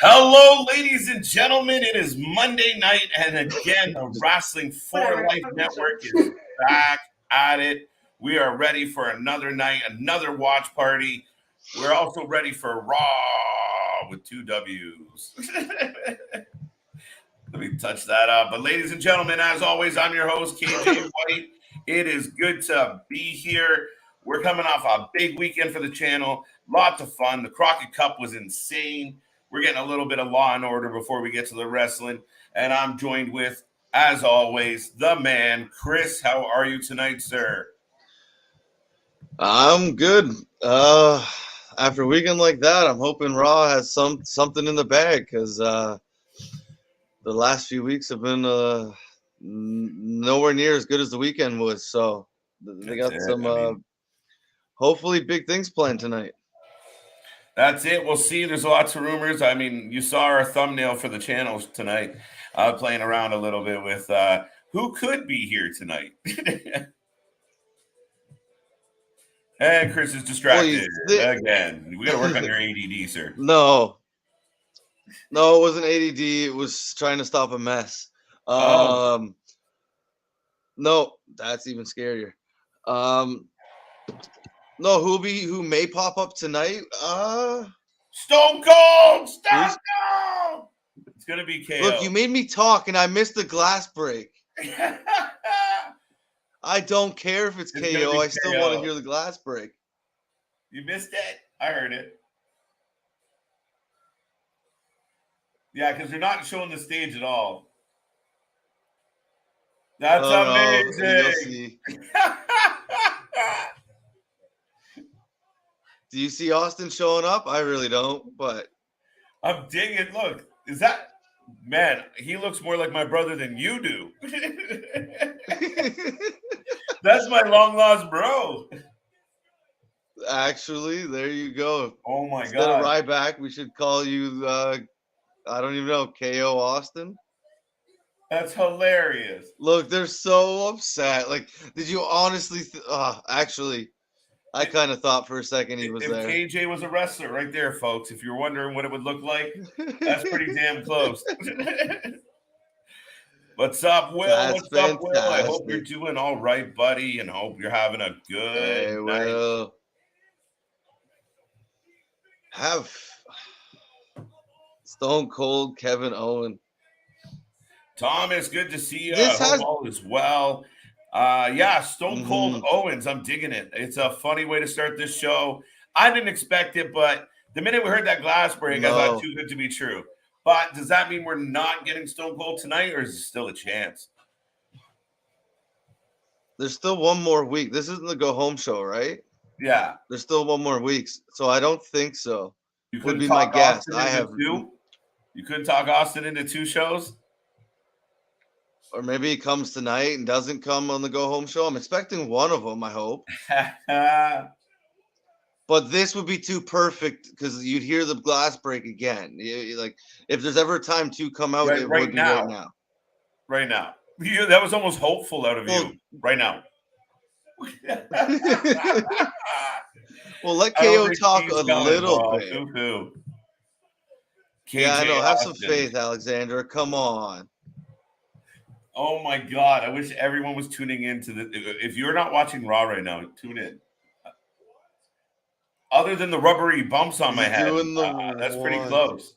Hello, ladies and gentlemen. It is Monday night, and again, the Wrestling for Life Network is back at it. We are ready for another night, another watch party. We're also ready for Raw with two W's. Let me touch that up. But, ladies and gentlemen, as always, I'm your host, KJ White. It is good to be here. We're coming off a big weekend for the channel. Lots of fun. The Crockett Cup was insane. We're getting a little bit of Law and Order before we get to the wrestling. And I'm joined with, as always, the man, Chris. How are you tonight, sir? I'm good. After a weekend like that, I'm hoping Raw has something in the bag because the last few weeks have been nowhere near as good as the weekend was. So they got some hopefully big things planned tonight. That's it. We'll see. There's lots of rumors. I mean, you saw our thumbnail for the channels tonight. Playing around a little bit with who could be here tonight. And Chris is distracted again. We got to work on your ADD, sir. No, it wasn't ADD. It was trying to stop a mess. No, that's even scarier. No, who may pop up tonight? Stone Cold! Stone Cold! It's gonna be KO. Look, you made me talk and I missed the glass break. I don't care if it's KO. I still want to hear the glass break. You missed it. I heard it. Yeah, because they're not showing the stage at all. That's amazing. Do you see Austin showing up? I really don't, but I'm digging. Look, is that man? He looks more like my brother than you do. That's my long lost bro. Actually, there you go. Oh my Instead god! Instead of Ryback, we should call you. I don't even know, KO Austin. That's hilarious. Look, they're so upset. Like, did you honestly? Actually, I kind of thought for a second he was there. If KJ was a wrestler, right there, folks. If you're wondering what it would look like, that's pretty damn close. What's up, Will? That's What's fantastic. up, Will? I hope you're doing all right, buddy, and hope you're having a good night. Will. Have Stone Cold Kevin Owens. Thomas, good to see you. Hope all is well. Yeah, Stone Cold Owens. I'm digging it. It's a funny way to start this show. I didn't expect it, but the minute we heard that glass break, I thought too good to be true. But does that mean we're not getting Stone Cold tonight, or is there still a chance? There's still one more week. This isn't the go home show, right? Yeah. There's still one more week, so I don't think so. You couldn't would be my guess. I have two. You couldn't talk Austin into two shows. Or maybe he comes tonight and doesn't come on the go home show. I'm expecting one of them, I hope. But this would be too perfect because you'd hear the glass break again. Like, if there's ever a time to come out, it would be right now. Right now. That was almost hopeful out of you. Right now. Well, let KO talk a little bit. Yeah, I know. Have some faith, Alexandra. Come on. Oh my God! I wish everyone was tuning in to the. If you're not watching Raw right now, tune in. Other than the rubbery bumps on my head, that's pretty close.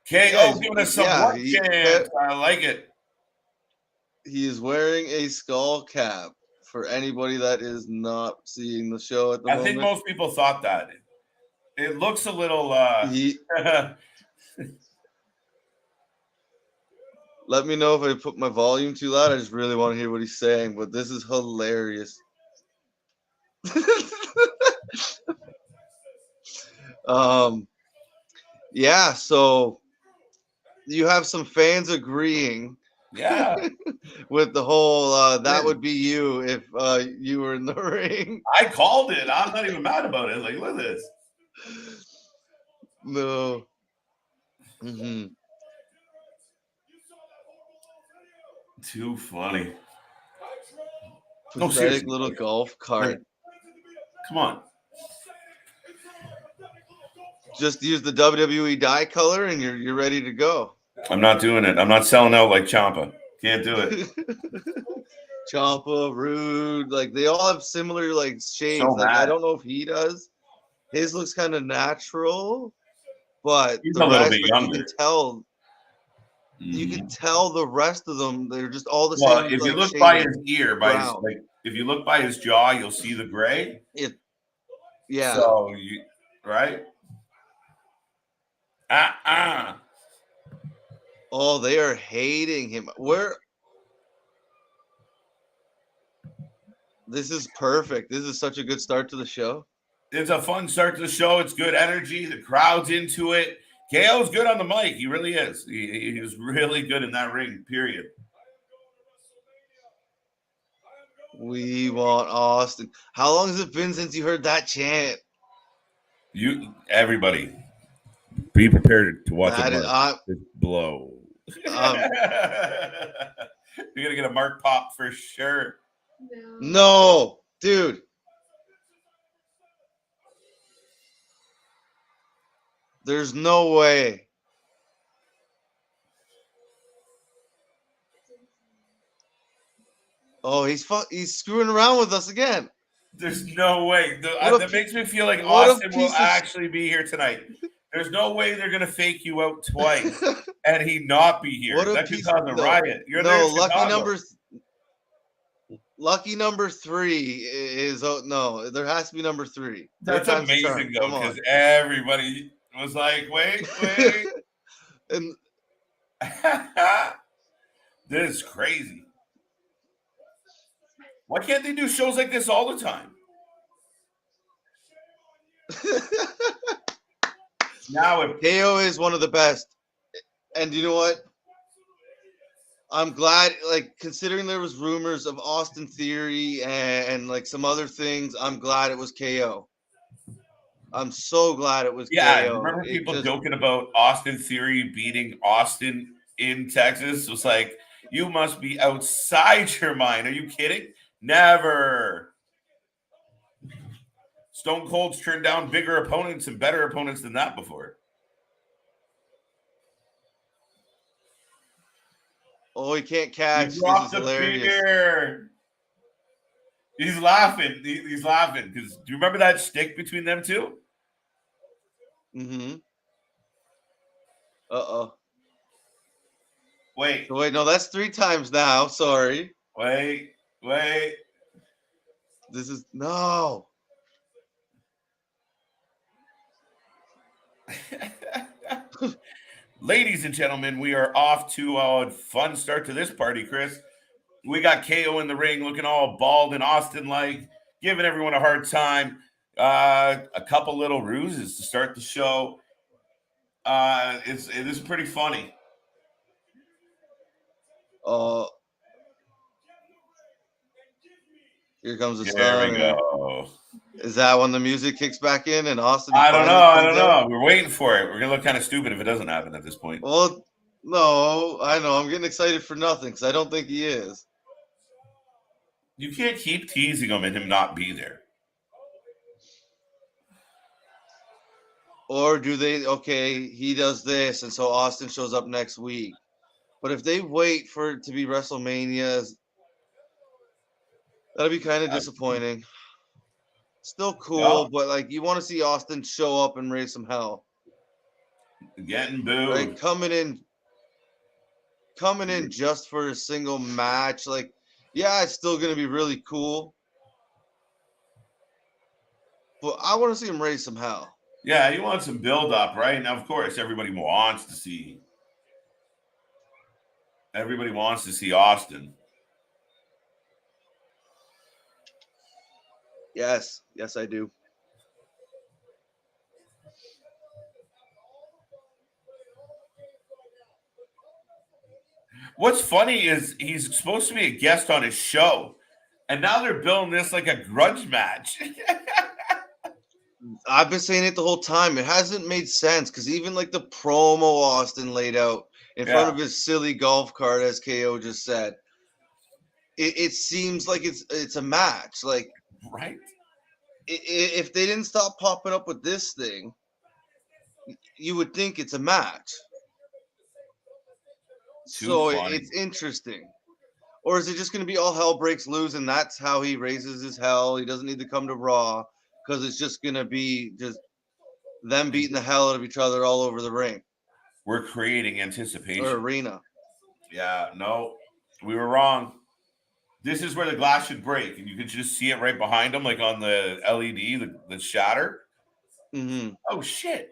KO giving us some work chance. I like it. He is wearing a skull cap for anybody that is not seeing the show at the moment. I think most people thought that. It looks a little. Let me know if I put my volume too loud. I just really want to hear what he's saying, but this is hilarious. Yeah, so you have some fans agreeing. Yeah. With the whole that would be you if you were in the ring. I called it. I'm not even mad about it. Like, look at this. No. Too funny. Pathetic little golf cart. Come on. Just use the WWE dye color and you're ready to go. I'm not doing it. I'm not selling out like Ciampa. Can't do it. Ciampa, Rude, like they all have similar like shades. So Like mad. I don't know if he does. His looks kind of natural, but He's the a little rest, bit like, younger. you can tell. Mhm. You can tell the rest of them. They're just all the Well, same. if like, you look shade by of his ear, by his, brown. like, if you look by his jaw, you'll see the gray. Yeah. So you right? Oh, they are hating him. Where? This is perfect. This is such a good start to the show. It's a fun start to the show. It's good energy. The crowd's into it. KO's good on the mic. He really is. He's really good in that ring, period. We want Austin. How long has it been since you heard that chant? Everybody, be prepared to watch That a is, mark blow. You're gonna get a mark pop for sure. No, dude. There's no way. Oh, he's screwing around with us again. There's no way. That makes me feel like Austin will actually be here tonight. There's no way they're gonna fake you out twice and he not be here. That could cause a riot. You're there. Lucky number 3 is no. There has to be number 3. That's amazing though, because everybody was like, "Wait." And this is crazy. Why can't they do shows like this all the time? Now, if KO is one of the best, and you know what? I'm glad, like, considering there was rumors of Austin Theory and like some other things, I'm glad it was KO. I'm so glad it was KO. Yeah, remember people joking about Austin Theory beating Austin in Texas? It was like, you must be outside your mind. Are you kidding? Never. Stone Cold's turned down bigger opponents and better opponents than that before. Oh, he can't catch. He dropped the beer. He's laughing. He's laughing because do you remember that stick between them two? Mm-hmm. Uh-oh. Wait, no, that's 3 times now. Sorry. Wait. This is no. Ladies and gentlemen, we are off to a fun start to this party, Chris. We got KO in the ring looking all bald and Austin-like, giving everyone a hard time. A couple little ruses to start the show. It is pretty funny. Here comes the stunner. There we go. Is that when the music kicks back in and Austin? I don't know. We're waiting for it. We're gonna look kind of stupid if it doesn't happen at this point. Well, no, I know. I'm getting excited for nothing because I don't think he is. You can't keep teasing him and him not be there. Or do they? Okay, he does this, and so Austin shows up next week. But if they wait for it to be WrestleMania, that'll be kind of disappointing. Still cool, but like you want to see Austin show up and raise some hell. Getting booed. Like coming in just for a single match. Like, yeah, it's still gonna be really cool. But I want to see him raise some hell. Yeah, you want some build up, right? Now, of course, everybody wants to see Austin. Yes, I do. What's funny is he's supposed to be a guest on his show, and now they're billing this like a grudge match. I've been saying it the whole time. It hasn't made sense because even like the promo Austin laid out in front of his silly golf cart, as KO just said, it seems like it's a match. Like, right? if they didn't stop popping up with this thing, you would think it's a match. So it's interesting. Or is it just going to be all hell breaks loose and that's how he raises his hell? He doesn't need to come to Raw because it's just going to be just them beating the hell out of each other all over the ring. We're creating anticipation. Or arena. Yeah, no, we were wrong. This is where the glass should break, and you can just see it right behind him, like on the LED, the shatter. Mm-hmm. Oh, shit.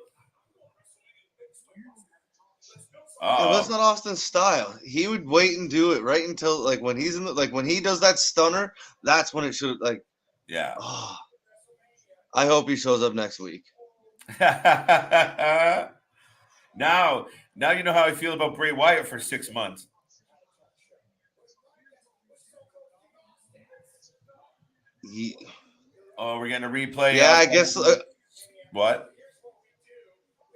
Yeah, that's not Austin's style. He would wait and do it right until like when he's in the, like when he does that stunner, that's when it should like. Yeah. Oh, I hope he shows up next week. Now you know how I feel about Bray Wyatt for 6 months. Oh, we're getting a replay. Yeah, I guess. What?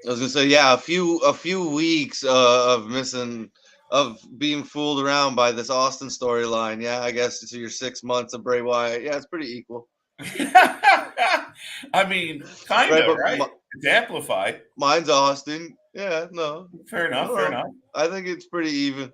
I was gonna say, yeah, a few weeks of being fooled around by this Austin storyline. Yeah, I guess it's your 6 months of Bray Wyatt. Yeah, it's pretty equal. I mean, kind of, right? It's amplified. Mine's Austin. Yeah, no. Fair enough. Fair enough. I think it's pretty even.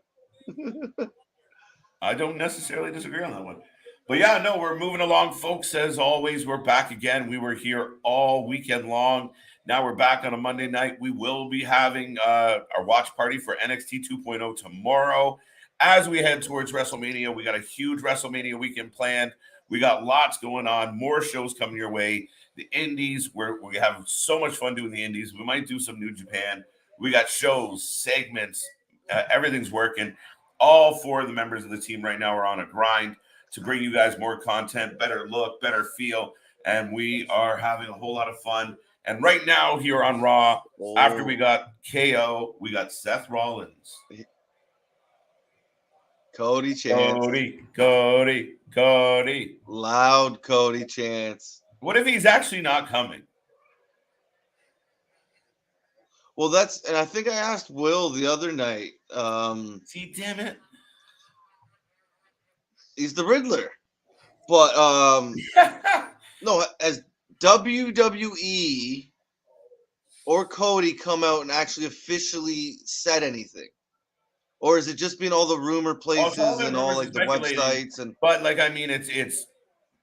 I don't necessarily disagree on that one. But yeah, no, we're moving along, folks. As always, we're back again. We were here all weekend long. Now we're back on a Monday night. We will be having our watch party for NXT 2.0 tomorrow. As we head towards WrestleMania, we got a huge WrestleMania weekend planned. We got lots going on, more shows coming your way. The Indies, we have so much fun doing the Indies. We might do some New Japan. We got shows, segments, everything's working. All four of the members of the team right now are on a grind to bring you guys more content, better look, better feel, and we are having a whole lot of fun. And right now here on Raw, after we got KO, we got Seth Rollins. Cody chants. Cody. Loud Cody chants. What if he's actually not coming? Well, and I think I asked Will the other night. See, damn it. He's the Riddler. But no, as WWE or Cody come out and actually officially said anything? Or is it just been all the rumor places and all like the websites but like I mean it's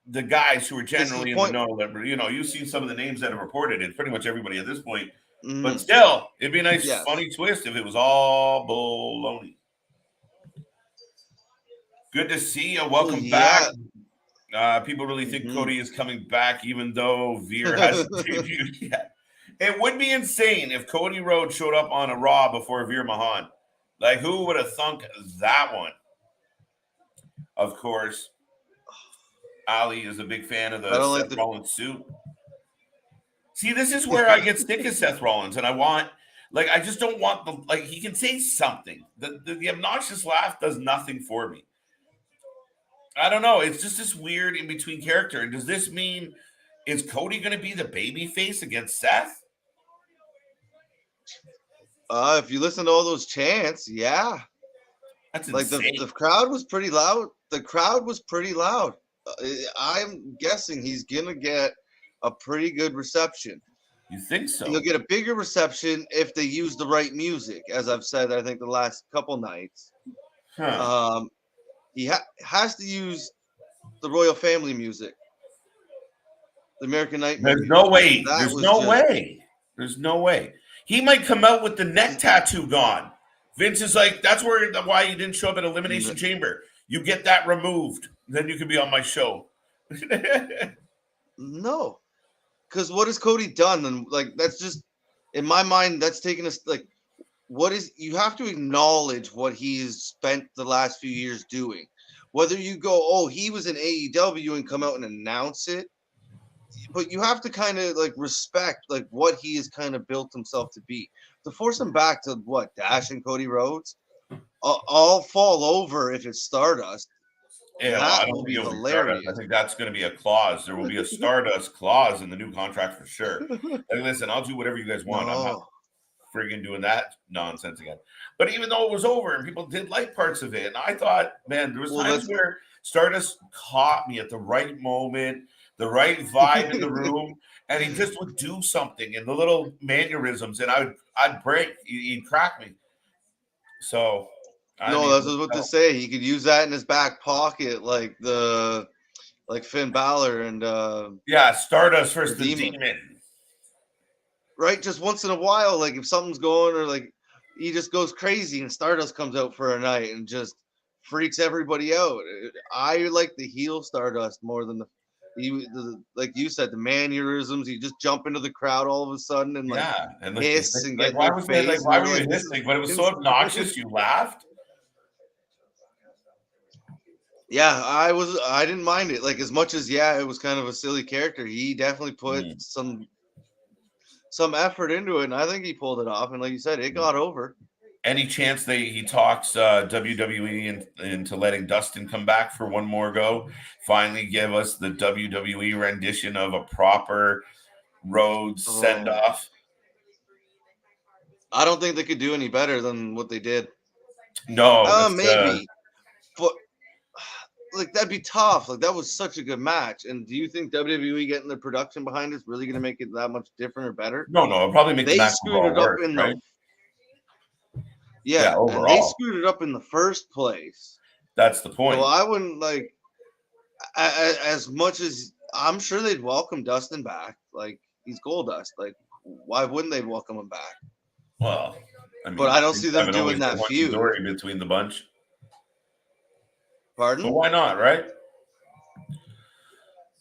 the guys who are generally in the know that you've seen some of the names that have reported it, pretty much everybody at this point. But still, it'd be a nice funny twist if it was all baloney. Good to see you. Welcome back. People really think Cody is coming back, even though Veer hasn't debuted yet. It would be insane if Cody Rhodes showed up on a Raw before Veer Mahan. Like, who would have thunk that one? Of course, Ali is a big fan of the Seth Rollins suit. See, this is where I get sick of Seth Rollins, and I just don't want he can say something. The obnoxious laugh does nothing for me. I don't know. It's just this weird in-between character. And does this mean, is Cody going to be the baby face against Seth? If you listen to all those chants, yeah. That's insane. Like the crowd was pretty loud. The crowd was pretty loud. I'm guessing he's going to get a pretty good reception. You think so? He'll get a bigger reception if they use the right music, as I've said, I think the last couple nights. Huh. He has to use the Royal Family music. The American Nightmare. There's no way. There's no way. He might come out with the neck tattoo gone. Vince is like, that's why he didn't show up at Elimination Chamber. You get that removed. Then you can be on my show. No. Because what has Cody done? And that's just, in my mind, that's taken us you have to acknowledge what he's spent the last few years doing. Whether you go, he was in AEW and come out and announce it, but you have to kind of respect what he has kind of built himself to be. To force him back to Dash and Cody Rhodes, I'll fall over if it's Stardust. Yeah, that will be hilarious. I think that's going to be a clause. There will be a Stardust clause in the new contract for sure. Listen, I'll do whatever you guys want. I'm not friggin' doing that nonsense again. But even though it was over and people did like parts of it, and I thought, man, there was times where Stardust caught me at the right moment. the right vibe in the room, and he just would do something in the little mannerisms, and I'd break. He'd crack me. So, I No, mean, that's what to say. He could use that in his back pocket, like Finn Balor and yeah, Stardust versus the Demon. Demon. Right, just once in a while, like if something's going or like he just goes crazy and Stardust comes out for a night and just freaks everybody out. I like the heel Stardust more than like you said, the mannerisms. You just jump into the crowd all of a sudden and like Yeah, and hiss and like get in why their was it face. like And why you're were you like, this is listening? But it was so obnoxious you laughed. Yeah, I didn't mind it. Like as much as it was kind of a silly character. He definitely put some effort into it, and I think he pulled it off. And like you said, it got over. Any chance he talks WWE into letting Dustin come back for one more go? Finally, give us the WWE rendition of a proper Rhodes send off. I don't think they could do any better than what they did. No, maybe, but like that'd be tough. Like that was such a good match. And do you think WWE getting the production behind it's really going to make it that much different or better? No, it'll probably make they the match screwed it up worse, in right? Yeah, overall. And they screwed it up in the first place. That's the point. So I wouldn't like as much as I'm sure they'd welcome Dustin back. Like he's Goldust. Like why wouldn't they welcome him back? Well, I mean, but I don't see them doing that feud between the bunch. Pardon? But why not, right?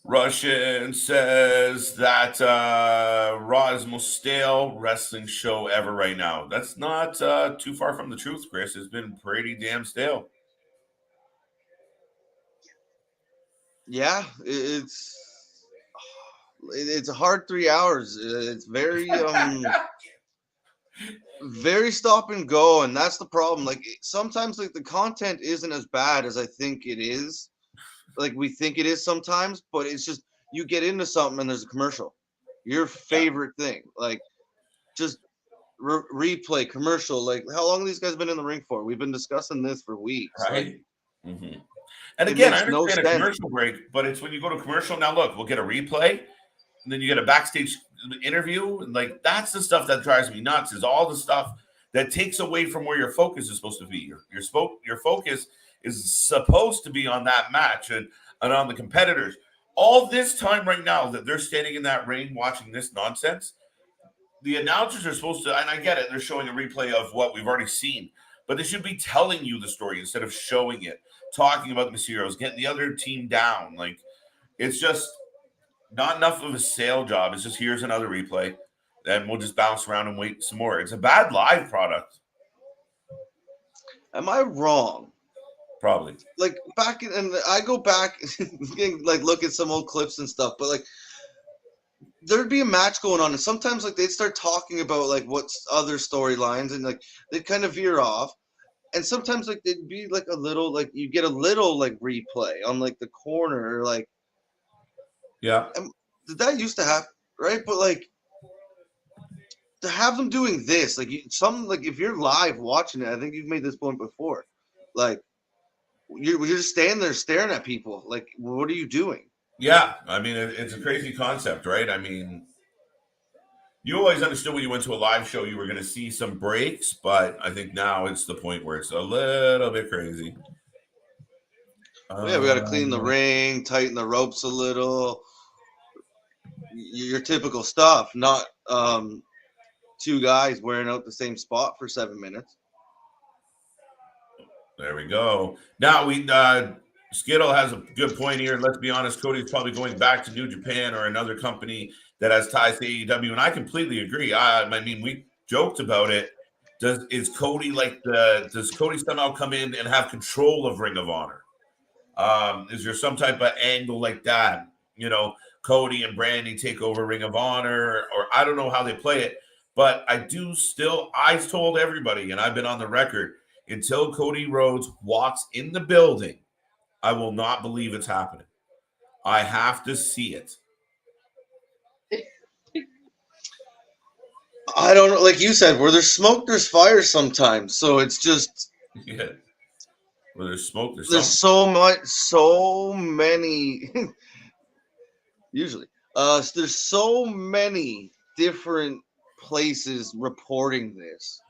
Russian says that Raw is the most stale wrestling show ever right now. That's not too far from the truth, Chris. It's been pretty damn stale. Yeah, it's a hard 3 hours. It's very very stop and go, and that's the problem. Like sometimes like the content isn't as bad as I think it is. Like we think it is sometimes, but it's just you get into something and there's a commercial. Your favorite thing, like just replay commercial. Like how long have these guys been in the ring for? We've been discussing this for weeks, right? Like, and again, I understand a commercial break, but it's when you go to commercial. Now look, we'll get a replay, and then you get a backstage interview, and like that's the stuff that drives me nuts. Is all the stuff that takes away from where your focus is supposed to be. Your focus is supposed to be on that match and on the competitors. All this time right now that they're standing in that ring watching this nonsense, the announcers are supposed to, and I get it, they're showing a replay of what we've already seen, but they should be telling you the story instead of showing it, talking about the Mysterios, getting the other team down. Like, it's just not enough of a sale job. It's just here's another replay, then we'll just bounce around and wait some more. It's a bad live product. Am I wrong? Probably. Like back in, and I go back like look at some old clips and stuff, but like there'd be a match going on and sometimes like they'd start talking about like what's other storylines and like they'd kind of veer off, and sometimes like they'd be like a little like you get a little like replay on like the corner, like did that used to happen, right? But like to have them doing this, like like if you're live watching it, I think you've made this point before, like you're just standing there staring at people. Like, what are you doing? Yeah, I mean, it's a crazy concept, right? I mean, you always understood when you went to a live show, you were going to see some breaks, but I think now it's the point where it's a little bit crazy. Yeah, we got to clean the ring, tighten the ropes a little. Your typical stuff, not two guys wearing out the same spot for 7 minutes. There we go. Now Skittle has a good point here. Let's be honest, Cody's probably going back to New Japan or another company that has ties to AEW, and I completely agree. I mean, we joked about it. Does Cody somehow come in and have control of Ring of Honor? Is there some type of angle like that? You know, Cody and Brandy take over Ring of Honor, or I don't know how they play it, but I told everybody, and I've been on the record, until Cody Rhodes walks in the building, I will not believe it's happening. I have to see it. I don't know. Like you said, where there's smoke, there's fire sometimes. So it's just... Yeah. Where there's smoke, there's so many... Usually. There's so many different places reporting this.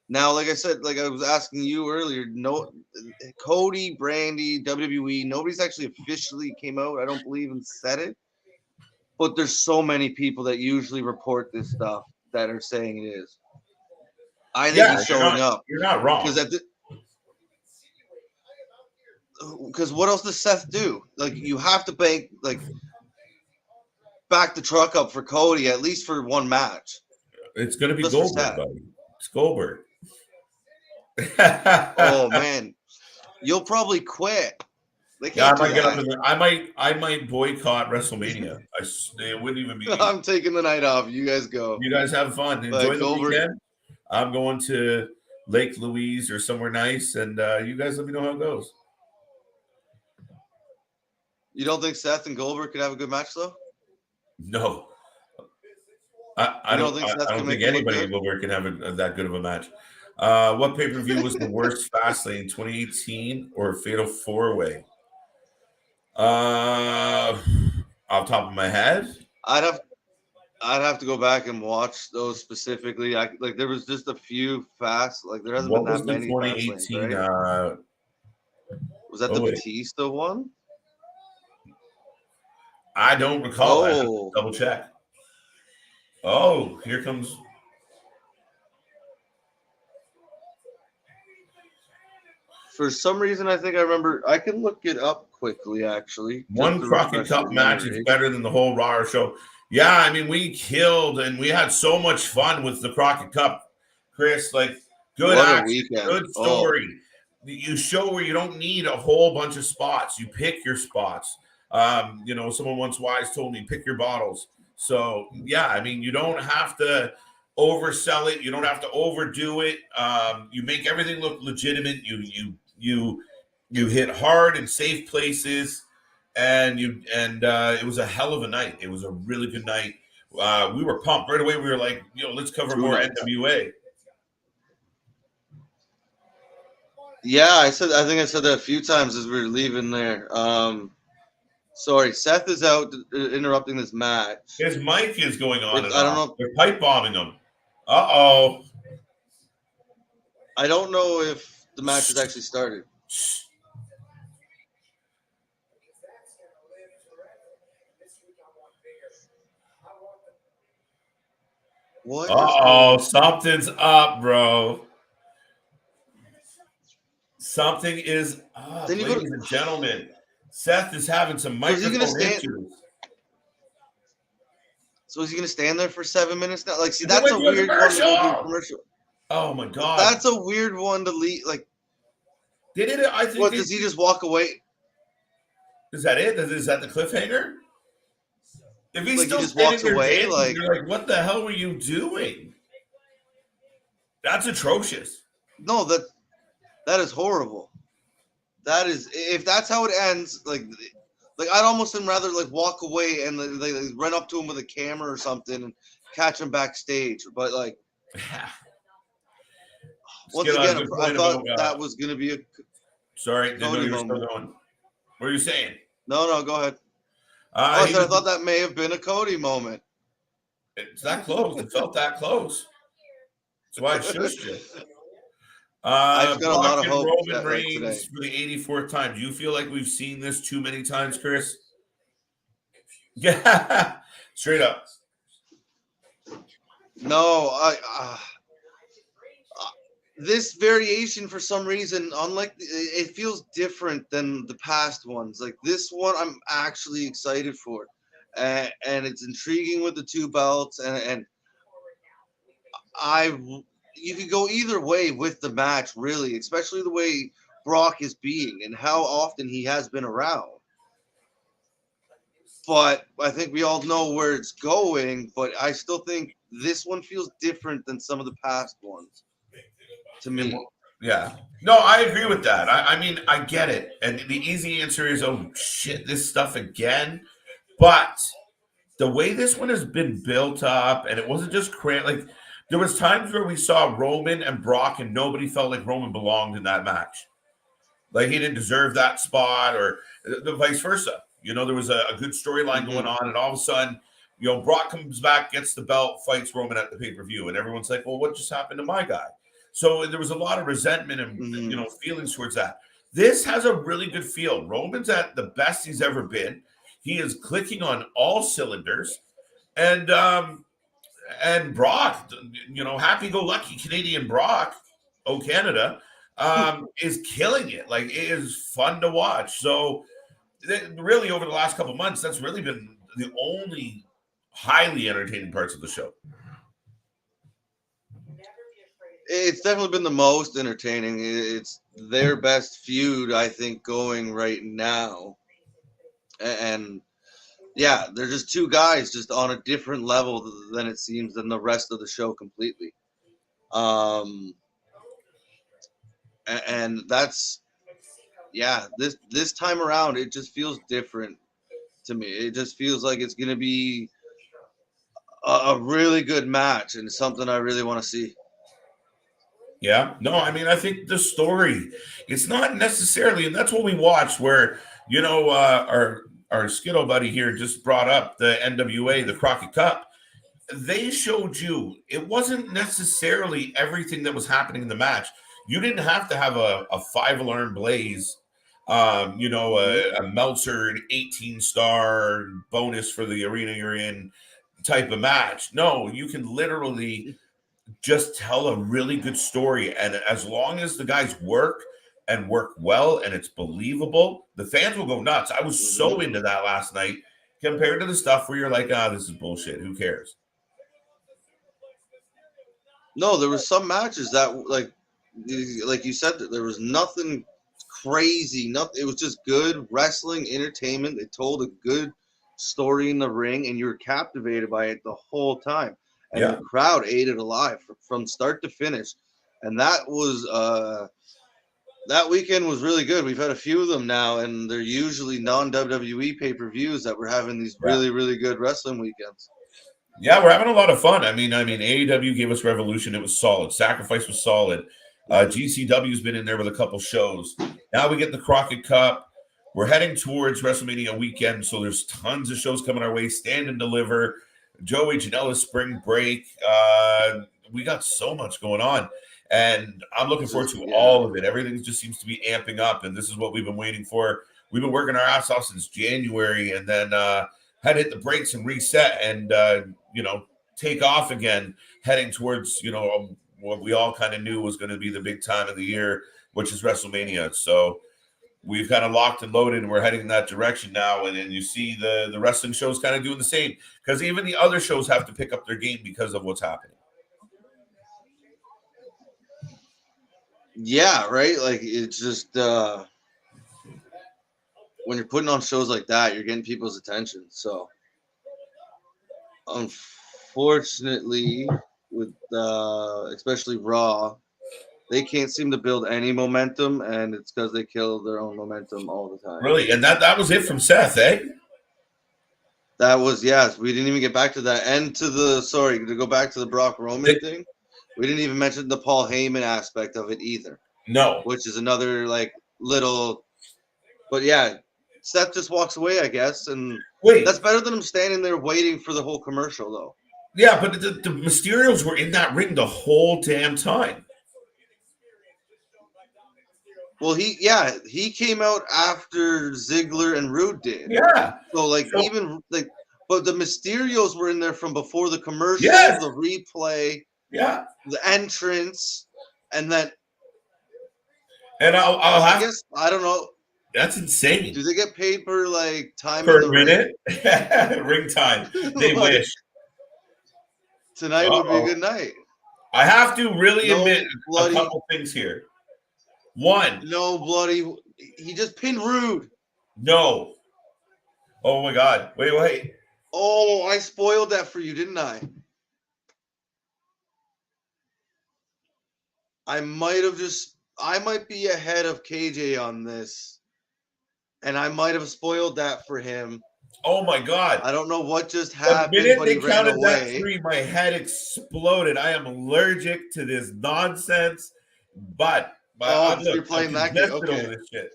Now, like I said, like I was asking you earlier, no, Cody, Brandy, WWE, nobody's actually officially came out, I don't believe, and said it. But there's so many people that usually report this stuff that are saying it is. I think Yeah, he's showing up you're not wrong. Because what else does Seth do? Like, you have to back the truck up for Cody at least for one match. It's going to be Just for Goldberg, Seth. buddy. It's Goldberg. Oh man, you'll probably quit. They Yeah, I can't might do get up that. in I might boycott Wrestlemania. It wouldn't even be. I'm taking the night off. You guys go. You guys have fun. Enjoy the Goldberg. weekend. I'm going to Lake Louise or somewhere nice, and you guys let me know how it goes. You don't think Seth and Goldberg could have a good match though? No, I don't think anybody in Goldberg can have that good of a match. What pay-per-view was the worst Fastlane, 2018 or Fatal 4-Way? Off top of my head, I'd have to go back and watch those specifically. There was just a few fast. Like there hasn't been that many. 2018? Right? Was that the Batista one? I don't recall. I have to double check. Oh, here comes. For some reason, I think I remember. I can look it up quickly, actually. One Crockett Cup match is better than the whole Raw show. Yeah, I mean, we killed and we had so much fun with the Crockett Cup, Chris. Like, good action, good story. You show where you don't need a whole bunch of spots. You pick your spots. Someone once wise told me, pick your bottles. So, yeah, I mean, you don't have to oversell it. You don't have to overdo it. You make everything look legitimate. You hit hard in safe places, and it was a hell of a night. It was a really good night. We were pumped right away. We were like, let's cover more NWA. Yeah, I think I said that a few times as we were leaving there. Sorry, Seth is out interrupting this match. His mic is going on. I don't know. They're pipe bombing him. Uh-oh. I don't know if the match has actually started. What? Uh-oh, something's up, bro. Something is up, ladies and gentlemen. Seth is having some microphone issues. So is he going to stand there for 7 minutes now? Like, see, that's a weird one to go to commercial. Oh my god, that's a weird one to leave. Like, I think. What does he just walk away? Is that it? Is that the cliffhanger? If he's still he just walks away, dancing, you're like, what the hell were you doing? That's atrocious. No, that is horrible. That is, if that's how it ends, like I'd almost rather walk away and run up to him with a camera or something and catch him backstage. But once again, I thought that was going to be a. Sorry, didn't know you were still going. What are you saying? No, go ahead. I thought that may have been a Cody moment. It's that close. It felt that close. That's why I shushed you. I've got a lot of hope. Roman Reigns for the 84th time. Do you feel like we've seen this too many times, Chris? Yeah, straight up. No, this variation for some reason, unlike it feels different than the past ones. Like this one, I'm actually excited for, and it's intriguing with the two belts, and you could go either way with the match, really, especially the way Brock is being and how often he has been around. But I think we all know where it's going, but I still think this one feels different than some of the past ones to me. Yeah. No, I agree with that. I mean, I get it. And the easy answer is, oh, shit, this stuff again. But the way this one has been built up, and it wasn't just like, there was times where we saw Roman and Brock and nobody felt like Roman belonged in that match. Like he didn't deserve that spot or the vice versa. You know, there was a good storyline going on, and all of a sudden, you know, Brock comes back, gets the belt, fights Roman at the pay-per-view, and everyone's like, well, what just happened to my guy? So there was a lot of resentment and you know, feelings towards that. This has a really good feel. Roman's at the best he's ever been. He is clicking on all cylinders, and Brock, you know, happy-go-lucky Canadian Brock, Canada, is killing it. Like, it is fun to watch. So really, over the last couple of months, that's really been the only highly entertaining parts of the show. It's definitely been the most entertaining. It's their best feud, I think, going right now. And yeah, they're just two guys just on a different level than it seems than the rest of the show completely. And that's, yeah, this time around, it just feels different to me. It just feels like it's going to be a really good match and something I really want to see. Yeah, no, I mean, I think the story, it's not necessarily, and that's what we watched where, you know, our Skittle buddy here just brought up the NWA, the Crockett Cup. They showed you it wasn't necessarily everything that was happening in the match. You didn't have to have a 5-alarm blaze, you know, a Meltzer, an 18-star bonus for the arena you're in type of match. No, you can literally just tell a really good story. And as long as the guys work and work well and it's believable, the fans will go nuts. I was so into that last night compared to the stuff where you're like, this is bullshit. Who cares? No, there was some matches that, like you said, there was nothing crazy. Nothing. It was just good wrestling entertainment. They told a good story in the ring, and you were captivated by it the whole time. And the crowd ate it alive from start to finish. And that was that weekend was really good. We've had a few of them now, and they're usually non-WWE pay-per-views that we're having these really, really good wrestling weekends. Yeah, we're having a lot of fun. I mean, AEW gave us Revolution. It was solid. Sacrifice was solid. GCW's been in there with a couple shows. Now we get the Crockett Cup. We're heading towards WrestleMania weekend, so there's tons of shows coming our way. Stand and Deliver, Joey Janela's Spring Break. We got so much going on, and I'm looking forward to all of it. Everything just seems to be amping up, and this is what we've been waiting for. We've been working our ass off since January, and then had to hit the brakes and reset and, you know, take off again, heading towards, you know, what we all kind of knew was going to be the big time of the year, which is WrestleMania. So we've kind of locked and loaded, and we're heading in that direction now. And then you see the wrestling shows kind of doing the same, because even the other shows have to pick up their game because of what's happening. Yeah, right? Like, it's just when you're putting on shows like that, you're getting people's attention. So unfortunately, with especially Raw, they can't seem to build any momentum, and it's because they kill their own momentum all the time. Really? And that was it from Seth, eh? That was, yes. We didn't even get back to that. And to go back to the Brock Roman thing, we didn't even mention the Paul Heyman aspect of it either. No. Which is another, like, little, but yeah, Seth just walks away, I guess, and that's better than him standing there waiting for the whole commercial, though. Yeah, but the Mysterios were in that ring the whole damn time. Well, he came out after Ziggler and Rude did. Yeah. So but the Mysterios were in there from before the commercial, the replay, the entrance, and then. And I guess I don't know. That's insane. Do they get paid per like time per in the minute? Ring time. They wish. Tonight would be a good night. I have to really admit a couple things here. One. No bloody. He just pinned Rude. No. Oh my God. Wait. Oh, I spoiled that for you, didn't I? I might be ahead of KJ on this. And I might have spoiled that for him. Oh my God. I don't know what just happened. The minute they counted that 3, my head exploded. I am allergic to this nonsense. But you're playing that game. Okay. This shit.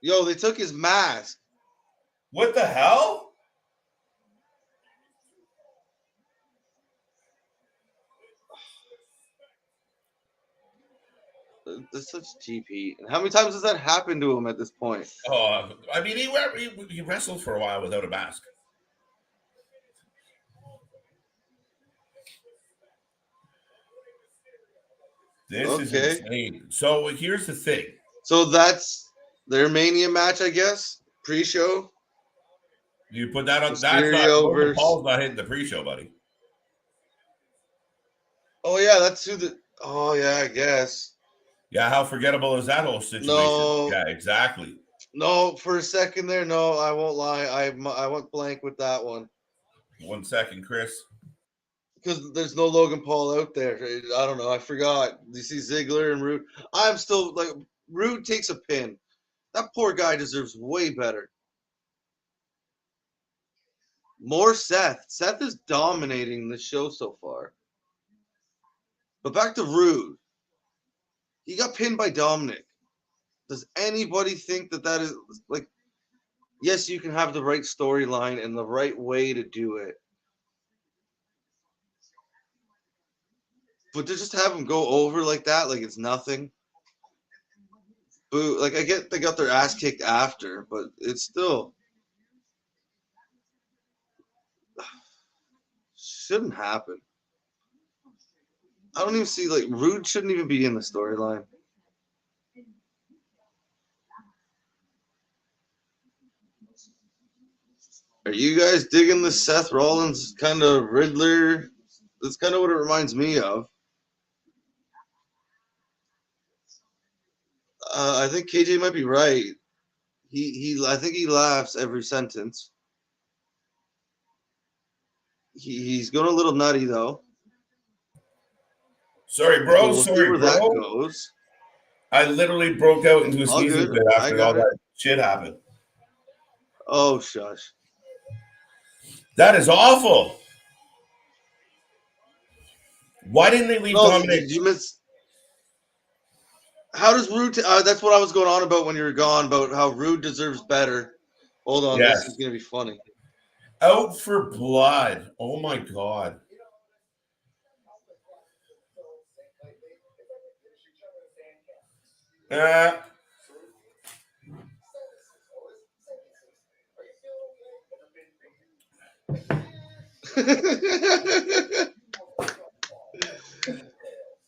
Yo, they took his mask. What the hell? That's such cheap heat. And how many times has that happened to him at this point? Oh, I mean, he wrestled for a while without a mask. This is Okay. insane. So here's the thing. So that's their Mania match, I guess. Pre-show. You put that on. That's not. Mysterio Logan versus. Paul's not hitting the pre-show, buddy. Oh yeah, that's who the. Oh yeah, I guess. Yeah, how forgettable is that whole situation? No. Yeah, exactly. No, for a second there, no, I won't lie. I went blank with that one. 1 second, Chris. Because there's no Logan Paul out there. I don't know. I forgot. You see Ziggler and Rude. I'm still like Rude takes a pin. That poor guy deserves way better. More Seth. Seth is dominating the show so far. But back to Rude. He got pinned by Dominic. Does anybody think that is like? Yes, you can have the right storyline and the right way to do it. But to just have him go over like that, like it's nothing. Boo! Like I get they got their ass kicked after, but it's still shouldn't happen. I don't even see like Rude shouldn't even be in the storyline. Are you guys digging the Seth Rollins kind of Riddler? That's kind of what it reminds me of. I think KJ might be right. I think he laughs every sentence. He's going a little nutty though. Sorry, bro. So we'll Sorry, see where bro. that goes. I literally broke out into a All sneezing good. fit I after got all it. that shit happened. Oh shush. That is awful. Why didn't they leave Dominic? Did you miss? How does Rude? That's what I was going on about when you were gone. About how Rude deserves better. Hold on, Yes. this is gonna be funny. Out for blood. Oh my god.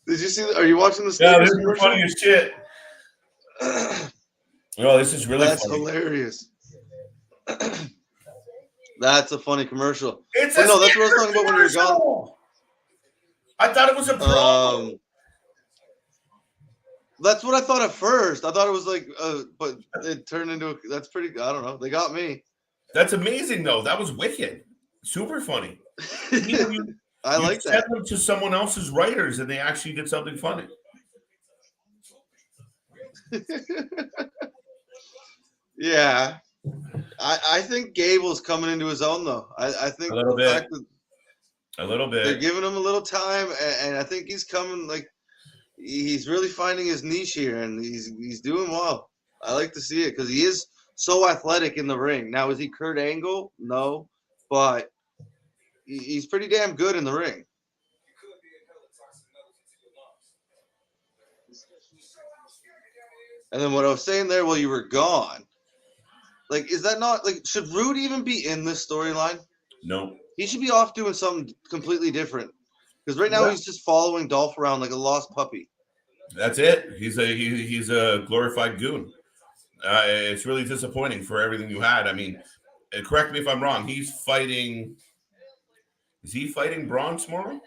Did you see? Are you watching the Yeah, Snickers this is commercial? funny as shit. Oh, this is really That's funny. hilarious. That's a funny commercial. It's But no, that's what I was talking about when you were gone. I thought it was a promo. That's what I thought at first. I thought it was like, but it turned into that's pretty. I don't know. They got me. That's amazing, though. That was wicked. Super funny. I like that. Send them to someone else's writers, and they actually did something funny. Yeah, I think Gable's coming into his own though. I think A little the bit. fact that A little bit. they're giving him a little time, and I think he's coming. Like he's really finding his niche here, and he's doing well. I like to see it because he is so athletic in the ring. Now, is he Kurt Angle? No, but he's pretty damn good in the ring. And then what I was saying there while you were gone, like, is that not like should Rude even be in this storyline? No. He should be off doing something completely different. Because right now he's just following Dolph around like a lost puppy. That's it. He's a glorified goon. It's really disappointing for everything you had. I mean, correct me if I'm wrong. He's fighting. Is he fighting Braun tomorrow?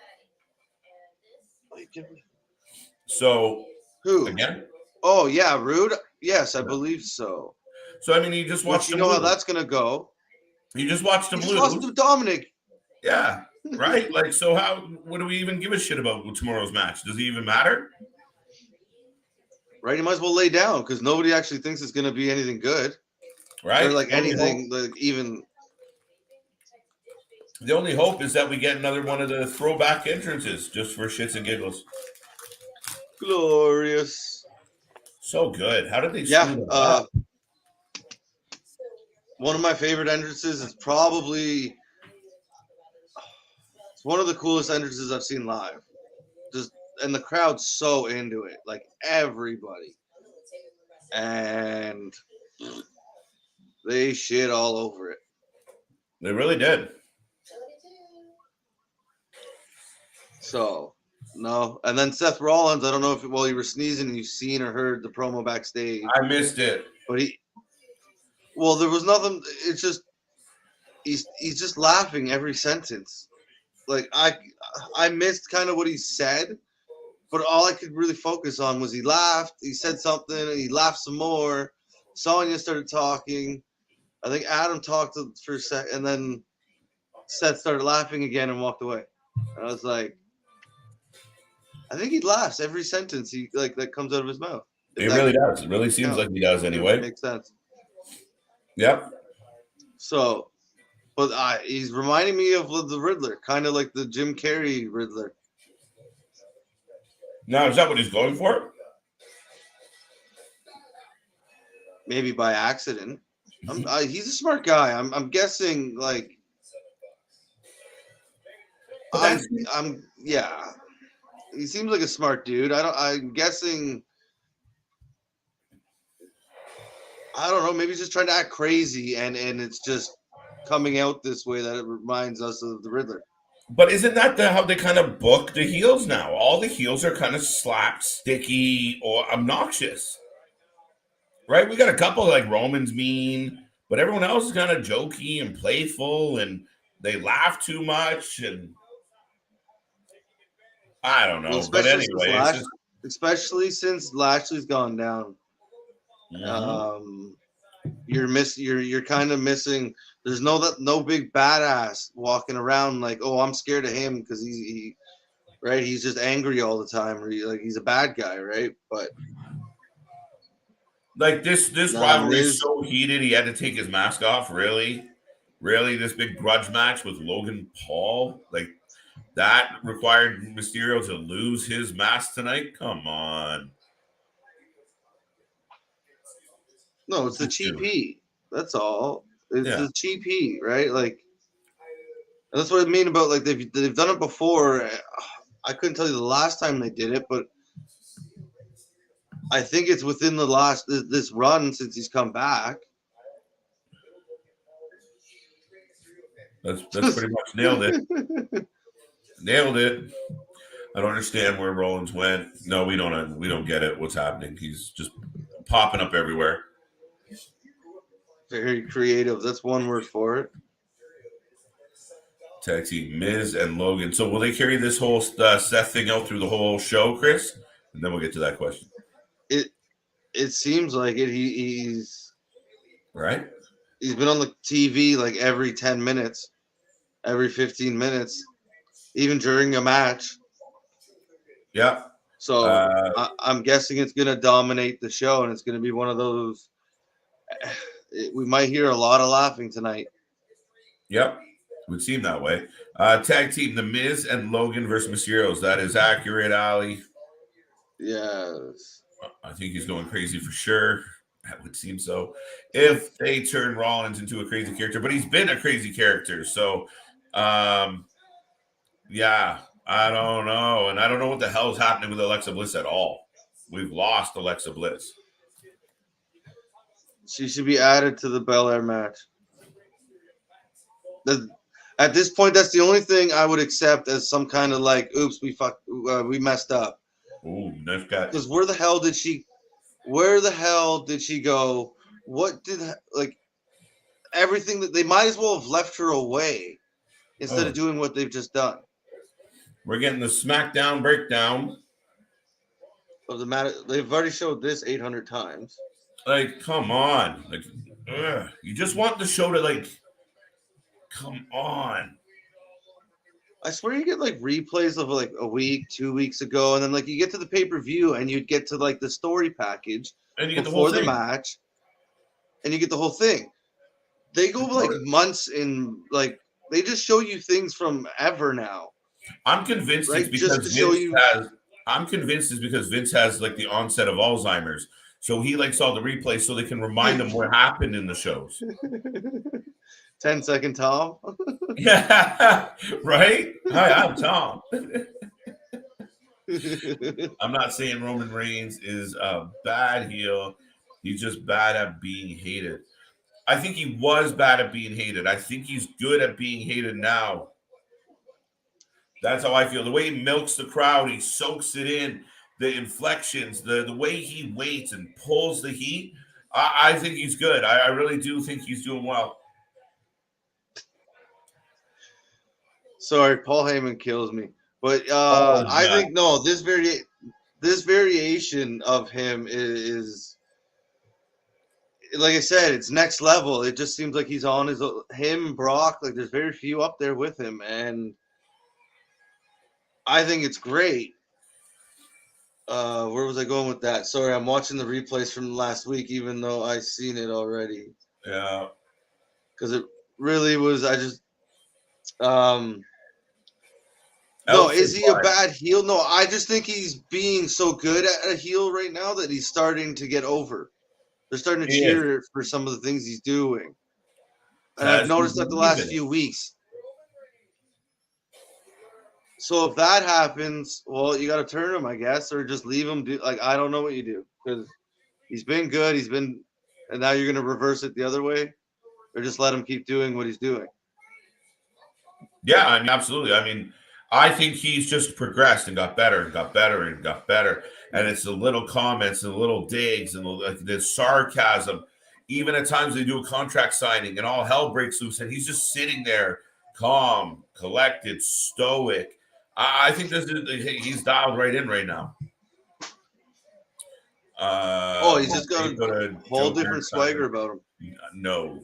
So Who? Again? Oh yeah, Rude. Yes, I believe so. So I mean, you just watched. You know how that's gonna go. You just watched him lose. Lost to Dominic. Yeah, right. Like, so how? What do we even give a shit about tomorrow's match? Does it even matter? Right, you might as well lay down because nobody actually thinks it's gonna be anything good, right? Or like anything, like even. The only hope is that we get another one of the throwback entrances just for shits and giggles. Glorious. So good. How did they? Yeah. One of my favorite entrances is probably it's one of the coolest entrances I've seen live. And the crowd's so into it, like everybody, and they shit all over it. They really did. So no, and then Seth Rollins. I don't know if while you were sneezing, you've seen or heard the promo backstage. I missed it, but there was nothing. It's just he's just laughing every sentence. Like I missed kind of what he said. But all I could really focus on was he laughed. He said something. He laughed some more. Sonya started talking. I think Adam talked for a sec, and then Seth started laughing again and walked away. And I was like, I think he laughs every sentence that comes out of his mouth. It really does. It really seems like he does anyway. Makes sense. Yep. So, but he's reminding me of the Riddler, kind of like the Jim Carrey Riddler. Now, is that what he's going for? Maybe by accident. He's a smart guy. I'm guessing like. Yeah. He seems like a smart dude. I'm guessing. I don't know. Maybe he's just trying to act crazy, and it's just coming out this way that it reminds us of the Riddler. But isn't that how they kind of book the heels now? All the heels are kind of slapped, sticky, or obnoxious. Right? We got a couple like Roman's mean, but everyone else is kind of jokey and playful, and they laugh too much, and I don't know. But anyway, especially since Lashley's gone down, you're kind of missing. There's no big badass walking around like, oh, I'm scared of him because he's just angry all the time, or he's a bad guy, right? But like this rivalry is so heated, he had to take his mask off. Really, this big grudge match with Logan Paul, like that required Mysterio to lose his mask tonight. Come on. No, it's the cheap heat. That's all. It's the cheap heat, right? Like that's what I mean about like they've done it before. I couldn't tell you the last time they did it, but I think it's within this run since he's come back. That's pretty much nailed it. Nailed it. I don't understand where Rollins went. No, we don't get it. What's happening? He's just popping up everywhere. Very creative. That's one word for it. Tag team Miz and Logan. So will they carry this whole Seth thing out through the whole show, Chris? And then we'll get to that question. It seems like it. He's right. He's been on the TV like every 10 minutes, every 15 minutes, even during a match. Yeah. So I'm guessing it's going to dominate the show, and it's going to be one of those. We might hear a lot of laughing tonight. Yep. Would seem that way. Tag team The Miz and Logan versus Mysterios. That is accurate, Ali. Yes. I think he's going crazy for sure. That would seem so. If they turn Rollins into a crazy character, but he's been a crazy character. So, yeah, I don't know. And I don't know what the hell is happening with Alexa Bliss at all. We've lost Alexa Bliss. She should be added to the Belair match. At this point, that's the only thing I would accept as some kind of like, oops, we messed up. Ooh, nice guy. Because where the hell did she go? What did everything that they might as well have left her away instead of doing what they've just done. We're getting the SmackDown breakdown of the matter. They've already showed this 800 times. Like, come on. Like, you just want the show to, like, come on. I swear you get, like, replays of, like, a week, 2 weeks ago, and then, like, you get to the pay-per-view, and you get to, like, the story package and you get before the match, and you get the whole thing. They go, like, months in, like, they just show you things from ever now. I'm convinced it's because I'm convinced it's because Vince has, like, the onset of Alzheimer's. So he likes all the replays so they can remind him what happened in the shows. 10-second Tom. Yeah, right? Hi, I'm Tom. I'm not saying Roman Reigns is a bad heel. He's just bad at being hated. I think he was bad at being hated. I think he's good at being hated now. That's how I feel. The way he milks the crowd, he soaks it in, the inflections, the way he waits and pulls the heat. I think he's good. I really do think he's doing well. Sorry, Paul Heyman kills me. But Oh, I yeah. think no, this variation of him is like I said, it's next level. It just seems like he's on him, Brock. Like there's very few up there with him, and I think it's great. Where was I going with that? Sorry, I'm watching the replays from last week, even though I seen it already. Yeah. Because it really was. I just no, is he a bad heel? No, I just think he's being so good at a heel right now that he's starting to get over. They're starting to cheer for some of the things he's doing. And I've noticed that the last few weeks. So if that happens, well, you got to turn him, I guess, or just leave him. I don't know what you do because he's been good. And now you're going to reverse it the other way, or just let him keep doing what he's doing. Yeah, I mean, absolutely. I mean, I think he's just progressed and got better and got better and got better. And it's the little comments and the little digs and the sarcasm. Even at times they do a contract signing and all hell breaks loose, and he's just sitting there, calm, collected, stoic. I think he's dialed right in right now. He's just got a whole different swagger about him. No,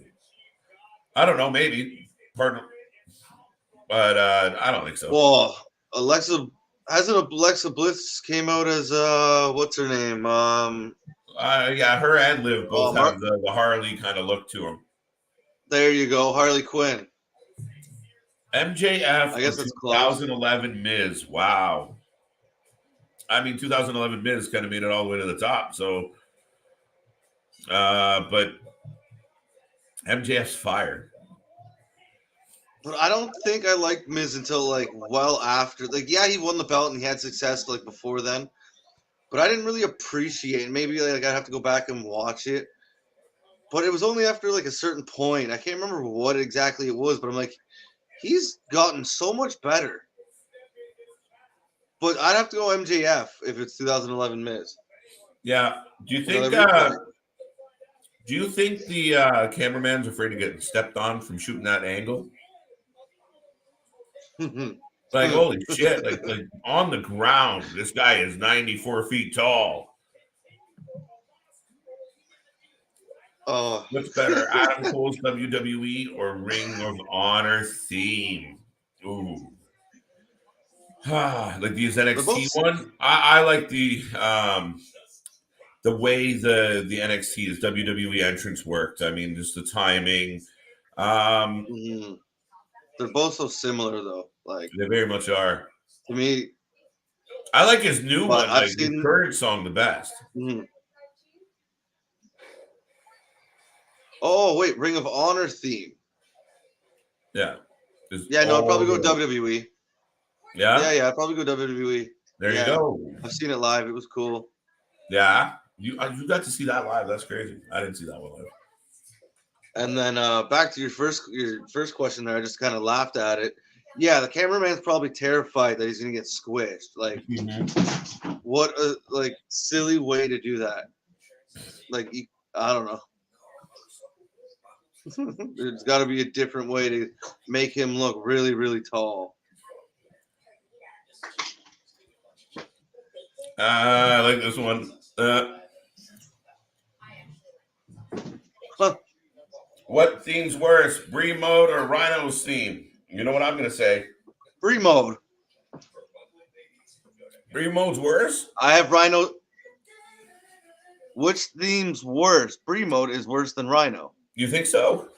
I don't know. Maybe pardon. But I don't think so. Well, Alexa Bliss came out as what's her name? Yeah, her and Liv both have the Harley kind of look to them. There you go, Harley Quinn. MJF. I guess it's 2011 Miz. Wow. I mean, 2011 Miz kind of made it all the way to the top. So, but MJF's fired. But I don't think I liked Miz until well after. Yeah, he won the belt and he had success before then. But I didn't really appreciate it. Maybe I'd have to go back and watch it. But it was only after a certain point. I can't remember what exactly it was, but I'm like, he's gotten so much better. But I'd have to go MJF if it's 2011 Miz. Yeah. Do you think the cameraman's afraid of getting stepped on from shooting that angle? Holy shit, like on the ground, this guy is 94 feet tall. What's better, Adam Cole's WWE or Ring of Honor theme? Ooh. Like the NXT one? I like the way the NXT's WWE entrance worked. I mean, just the timing. They're both so similar, though. They very much are. To me, I like his new one, the current song, the best. Mm-hmm. Oh wait, Ring of Honor theme. Yeah. I'd probably go WWE. Yeah. Yeah. I'd probably go WWE. There you go. I've seen it live. It was cool. Yeah, you got to see that live. That's crazy. I didn't see that one live. And then back to your first question there, I just kind of laughed at it. Yeah, the cameraman's probably terrified that he's gonna get squished. What a silly way to do that. I don't know. There's got to be a different way to make him look really, really tall. I like this one. What theme's worse, Brie mode or Rhino's theme? You know what I'm going to say? Brie mode. Brie mode's worse? I have Rhino. Which theme's worse? Brie mode is worse than Rhino. You think so?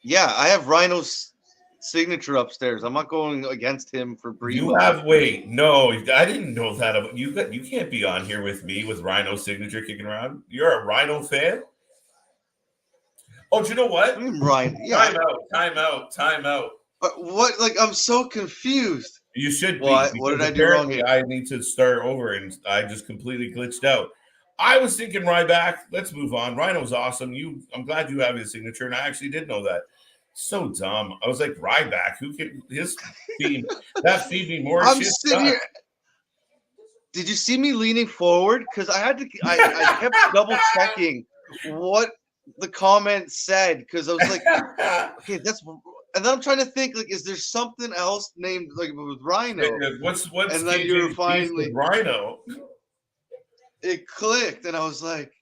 Yeah, I have Rhino's signature upstairs. I'm not going against him for You Brimo. have no, I didn't know that about you. You can't be on here with me with Rhino's signature kicking around. You're a Rhino fan. Oh, do you know I what? mean, Ryan, yeah. Time out. What? Like, I'm so confused. You should be, What because did I do wrong apparently here? I need to start over and I just completely glitched out. I was thinking Ryback. Let's move on. Rhino's awesome. I'm glad you have his signature, and I actually did know that. So dumb. I was like, Ryback. Who can his feed? That feed me more I'm shit. sitting here. Did you see me leaning forward? Because I kept double checking what the comment said, because I was like, okay, that's. And then I'm trying to think, like, is there something else named like with Rhino? What's And then you were KJ's piece with finally, Rhino? it clicked, and I was like,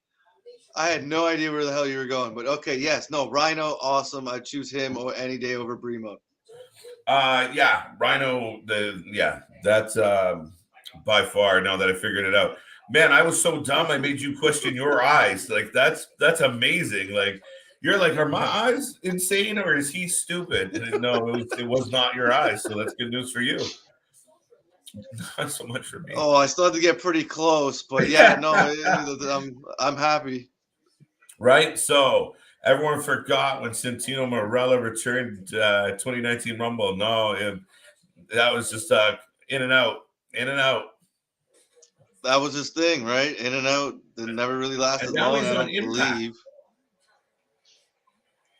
I had no idea where the hell you were going. But okay, yes, no, Rhino, awesome. I choose him any day over Brimo. Yeah, Rhino. That's by far. Now that I figured it out, man, I was so dumb. I made you question your eyes. Like that's amazing. Like you're like, are my eyes insane or is he stupid? And no, it was not your eyes. So that's good news for you. Not so much for me. Oh, I still had to get pretty close, but yeah, no, I'm happy. Right. So everyone forgot when Santino Marella returned 2019 Rumble. No, that was just in and out. That was his thing, right? In and out. It never really lasted long, I don't believe.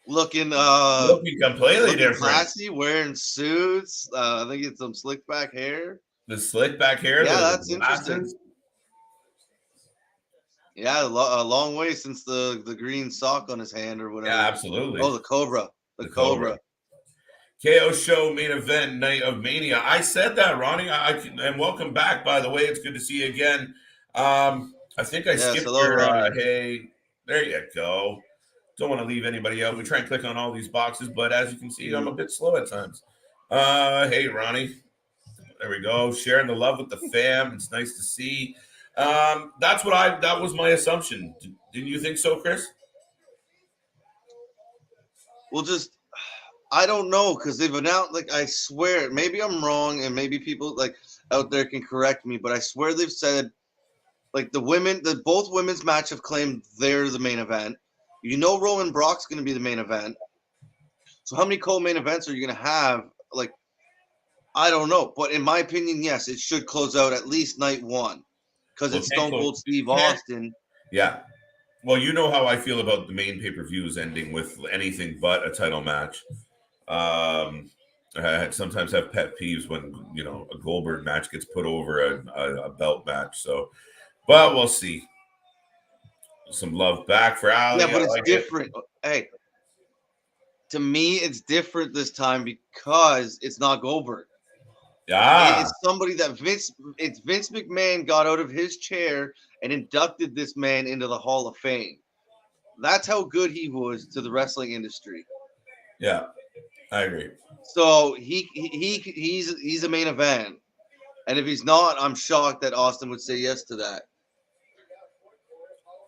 Looking completely different. Classy, wearing suits. I think it's some slick back hair. The slick back hair. Yeah, that's interesting. Yeah, a long way since the green sock on his hand or whatever. Yeah, absolutely. Oh, the Cobra. The Cobra. KO show main event night of Mania. I said that, Ronnie. And welcome back, by the way. It's good to see you again. I think I skipped your hey. There you go. Don't want to leave anybody out. We try and click on all these boxes, but as you can see, I'm a bit slow at times. Hey, Ronnie. There we go. Sharing the love with the fam. It's nice to see. That was my assumption. Didn't you think so, Chris? Well, I don't know, because they've announced, like, I swear, maybe I'm wrong, and maybe people like out there can correct me, but I swear they've said, like, both women's match have claimed they're the main event. You know, Roman Brock's going to be the main event. So how many co-main events are you going to have? Like, I don't know, but in my opinion, yes, it should close out at least night one, because it's Stone Cold Steve Austin. Yeah. Well, you know how I feel about the main pay-per-views ending with anything but a title match. I sometimes have pet peeves when, a Goldberg match gets put over a belt match. So, but we'll see. Some love back for Ali. Yeah, but it's different. Hey, to me, it's different this time because it's not Goldberg. Yeah, it's somebody that Vince McMahon got out of his chair and inducted this man into the Hall of Fame. That's how good he was to the wrestling industry. Yeah, I agree. So he's a main event, and if he's not, I'm shocked that Austin would say yes to that.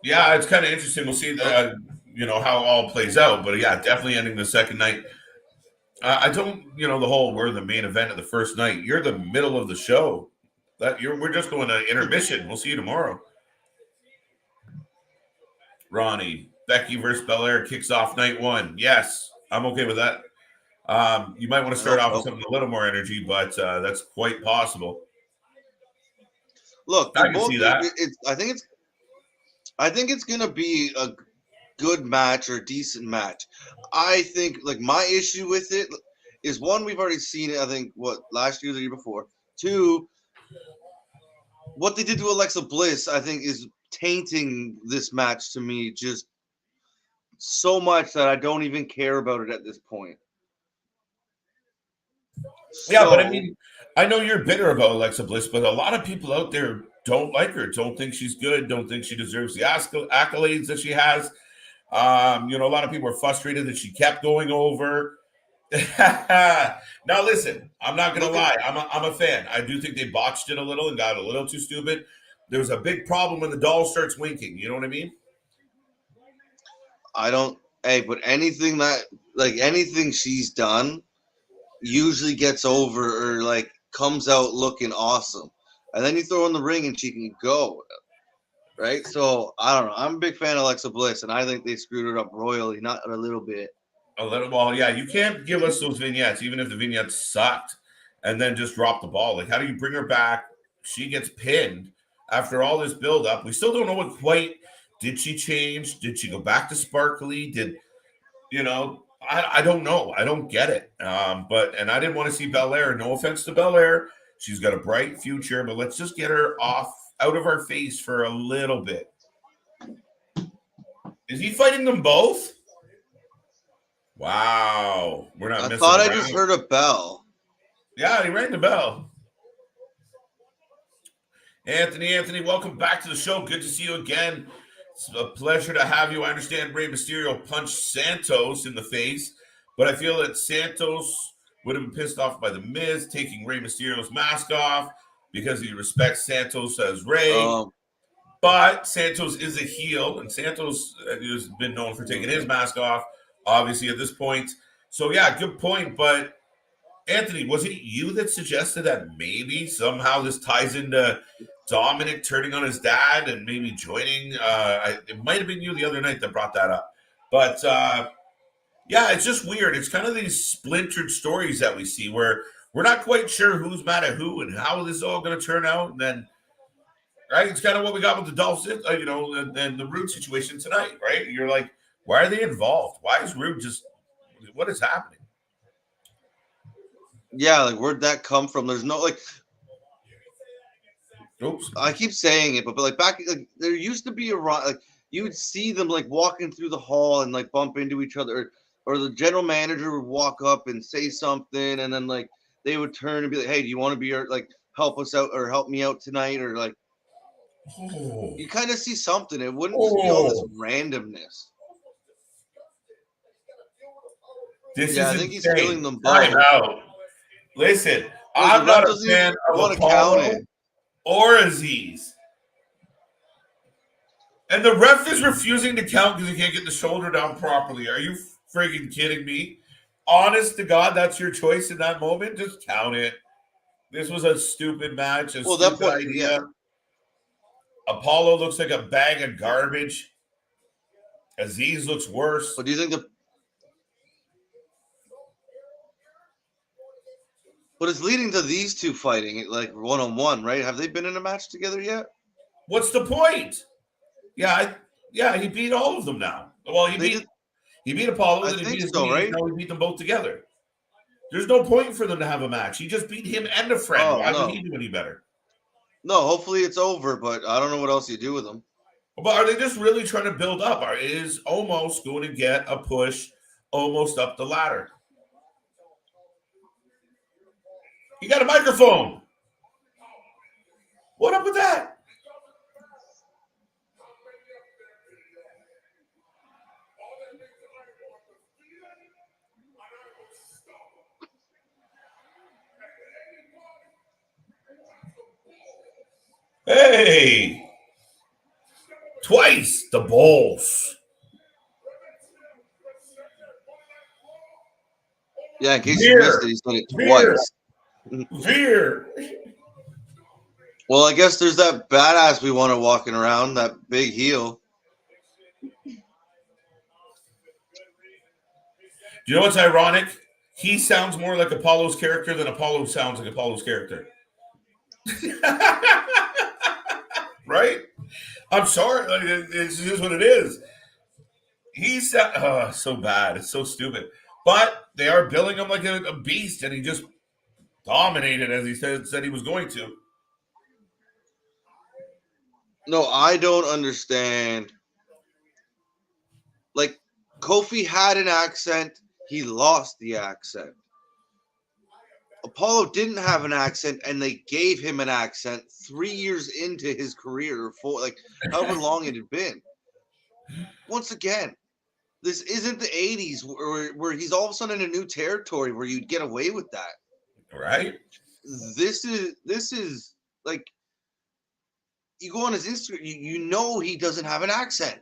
Yeah, it's kind of interesting. We'll see, how it all plays out. But yeah, definitely ending the second night. I don't, the whole we're the main event of the first night. You're the middle of the show. We're just going to intermission. We'll see you tomorrow. Ronnie, Becky versus Belair kicks off night one. Yes, I'm okay with that. You might want to start off with something a little more energy, but that's quite possible. Look, I can see that. I think it's going to be a good match or a decent match. I think, like, my issue with it is, one, we've already seen it, I think, last year or the year before. Two, what they did to Alexa Bliss, I think, is tainting this match to me just so much that I don't even care about it at this point. Yeah, but I mean, I know you're bitter about Alexa Bliss, but a lot of people out there don't like her, don't think she's good, don't think she deserves the accolades that she has. A lot of people are frustrated that she kept going over. Now, listen, I'm not going to lie. I'm a fan. I do think they botched it a little and got a little too stupid. There's a big problem when the doll starts winking. You know what I mean? But anything she's done usually gets over or like comes out looking awesome. And then you throw in the ring and she can go. Right? So I don't know. I'm a big fan of Alexa Bliss, and I think they screwed it up royally, not a little bit. A little ball, yeah. You can't give us those vignettes, even if the vignettes sucked, and then just drop the ball. Like, how do you bring her back? She gets pinned after all this build-up. We still don't know what quite. Did she change? Did she go back to sparkly? I don't know. I don't get it. And I didn't want to see Belair. No offense to Belair. She's got a bright future, but let's just get her out of our face for a little bit. Is he fighting them both? Wow. We're not I missing thought around. I just heard a bell. Yeah, he rang the bell. Anthony, welcome back to the show. Good to see you again. It's a pleasure to have you. I understand Rey Mysterio punched Santos in the face, but I feel that Santos would have been pissed off by The Miz taking Rey Mysterio's mask off because he respects Santos as Rey. But Santos is a heel, and Santos has been known for taking his mask off, obviously, at this point. So, yeah, good point. But, Anthony, was it you that suggested that maybe somehow this ties into Dominic turning on his dad and maybe joining? It might have been you the other night that brought that up. But, yeah, it's just weird. It's kind of these splintered stories that we see where we're not quite sure who's mad at who and how this is all going to turn out. And then, right, it's kind of what we got with the Dolph, and the Rude situation tonight, right? You're like, why are they involved? Why is Rude what is happening? Yeah, like where'd that come from? There's no like. Oops. I keep saying it, but like back, like there used to be like you would see them like walking through the hall and like bump into each other, or the general manager would walk up and say something, and then like they would turn and be like, "Hey, do you want to be like help us out or help me out tonight?" Or like you kind of see something. It wouldn't just be all this randomness. I think he's killing them both. Time out. Listen, I'm not a fan of Apollo or Aziz. And the ref is refusing to count because he can't get the shoulder down properly. Are you friggin' kidding me? Honest to God, that's your choice in that moment? Just count it. This was a stupid match, stupid idea. Yeah. Apollo looks like a bag of garbage. Aziz looks worse. But do you think But it's leading to these two fighting like one-on-one, right? Have they been in a match together yet? What's the point? Yeah, he beat all of them now. Well, he beat Apollo, and he beat Aziz, right? Now he beat them both together. There's no point for them to have a match. He just beat him and a friend. Why would he do any better? No, hopefully it's over, but I don't know what else you do with them. But are they just really trying to build up? Is Omos going to get a push almost up the ladder? You got a microphone. What up with that? Hey. Twice the balls. Yeah, in case you missed it, he's done it twice. Veer. Well, I guess there's that badass we want to walking around, that big heel. Do you know what's ironic? He sounds more like Apollo's character than Apollo sounds like Apollo's character. Right? I'm sorry. It's just what it is. He's so bad. It's so stupid. But they are billing him like a beast, and he just dominated as he said he was going to. No, I don't understand. Like, Kofi had an accent. He lost the accent. Apollo didn't have an accent, and they gave him an accent 3 years into his career, for like however long it had been. Once again, this isn't the 80s where he's all of a sudden in a new territory where you'd get away with that. Right? This is like, you go on his Instagram, you know he doesn't have an accent.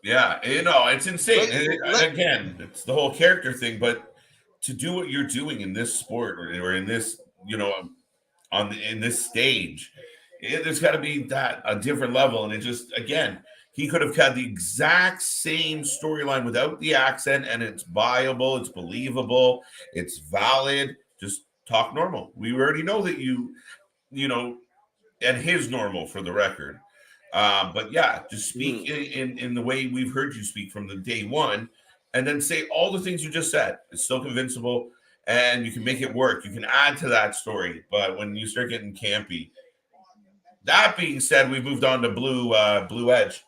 Yeah, it's insane. Again, it's the whole character thing, but to do what you're doing in this sport or in this, in this stage, there's got to be that a different level. And it just, again, he could have had the exact same storyline without the accent, and it's viable, it's believable, it's valid. Just talk normal. We already know that you know, and his normal for the record. But yeah, just speak in the way we've heard you speak from the day one, and then say all the things you just said. It's still convincible, and you can make it work. You can add to that story. But when you start getting campy, that being said, we've moved on to Blue Edge.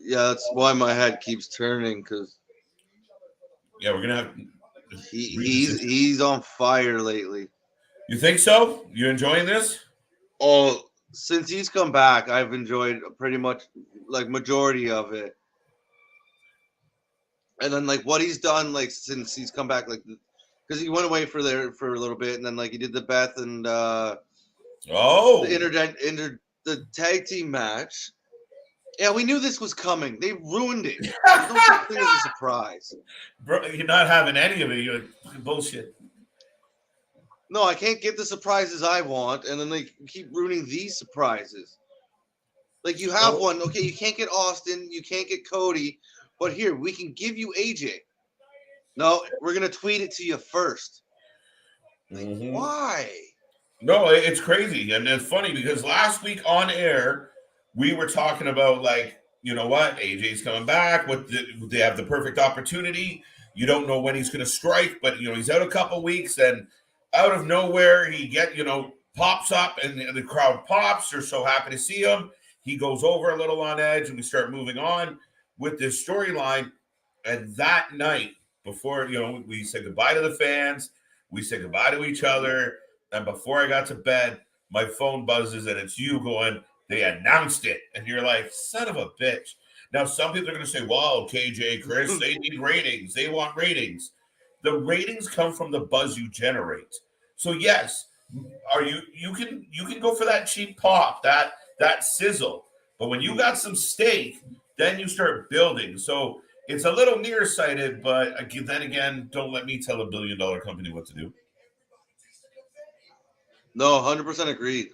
Yeah, that's why my head keeps turning, because Yeah, we're gonna have. he's on fire lately. You think so? You enjoying this? Oh, since he's come back, I've enjoyed pretty much like majority of it. And then like what he's done like since he's come back, like because he went away for a little bit, and then like he did the Beth and the the tag team match. Yeah, we knew this was coming. They ruined it. There's no such thing as a surprise. Bro, you're not having any of it. You're like, bullshit. No, I can't get the surprises I want, and then they keep ruining these surprises. Like you have one, okay, you can't get Austin, you can't get Cody, but here, we can give you AJ. No, we're going to tweet it to you first. Like, why? No, it's crazy. And it's funny because last week on air, we were talking about, like, you know what? AJ's coming back. They have the perfect opportunity. You don't know when he's going to strike, but, he's out a couple weeks, and out of nowhere, he pops up, and the crowd pops. They're so happy to see him. He goes over a little on edge, and we start moving on with this storyline. And that night, before, we said goodbye to the fans, we said goodbye to each other, and before I got to bed, my phone buzzes, and it's you going, they announced it. And you're like, son of a bitch. Now, some people are going to say, wow, KJ, Chris, they need ratings. They want ratings. The ratings come from the buzz you generate. So, yes, you can go for that cheap pop, that sizzle. But when you got some steak, then you start building. So it's a little nearsighted, but then again, don't let me tell $1 billion company what to do. No, 100% agreed.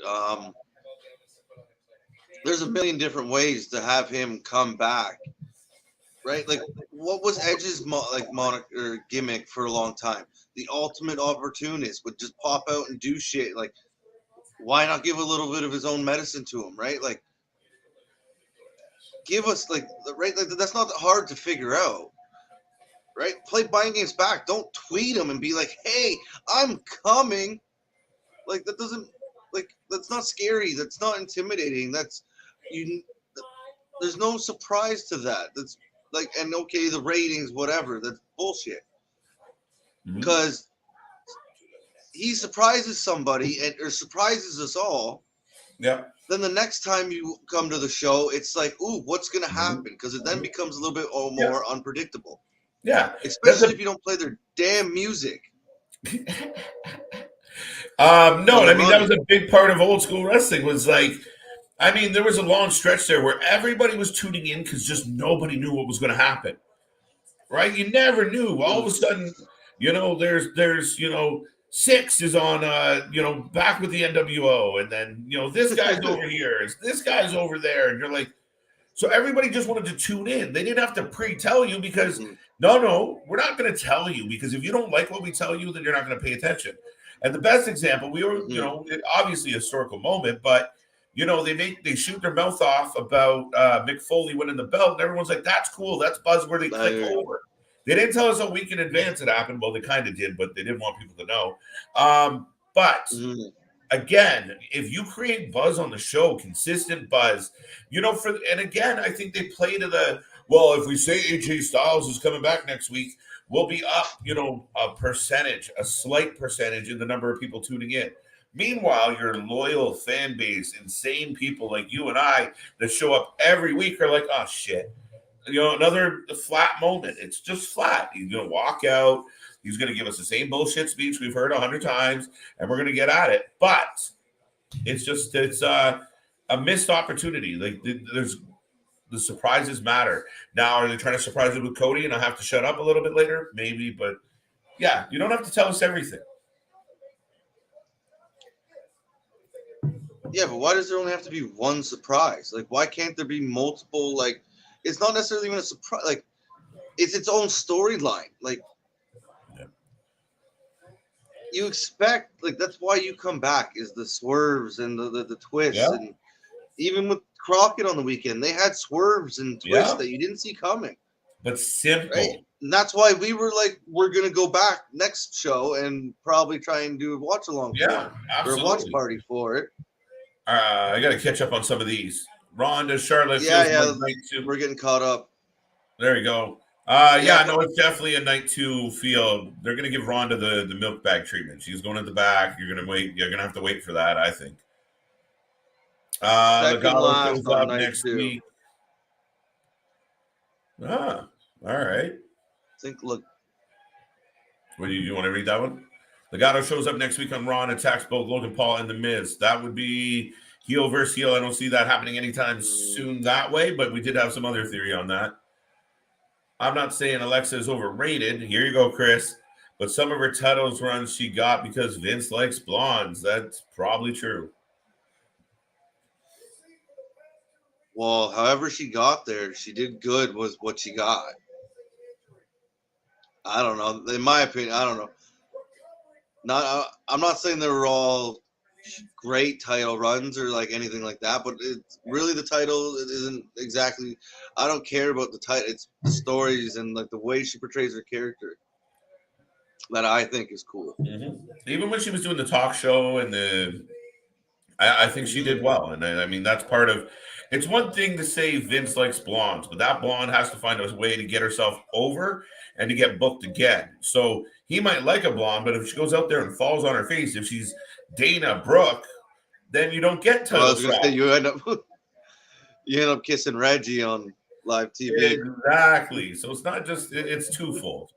There's a million different ways to have him come back, right? Like, what was Edge's moniker gimmick for a long time? The ultimate opportunist would just pop out and do shit. Like, why not give a little bit of his own medicine to him, right? Like, give us right. Like, that's not hard to figure out, right? Play buying games back. Don't tweet him and be like, "Hey, I'm coming." Like, that doesn't, that's not scary. That's not intimidating. There's no surprise to that. That's like, and okay, the ratings, whatever. That's bullshit. Because he surprises somebody or surprises us all. Yeah. Then the next time you come to the show, it's like, ooh, what's going to happen? Because it then becomes a little bit more unpredictable. Yeah. Especially if you don't play their damn music. No, I mean, that was a big part of old school wrestling was like, I mean, there was a long stretch there where everybody was tuning in because just nobody knew what was going to happen, right? You never knew. All of a sudden, there's Six is on, back with the NWO, and then, this guy's over here, this guy's over there, and you're like, so everybody just wanted to tune in. They didn't have to pre-tell you because, no, we're not going to tell you because if you don't like what we tell you, then you're not going to pay attention. And the best example, we were, obviously a historical moment, but, they shoot their mouth off about Mick Foley winning the belt, and everyone's like, that's cool, that's buzzworthy, click over. They didn't tell us a week in advance it happened. Well, they kind of did, but they didn't want people to know. Again, if you create buzz on the show, consistent buzz, and again, I think they play to if we say AJ Styles is coming back next week, we'll be up, a slight percentage in the number of people tuning in. Meanwhile, your loyal fan base, insane people like you and I that show up every week are like, oh, shit. Another flat moment. It's just flat. He's going to walk out. He's going to give us the same bullshit speech we've heard 100 times, and we're going to get at it. But it's a missed opportunity. Like, the surprises matter. Now, are they trying to surprise it with Cody, and I'll have to shut up a little bit later? Maybe, but Yeah, you don't have to tell us everything. Yeah, but why does there only have to be one surprise? Like, why can't there be multiple? Like, it's not necessarily even a surprise. Like, it's its own storyline. Like, you expect, like, that's why you come back is the swerves and the twists. Yeah. And even with Crockett on the weekend, they had swerves and twists that you didn't see coming. But simple. Right? And that's why we were like, we're going to go back next show and probably try and do a watch along for it. Absolutely. Or a watch party for it. I got to catch up on some of these. Ronda, Charlotte. Yeah, we're getting caught up. There you go. No, it's definitely a night 2 feel. They're going to give Ronda the milk bag treatment. She's going at the back. You're going to wait. You're going to have to wait for that, I think. Legado shows up next week. All right. Look. What do you want to read that one? Legado shows up next week on Raw and attacks both Logan Paul and The Miz. That would be heel versus heel. I don't see that happening anytime soon that way, but we did have some other theory on that. I'm not saying Alexa is overrated. Here you go, Chris. But some of her titles runs she got because Vince likes blondes. That's probably true. Well, however she got there, she did good was what she got. I don't know. In my opinion, I don't know. I'm not saying they were all great title runs or like anything like that, but it's really the title isn't exactly. I don't care about the title. It's the stories and like the way she portrays her character that I think is cool. Mm-hmm. Even when she was doing the talk show and I think she did well. And I mean, that's part of. It's one thing to say Vince likes blondes, but that blonde has to find a way to get herself over and to get booked again. So he might like a blonde, but if she goes out there and falls on her face, if she's Dana Brooke, then you don't get title shots. You end up kissing Reggie on live TV. Exactly. So it's not just it's twofold.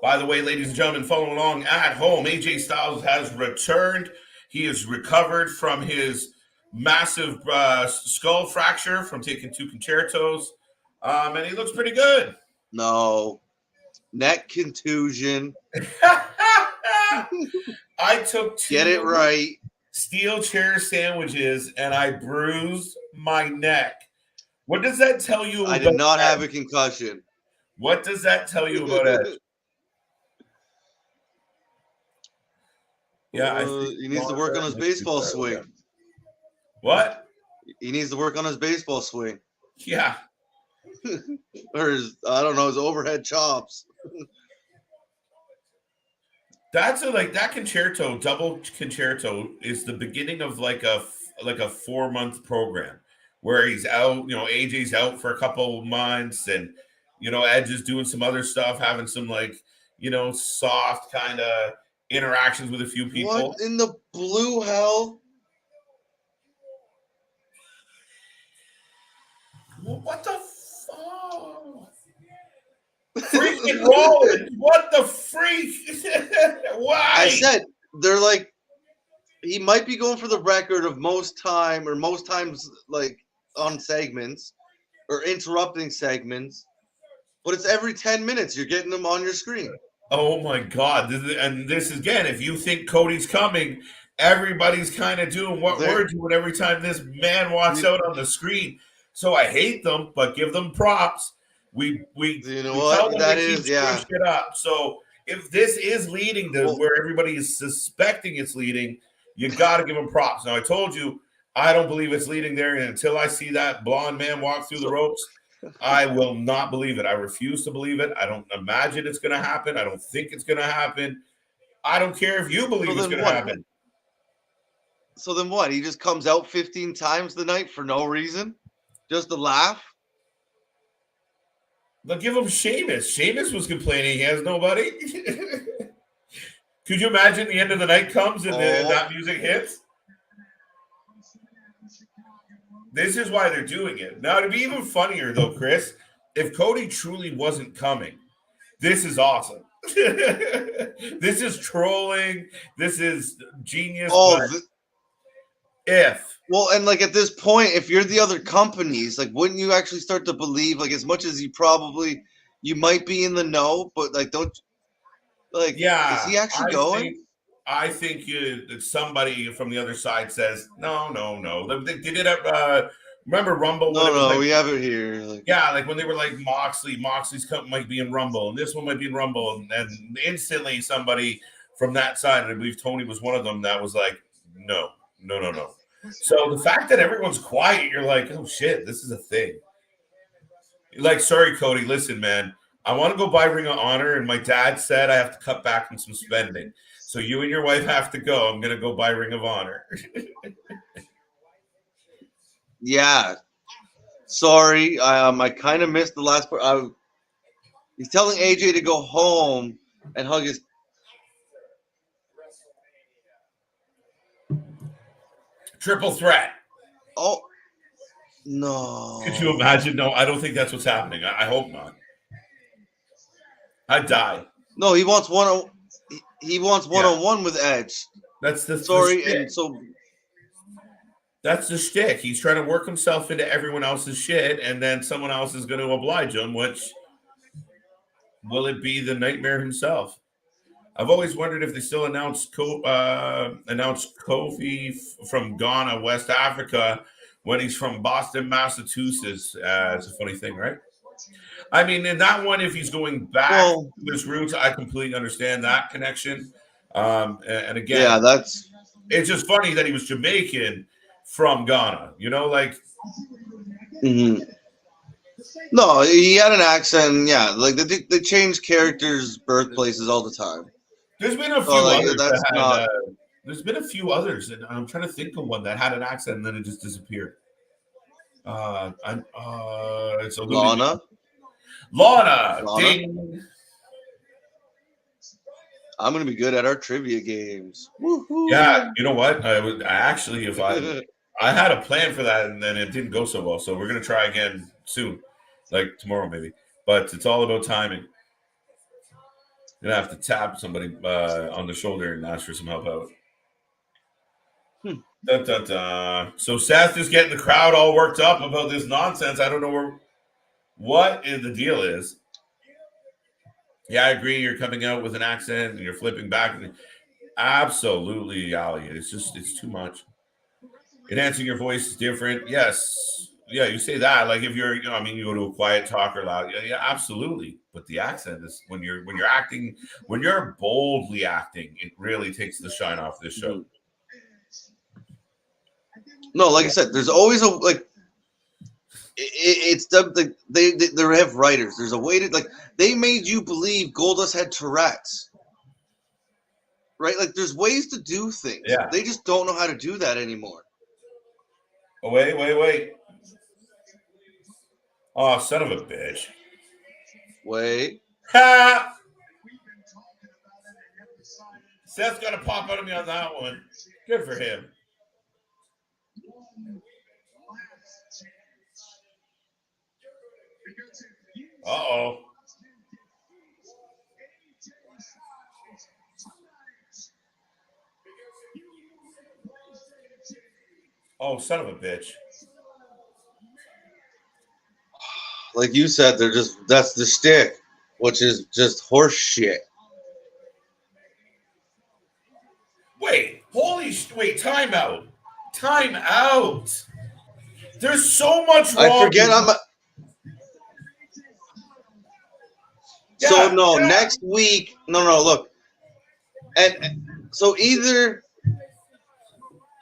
By the way, ladies and gentlemen, following along at home, AJ Styles has returned. He is recovered from his massive skull fracture from taking 2 concertos, and he looks pretty good. No. Neck contusion. I took 2 Get it right. steel chair sandwiches, and I bruised my neck. What does that tell you about I did not have a concussion. What does that tell you about Edge? Yeah, he needs to work on his baseball swing. What? He needs to work on his baseball swing. Yeah. Or his overhead chops. That's that concerto, double concerto, is the beginning of like a 4-month program where he's out. AJ's out for a couple of months, and Edge is doing some other stuff, having some soft kind of interactions with a few people. What in the blue hell? What the fuck? Freaking Rollins! What the freak? Why? I said they're like he might be going for the record of most times like on segments or interrupting segments, but it's every 10 minutes you're getting them on your screen. Oh my God. This is, again, if you think Cody's coming, everybody's kind of doing what we're doing every time this man walks out on the screen. So I hate them, but give them props. We what that is, yeah. Shit up. So if this is leading to where everybody is suspecting it's leading, you got to give them props. Now, I told you, I don't believe it's leading there. And until I see that blonde man walk through the ropes, I will not believe it. I refuse to believe it. I don't imagine it's going to happen. I don't think it's going to happen. I don't care if you believe it's going to happen. So then what? He just comes out 15 times the night for no reason? Just to laugh? They'll give him Sheamus. Sheamus was complaining he has nobody. Could you imagine the end of the night comes and that music hits? This is why they're doing it. Now, to be even funnier, though, Chris, if Cody truly wasn't coming, this is awesome. This is trolling. This is genius. Well, and like at this point, if you're the other companies, like wouldn't you actually start to believe, like as much as you might be in the know, but like don't like is Yeah, he actually going? I think that somebody from the other side says no. They did it. Remember Rumble when No, it was no, like we have it here. Like, yeah, like when they were like Moxley's company might be in Rumble, and this one might be in Rumble, and instantly somebody from that side, and I believe Tony was one of them, that was like no. So the fact that everyone's quiet, you're like, oh shit, this is a thing. Like, sorry, Cody, listen, man. I want to go buy Ring of Honor, and my dad said I have to cut back on some spending. So you and your wife have to go. I'm gonna go buy Ring of Honor. yeah. Sorry, I kind of missed the last part. He's telling AJ to go home and hug his. Triple threat. Oh no! Could you imagine? No, I don't think that's what's happening. I hope not. I'd die. No, he wants one. He wants one-on-one with Edge. That's the and so that's the shtick. He's trying to work himself into everyone else's shit, and then someone else is going to oblige him. Which will it be? The Nightmare himself. I've always wondered if they still announced Kofi from Ghana, West Africa, when he's from Boston, Massachusetts. It's a funny thing, right? I mean, in that one, if he's going back to his roots, I completely understand that connection. And again, yeah, it's just funny that he was Jamaican from Ghana. You know, like. Mm-hmm. No, he had an accent. Yeah, like they change characters' birthplaces all the time. There's been a few others. There's been a few others, and I'm trying to think of one that had an accent and then it just disappeared. It's a Lana. Ding. I'm gonna be good at our trivia games. Woo-hoo. Yeah, you know what? I had a plan for that, and then it didn't go so well. So we're gonna try again soon, like tomorrow maybe. But it's all about timing. You're gonna have to tap somebody on the shoulder and ask for some help out. Dun, dun, dun. So Seth is getting the crowd all worked up about this nonsense. I don't know what the deal is. Yeah, I agree. You're coming out with an accent and you're flipping back. Absolutely, Ali. It's too much. Enhancing your voice is different. Yes. Yeah, you say that. Like if you're, you go to a quiet talker loud. Yeah, absolutely. But the accent is when you're acting, when you're boldly acting, it really takes the shine off this show. No, like I said, there's always it's they have writers. There's a way to they made you believe Goldust had Tourette's, right? Like there's ways to do things. Yeah. They just don't know how to do that anymore. Oh, wait. Oh, son of a bitch. Wait. Ha! Seth's got to pop out of me on that one. Good for him. Uh-oh. Oh, son of a bitch. Like you said, that's the shtick, which is just horse shit. Wait, time out. There's so much wrong. I forget next week. No, look. And so either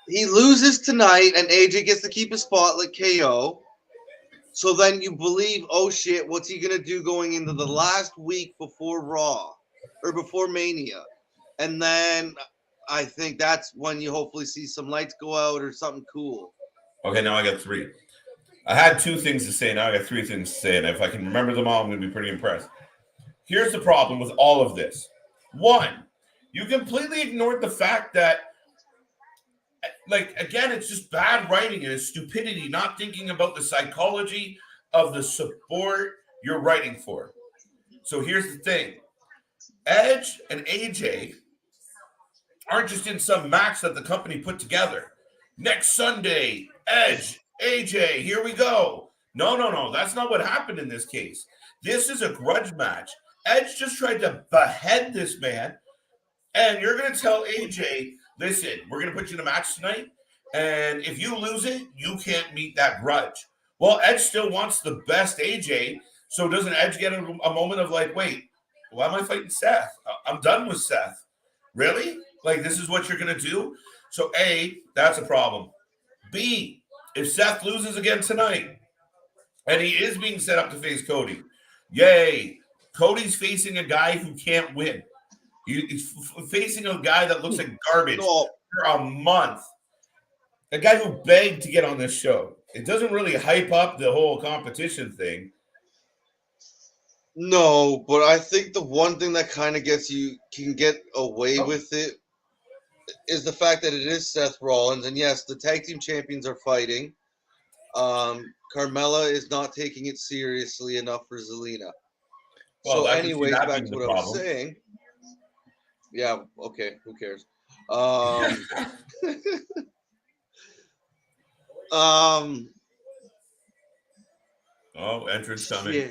he loses tonight and AJ gets to keep his spot like KO. So then you believe, oh shit, what's he gonna do going into the last week before Raw or before Mania? And then I think that's when you hopefully see some lights go out or something cool. Okay, now I got 3. I had 2 things to say. Now I got 3 things to say. And if I can remember them all, I'm going to be pretty impressed. Here's the problem with all of this. 1, you completely ignored the fact that, again, it's just bad writing and it's stupidity, not thinking about the psychology of the support you're writing for. So here's the thing. Edge and AJ aren't just in some match that the company put together. Next Sunday, Edge, AJ, here we go. No. That's not what happened in this case. This is a grudge match. Edge just tried to behead this man. And you're going to tell AJ, listen, we're going to put you in a match tonight. And if you lose it, you can't meet that grudge. Well, Edge still wants the best AJ. So doesn't Edge get a moment of like, wait, why am I fighting Seth? I'm done with Seth. Really? Like, this is what you're going to do? So A, that's a problem. B, if Seth loses again tonight, and he is being set up to face Cody, yay, Cody's facing a guy who can't win. He's facing a guy that looks like garbage for a month. A guy who begged to get on this show. It doesn't really hype up the whole competition thing. No, but I think the one thing that kind of can get away with it is the fact that it is Seth Rollins. And yes, the tag team champions are fighting. Carmella is not taking it seriously enough for Zelina. Well, so anyways, back to what I was saying. Yeah, okay, who cares? Entrance coming. Yeah.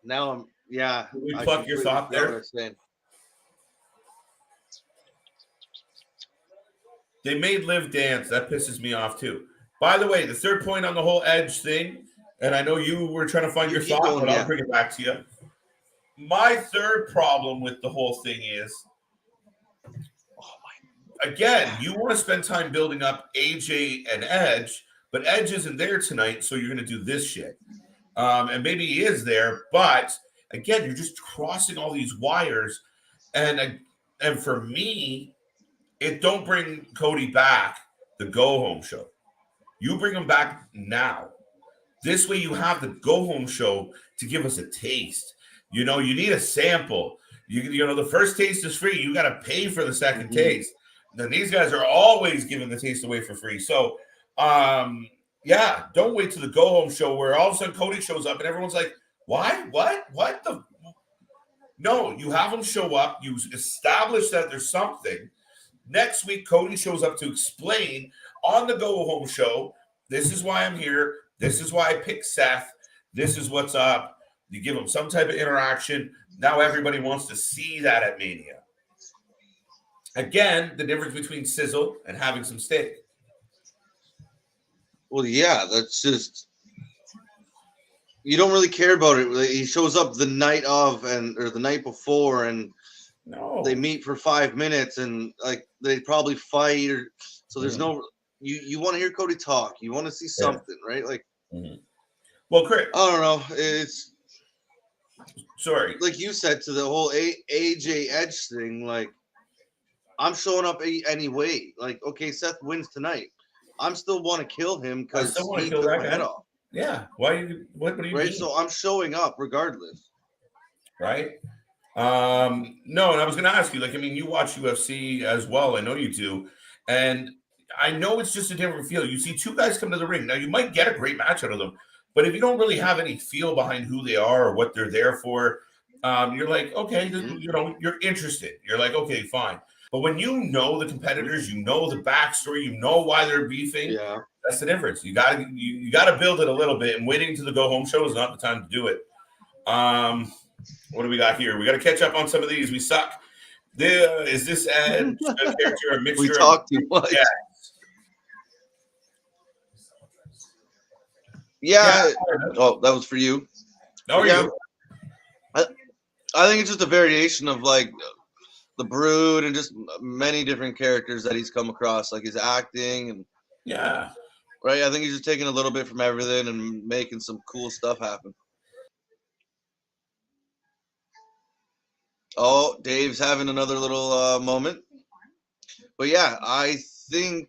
Now Can we pluck your thought there? They made Liv dance. That pisses me off too. By the way, the third point on the whole Edge thing, and I know you were trying to find your thought, but I'll bring it back to you. My third problem with the whole thing is, again, you want to spend time building up AJ and Edge, but Edge isn't there tonight, so you're going to do this shit. And maybe he is there, but again, you're just crossing all these wires. And for me, it don't bring Cody back the go-home show. You bring him back now. This way you have the go-home show to give us a taste. You know, you need a sample. You know, the first taste is free. You got to pay for the second taste. Then these guys are always giving the taste away for free. So, yeah, don't wait till the go-home show where all of a sudden Cody shows up and everyone's like, why? What the? No, you have him show up. You establish that there's something. Next week, Cody shows up to explain on the go-home show, this is why I'm here. This is why I picked Seth. This is what's up. You give him some type of interaction. Now everybody wants to see that at Mania. Again, the difference between sizzle and having some steak. Well, yeah, that's just you don't really care about it. He shows up the night of or the night before, and they meet for 5 minutes, and like they probably fight. So there's no you want to hear Cody talk. You want to see something, right? Like, well, Chris, I don't know. It's sorry, like you said to the whole AJ Edge thing. Like, I'm showing up anyway. Like, okay, Seth wins tonight. I'm still want to kill him because he took my head off. Yeah. Why? What do you mean? So I'm showing up regardless. Right. No, and I was going to ask you, like, I mean, you watch UFC as well. I know you do. And I know it's just a different feel. You see two guys come to the ring. Now, you might get a great match out of them, but if you don't really have any feel behind who they are or what they're there for, you're like, okay, you know, you're interested. You're like, okay, fine. But when you know the competitors, you know the backstory, you know why they're beefing, that's the difference. You got to build it a little bit, and waiting to the go-home show is not the time to do it. What do we got here? We got to catch up on some of these. We suck. Is this a character a mixture? We talk too much. Yeah. Oh, that was for you. No, you. I think it's just a variation of like the Brood and just many different characters that he's come across, like his acting and right. I think he's just taking a little bit from everything and making some cool stuff happen. Oh, Dave's having another little moment. But yeah, I think,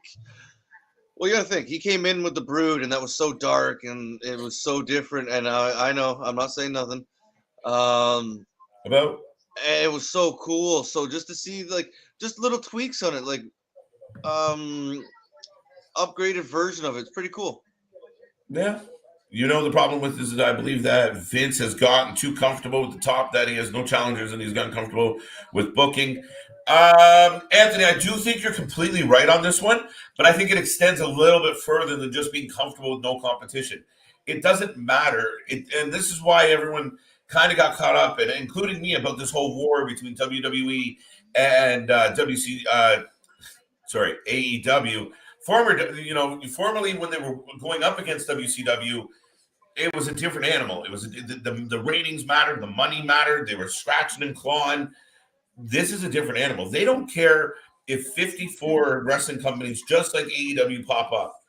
well, you got to think, he came in with the Brood and that was so dark and it was so different. And I know, I'm not saying nothing. About? It was so cool. So just to see like just little tweaks on it, like upgraded version of it, it's pretty cool. Yeah. You know, the problem with this is I believe that Vince has gotten too comfortable with the top, that he has no challengers and he's gotten comfortable with booking. Anthony, I do think you're completely right on this one, but I think it extends a little bit further than just being comfortable with no competition. It doesn't matter. And this is why everyone kind of got caught up, and including me, about this whole war between WWE and AEW. Formerly when they were going up against WCW, it was a different animal. It was the ratings mattered, the money mattered. They were scratching and clawing. This is a different animal. They don't care if 54 wrestling companies, just like AEW, pop up.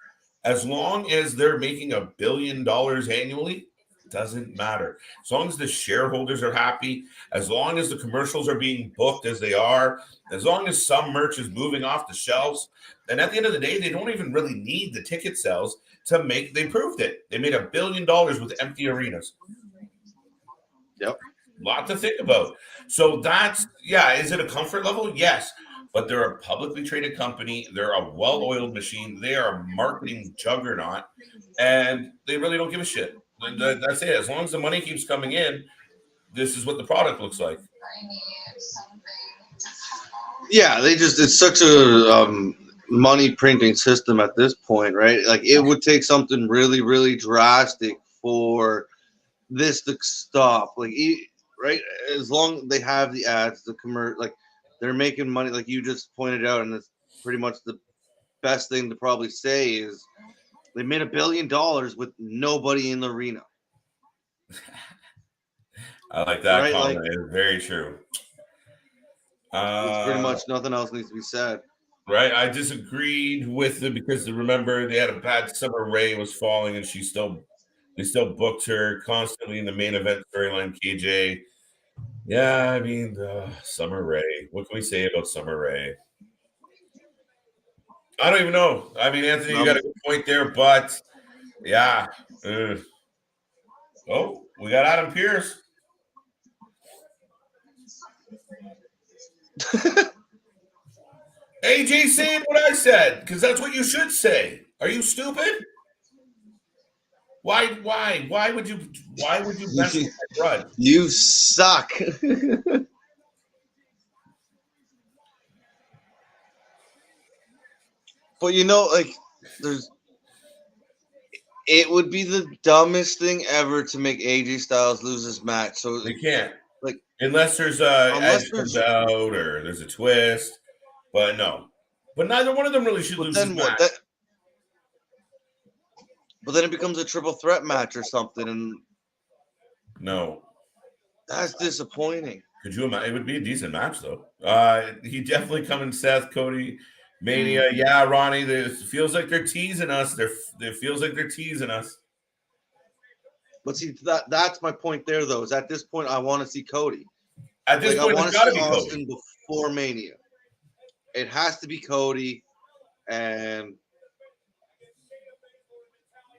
As long as they're making $1 billion annually, doesn't matter. As long as the shareholders are happy, as long as the commercials are being booked as they are, as long as some merch is moving off the shelves, and at the end of the day, they don't even really need the ticket sales to make. They proved it. They made $1 billion with empty arenas. Yep. Lot to think about. So that's, is it a comfort level? Yes. But they're a publicly traded company. They're a well-oiled machine. They are a marketing juggernaut, and they really don't give a shit. That's it. As long as the money keeps coming in, this is what the product looks like. Yeah, it's such a money printing system at this point, right? Like, it would take something really, really drastic for this to stop. Like, right? As long as they have the ads, the commercial, like, they're making money, like you just pointed out, and it's pretty much the best thing to probably say is they made $1 billion with nobody in the arena. I like that right? comment. Like, It's very true. It's pretty much nothing else needs to be said. Right. I disagreed with it because remember they had a bad Summer Rae was falling, and they still booked her constantly in the main event storyline. KJ. Yeah, I mean, Summer Rae. What can we say about Summer Rae? I don't even know. I mean, Anthony, you got a good point there, but yeah. Oh, we got Adam Pearce. AJ saying what I said, because that's what you should say. Are you stupid? Why would you mess with my blood? You suck. But it would be the dumbest thing ever to make AJ Styles lose his match. So they can't, like, unless there's Edge comes out or there's a twist. But no, but neither one of them really should lose his match. But then it becomes a triple threat match or something, and no, that's disappointing. Could you imagine? It would be a decent match, though. He definitely coming, Seth, Cody, Mania. Yeah, Ronnie. It feels like they're teasing us. It feels like they're teasing us. But see, that's my point there, though. Is at this point, I want to see Cody. At this point, I want it's to got to see be Austin Cody before Mania. It has to be Cody, and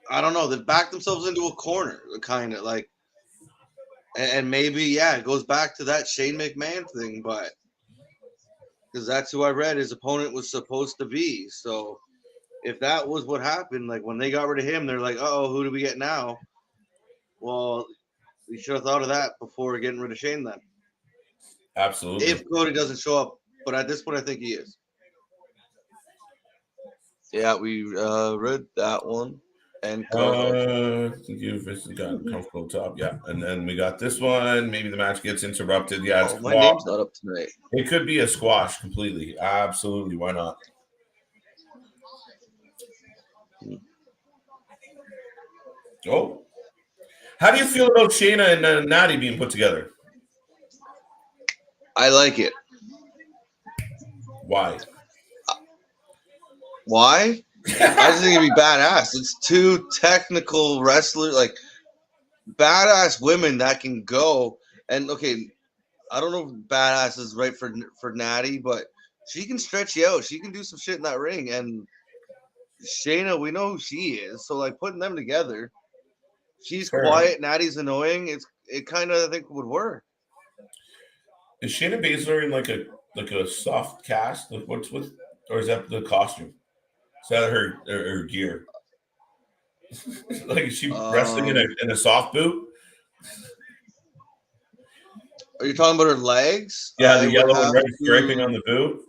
I don't know. They've backed themselves into a corner, kind of like, and maybe it goes back to that Shane McMahon thing, but because that's who I read his opponent was supposed to be. So if that was what happened, like when they got rid of him, they're like, "Oh, who do we get now?" Well, we should have thought of that before getting rid of Shane. Then, absolutely. If Cody doesn't show up, but at this point, I think he is. Yeah, we read that one. And you've got comfortable top, and then we got this one. Maybe the match gets interrupted. Yeah, it's my name's not up tonight. It could be a squash completely. Absolutely, why not? Oh, how do you feel about Shayna and Natty being put together? I like it. Why? Why? I just think it'd be badass. It's two technical wrestlers, like badass women that can go. And okay, I don't know if badass is right for Natty, but she can stretch you out. She can do some shit in that ring. And Shayna, we know who she is. So like putting them together, she's quiet, Natty's annoying. It kind of I think would work. Is Shayna Baszler in like a soft cast? Like what's with, or is that the costume? Is that her gear? Like is she wrestling in a soft boot? Are you talking about her legs? Yeah, the It would yellow and have red to. striping on the boot.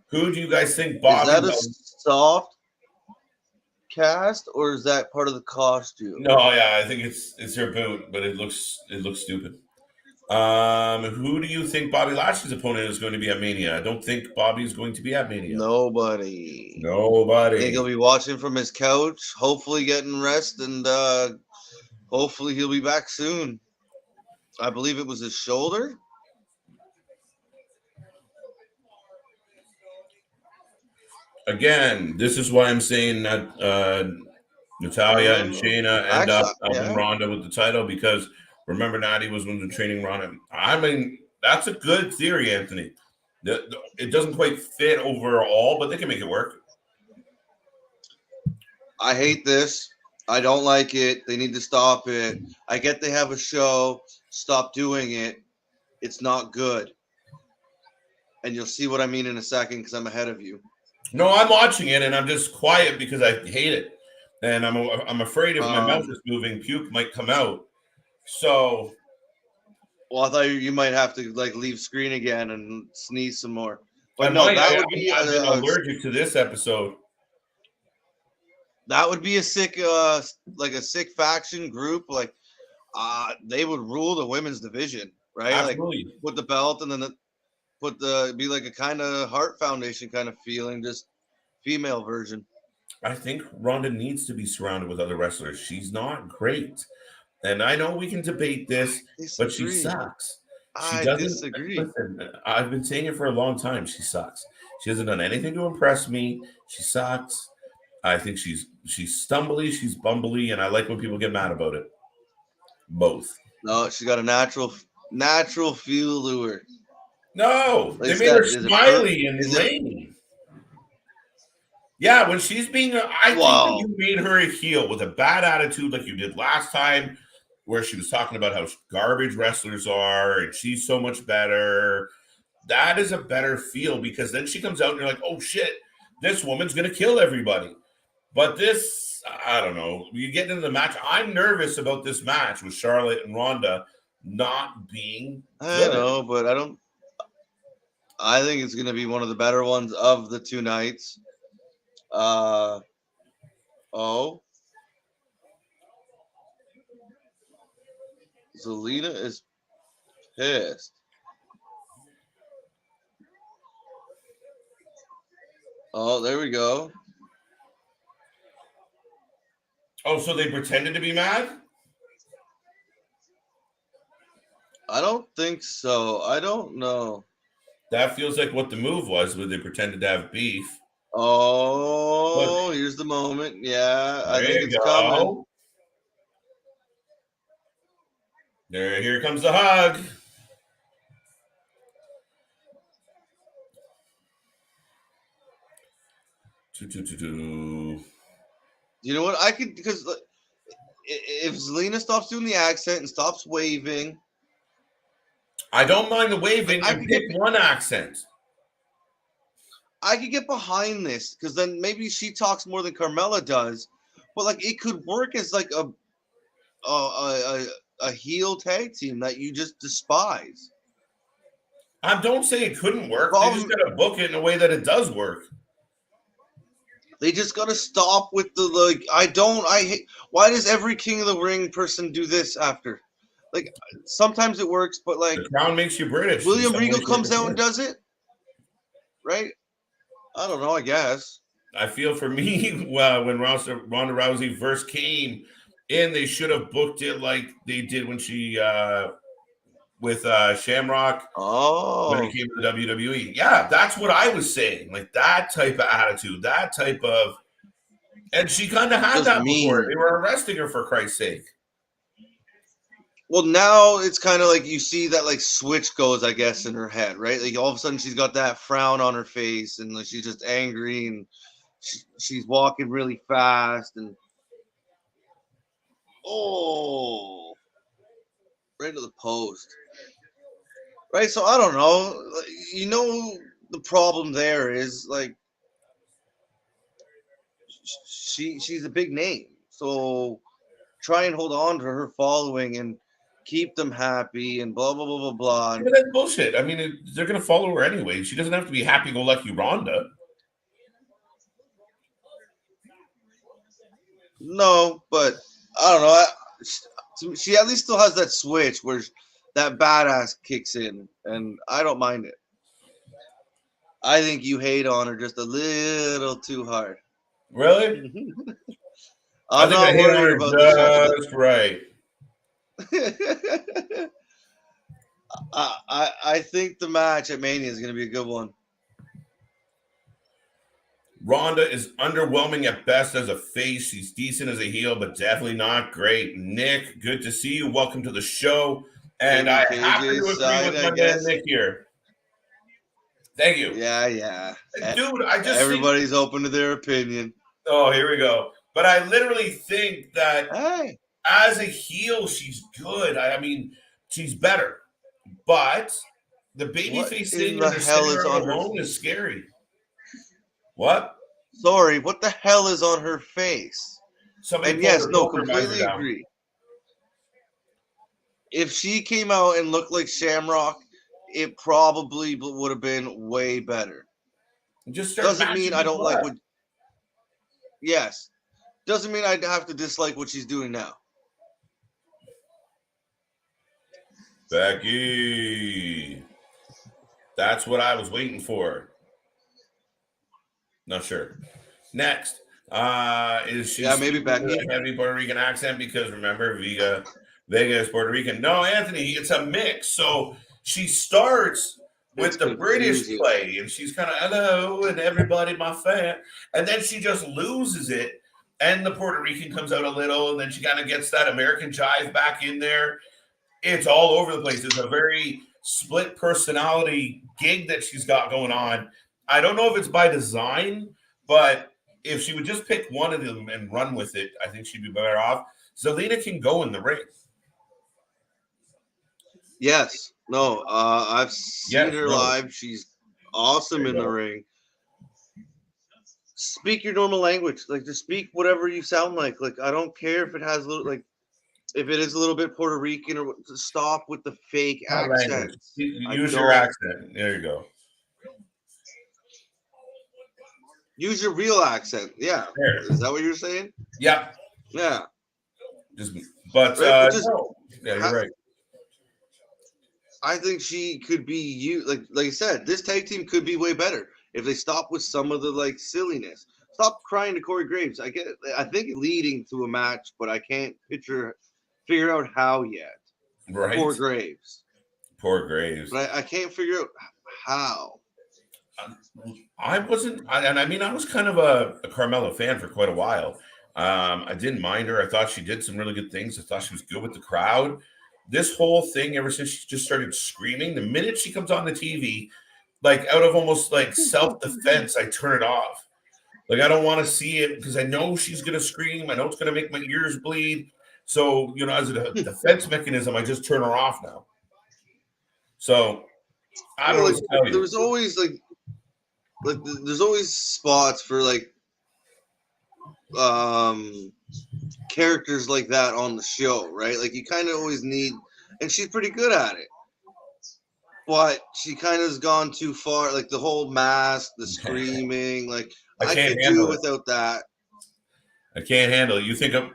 Who do you guys think Is Bobby? that a soft cast or is that part of the costume? No, yeah, I think it's her boot, but it looks stupid. Who do you think Bobby Lashley's opponent is going to be at Mania? I don't think Bobby's going to be at Mania. Nobody. I think Nobody. he'll be watching from his couch, hopefully getting rest, and hopefully he'll be back soon. I believe it was his shoulder. Again, this is why I'm saying that Natalia and Shayna end up helping Ronda with the title because remember, Natty was one of the training Ronda. I mean, that's a good theory, Anthony. It doesn't quite fit overall, but they can make it work. I hate this. I don't like it. They need to stop it. I get they have a show. Stop doing it. It's not good. And you'll see what I mean in a second because I'm ahead of you. No, I'm watching it and I'm just quiet because I hate it. And I'm afraid if my mouth is moving, puke might come out. So, well, I thought you might have to like leave screen again and sneeze some more. But I've been allergic to this episode. That would be a sick, like a sick faction group. Like, they would rule the women's division, right? Absolutely. Like, put the belt and then be like a kind of Heart Foundation kind of feeling, just female version. I think Ronda needs to be surrounded with other wrestlers. She's not great. And I know we can debate this, but she sucks. I disagree. Listen, I've been saying it for a long time. She sucks. She hasn't done anything to impress me. She sucks. I think she's stumbly, she's bumbly, and I like when people get mad about it. Both. No, she got a natural feel to her. No, they made her smiley and lame. Yeah, when she's being, I think that you made her a heel with a bad attitude like you did last time, where she was talking about how garbage wrestlers are and she's so much better. That is a better feel because then she comes out and you're like, oh shit, this woman's going to kill everybody. But this, I don't know. You get into the match. I'm nervous about this match with Charlotte and Ronda not being good. I know, but I think it's going to be one of the better ones of the two nights. Zelina is pissed. Oh, there we go. Oh, so they pretended to be mad? I don't think so. I don't know. That feels like what the move was, where they pretended to have beef. Oh, look. Here's the moment. Yeah, I think it's coming. Here comes the hug. You know what? I could, because if Zelina stops doing the accent and stops waving. I don't mind the waving. I pick one accent. I could get behind this because then maybe she talks more than Carmella does, but like it could work as like a heel tag team that you just despise. Don't say it couldn't work. They just gotta book it in a way that it does work. They just gotta stop with the like. I hate. Why does every King of the Ring person do this after? Like sometimes it works, but like the crown makes you British. William Regal comes out and does it, right? I don't know. I guess. I feel for me, when Ronda Rousey first came in, they should have booked it like they did when she with Shamrock. When he came to the WWE. Yeah, that's what I was saying. Like that type of attitude, that type of, and she kind of had that before. They were arresting her for Christ's sake. Well, now it's kind of like you see that like switch goes, I guess, in her head, right? Like all of a sudden she's got that frown on her face and like she's just angry and she's walking really fast and right to the post. Right, so I don't know. You know, the problem there is like she's a big name, so try and hold on to her following and keep them happy and blah blah blah blah blah. Yeah, that's bullshit. I mean, they're gonna follow her anyway. She doesn't have to be happy-go-lucky Rhonda. No, but I don't know. She at least still has that switch where that badass kicks in, and I don't mind it. I think you hate on her just a little too hard. Really? I'm not worried about just right. I think the match at Mania is going to be a good one. Rhonda is underwhelming at best as a face. She's decent as a heel, but definitely not great. Nick, good to see you. Welcome to the show. And I have to agree with my man Nick here. Thank you. Yeah. Dude, I just everybody's open to their opinion. Oh, here we go. But I literally think that as a heel, she's good. I mean, she's better. But the babyface thing in the hell is on her own is scary. What? Sorry, what the hell is on her face? And yes, no, completely agree. If she came out and looked like Shamrock, it probably would have been way better. Just doesn't mean I don't like what. Yes, doesn't mean I'd have to dislike what she's doing now. Becky, that's what I was waiting for. Not sure. Next, is she? Yeah, maybe Becky. Heavy Puerto Rican accent because remember, Vega is Puerto Rican. No, Anthony, it's a mix. So she starts with the British play, and she's kind of hello and everybody, my fan, and then she just loses it, and the Puerto Rican comes out a little, and then she kind of gets that American jive back in there. It's all over the place. It's a very split personality gig that she's got going on. I don't know if it's by design, but if she would just pick one of them and run with it, I think she'd be better off. Zelina can go in the ring. Yes. No, I've seen her live. She's awesome in the ring. Speak your normal language. Like, just speak whatever you sound like. Like, I don't care if it has a little, like, if it is a little bit Puerto Rican, or stop with the fake accent. Use your accent. There you go. Use your real accent. Yeah. There. Is that what you're saying? Yeah. Yeah. But no. Yeah, you're right. I think she could be like I said, this tag team could be way better if they stop with some of the like silliness. Stop crying to Corey Graves. I get it. I think it's leading to a match, but I can't figure out how yet. Right. Poor Graves. But I can't figure out how. I wasn't, and I mean, I was kind of a Carmella fan for quite a while. I didn't mind her. I thought she did some really good things. I thought she was good with the crowd. This whole thing, ever since she just started screaming, the minute she comes on the TV, like out of almost like self-defense, I turn it off. Like, I don't want to see it because I know she's going to scream. I know it's going to make my ears bleed. So, you know, as a defense mechanism, I just turn her off now. So, I don't know. Like, there's always there's always spots for like characters like that on the show, right? Like, you kind of always need, and she's pretty good at it, but she kind of has gone too far. Like the whole mask, the screaming, like I could do without that. I can't handle it. You think of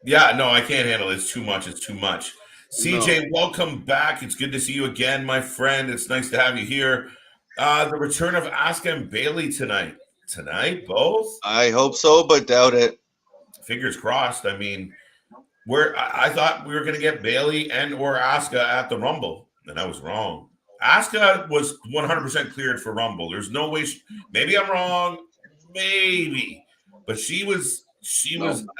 yeah, no, I can't handle it. It's too much. CJ, welcome back. It's good to see you again, my friend. It's nice to have you here. The return of Asuka and Bayley tonight. Tonight, both? I hope so, but doubt it. Fingers crossed. I mean, I thought we were going to get Bayley and or Asuka at the Rumble, and I was wrong. Asuka was 100% cleared for Rumble. There's no way. Maybe I'm wrong. Maybe, but she was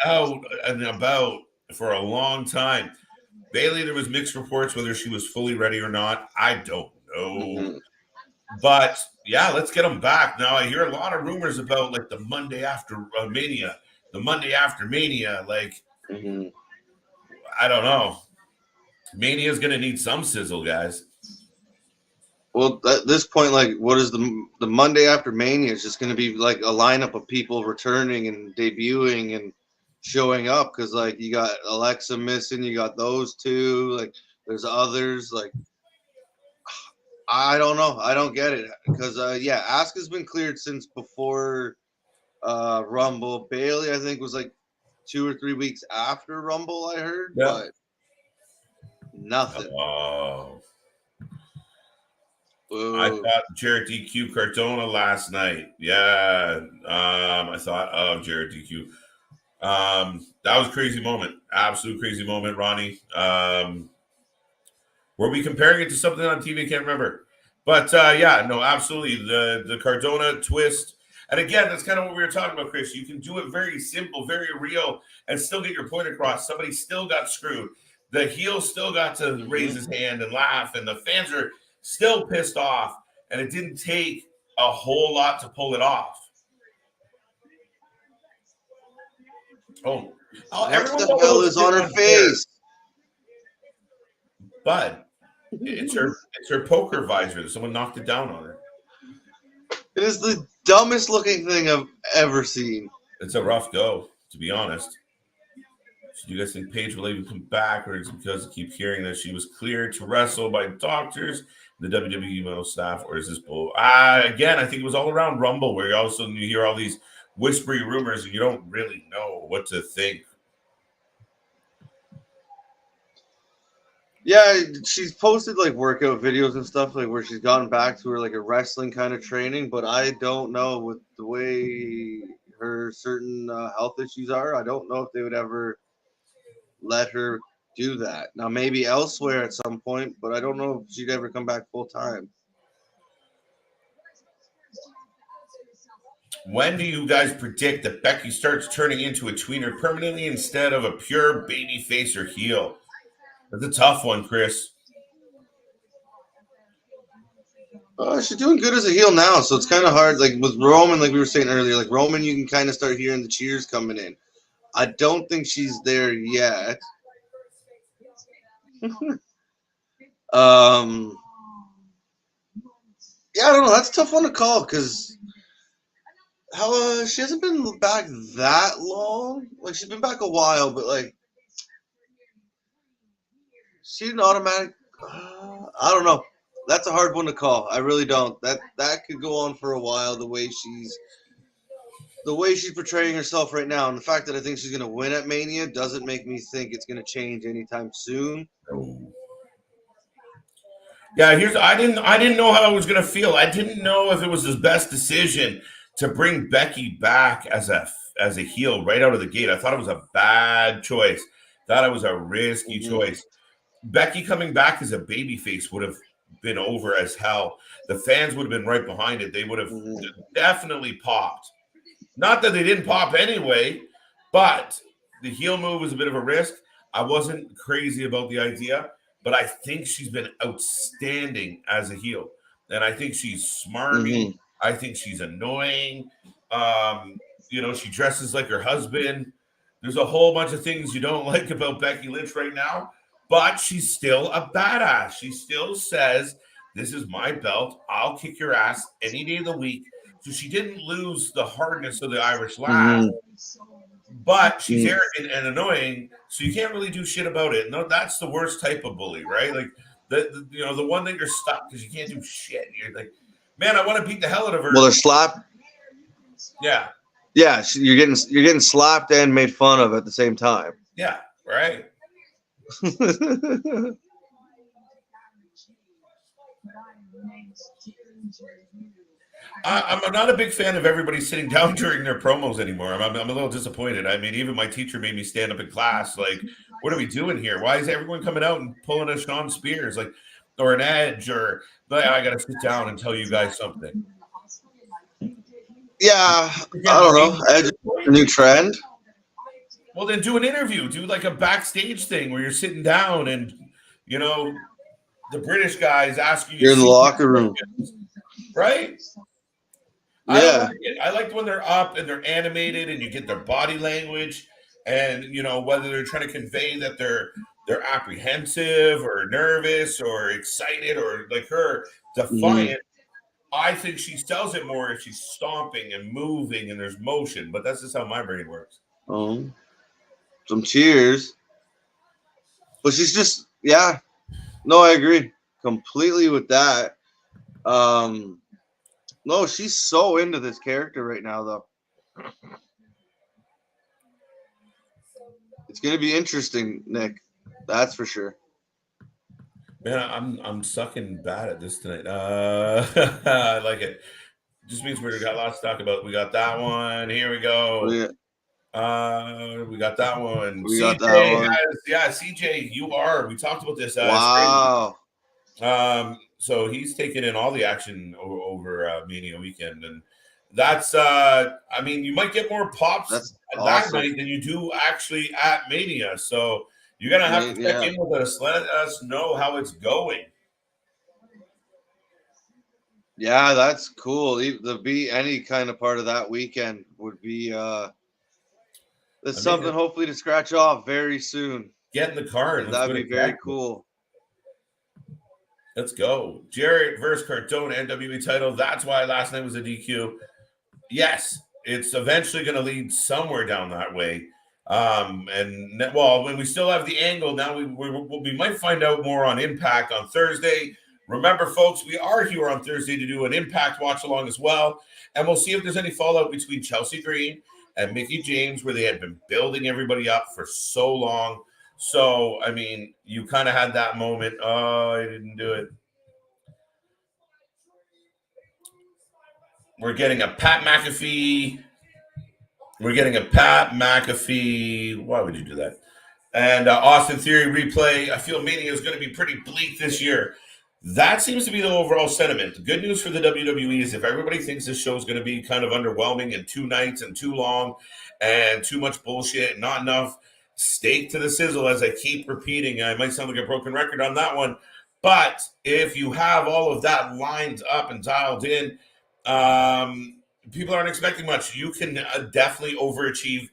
out and about for a long time. Bayley, there was mixed reports whether she was fully ready or not. I don't know. Mm-hmm. But yeah, let's get them back. Now I hear a lot of rumors about like the Monday after Mania. Like, I don't know. Mania is going to need some sizzle, guys. Well, at this point, like, what is the Monday after Mania? Is just going to be like a lineup of people returning and debuting, and showing up because like you got Alexa missing, you got those two, like there's others. Like I don't know, I don't get it because yeah, Asuka's been cleared since before Rumble. Bailey, I think, was like 2 or 3 weeks after Rumble. I heard, but nothing. Oh. Ooh. I thought Jared DQ Cardona last night. Yeah. I thought of Jared DQ. That was a crazy moment. Absolute crazy moment, Ronnie. Were we comparing it to something on TV? I can't remember. But yeah, no, absolutely. The Cardona twist. And again, that's kind of what we were talking about, Chris. You can do it very simple, very real, and still get your point across. Somebody still got screwed. The heel still got to raise his hand and laugh, and the fans are still pissed off. And it didn't take a whole lot to pull it off. Oh, what the hell is on her face? Bud, it's her poker visor that someone knocked it down on her. It is the dumbest looking thing I've ever seen. It's a rough go, to be honest. So do you guys think Paige will even come back, or is it because I keep hearing that she was cleared to wrestle by doctors, the WWE medical staff, or is this bull? Again, I think it was all around Rumble, where all of a sudden you hear all these whispery rumors and you don't really know what to think. Yeah, she's posted like workout videos and stuff like where she's gotten back to her like a wrestling kind of training, but I don't know with the way her certain health issues are. I don't know if they would ever let her do that. Now maybe elsewhere at some point, but I don't know if she'd ever come back full time. When do you guys predict that Becky starts turning into a tweener permanently instead of a pure baby face or heel? That's a tough one, Chris. She's doing good as a heel now, so it's kind of hard. Like with Roman, like we were saying earlier, like Roman, you can kind of start hearing the cheers coming in. I don't think she's there yet. Yeah, I don't know. That's a tough one to call because how she hasn't been back that long. Like she's been back a while, but like she's an automatic. I don't know. That's a hard one to call. I really don't. That could go on for a while. The way she's portraying herself right now, and the fact that I think she's going to win at Mania doesn't make me think it's going to change anytime soon. Oh. Yeah, I didn't know how I was going to feel. I didn't know if it was his best decision to bring Becky back as a heel right out of the gate. I thought it was a bad choice. Thought it was a risky choice. Becky coming back as a babyface would have been over as hell. The fans would have been right behind it. They would have definitely popped. Not that they didn't pop anyway, but the heel move was a bit of a risk. I wasn't crazy about the idea, but I think she's been outstanding as a heel. And I think she's smarmy. I think she's annoying. She dresses like her husband. There's a whole bunch of things you don't like about Becky Lynch right now, but she's still a badass. She still says, this is my belt. I'll kick your ass any day of the week. So she didn't lose the hardness of the Irish laugh, but she's arrogant and annoying, so you can't really do shit about it. No, that's the worst type of bully, right? Like the one that you're stuck because you can't do shit. You're like, man, I want to beat the hell out of her. Well, they're slapped. Yeah. Yeah, you're getting slapped and made fun of at the same time. Yeah, right. I'm not a big fan of everybody sitting down during their promos anymore. I'm a little disappointed. I mean, even my teacher made me stand up in class. Like, what are we doing here? Why is everyone coming out and pulling a Sean Spears, like, or an Edge, or I got to sit down and tell you guys something? Yeah, I don't know. Edge, a new trend. Well, then do an interview. Do like a backstage thing where you're sitting down and the British guys asking you. You're in the locker room, right? Yeah, I like when they're up and they're animated and you get their body language and whether they're trying to convey that they're apprehensive or nervous or excited or like her defiant. I think she sells it more if she's stomping and moving and there's motion, but that's just how my brain works. Oh, some cheers. But she's just, yeah. No, I agree completely with that. No, she's so into this character right now, though. It's gonna be interesting, Nick. That's for sure. Man, I'm sucking bad at this tonight. I like it. Just means we got lots to talk about. We got that one. Here we go. We got that one. We CJ got that one. CJ, you are. We talked about this. Wow. It's crazy. So he's taking in all the action over Mania weekend, and that's. I mean, you might get more pops that night than you do actually at Mania. So you're gonna have to check in with us. Let us know how it's going. Yeah, that's cool. To be any kind of part of that weekend would be that's something hopefully to scratch off very soon. Get in the car and that'd be very cool. Let's go. Jarrett versus Cardone NWA title. That's why last night was a DQ. Yes, it's eventually going to lead somewhere down that way. And well, when we still have the angle, now we might find out more on Impact on Thursday. Remember, folks, we are here on Thursday to do an Impact watch along as well. And we'll see if there's any fallout between Chelsea Green and Mickie James, where they had been building everybody up for so long. So, I mean, you kind of had that moment. Oh, I didn't do it. We're getting a Pat McAfee. Why would you do that? And Austin Theory replay. I feel Mania is going to be pretty bleak this year. That seems to be the overall sentiment. The good news for the WWE is if everybody thinks this show is going to be kind of underwhelming and 2 nights and too long and too much bullshit and not enough steak to the sizzle, as I keep repeating, I might sound like a broken record on that one. But if you have all of that lined up and dialed in, people aren't expecting much. You can definitely overachieve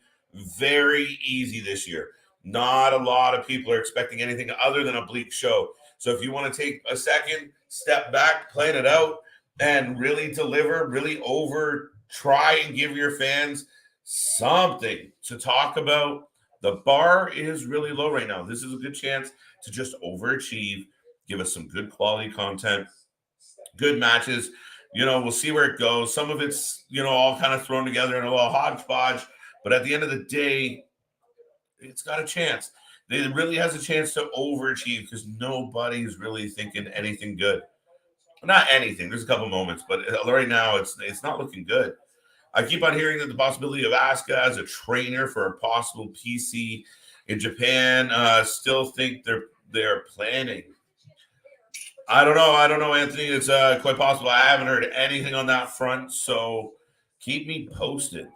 very easy this year. Not a lot of people are expecting anything other than a bleak show. So if you want to take a second, step back, plan it out, and really deliver, really try and give your fans something to talk about. The bar is really low right now. This is a good chance to just overachieve, give us some good quality content, good matches. We'll see where it goes. Some of it's, all kind of thrown together in a little hodgepodge. But at the end of the day, it's got a chance. It really has a chance to overachieve because nobody's really thinking anything good. Not anything. There's a couple moments, but right now it's not looking good. I keep on hearing that the possibility of Asuka as a trainer for a possible PC in Japan. Still think they're planning. I don't know, Anthony. It's quite possible. I haven't heard anything on that front, so keep me posted.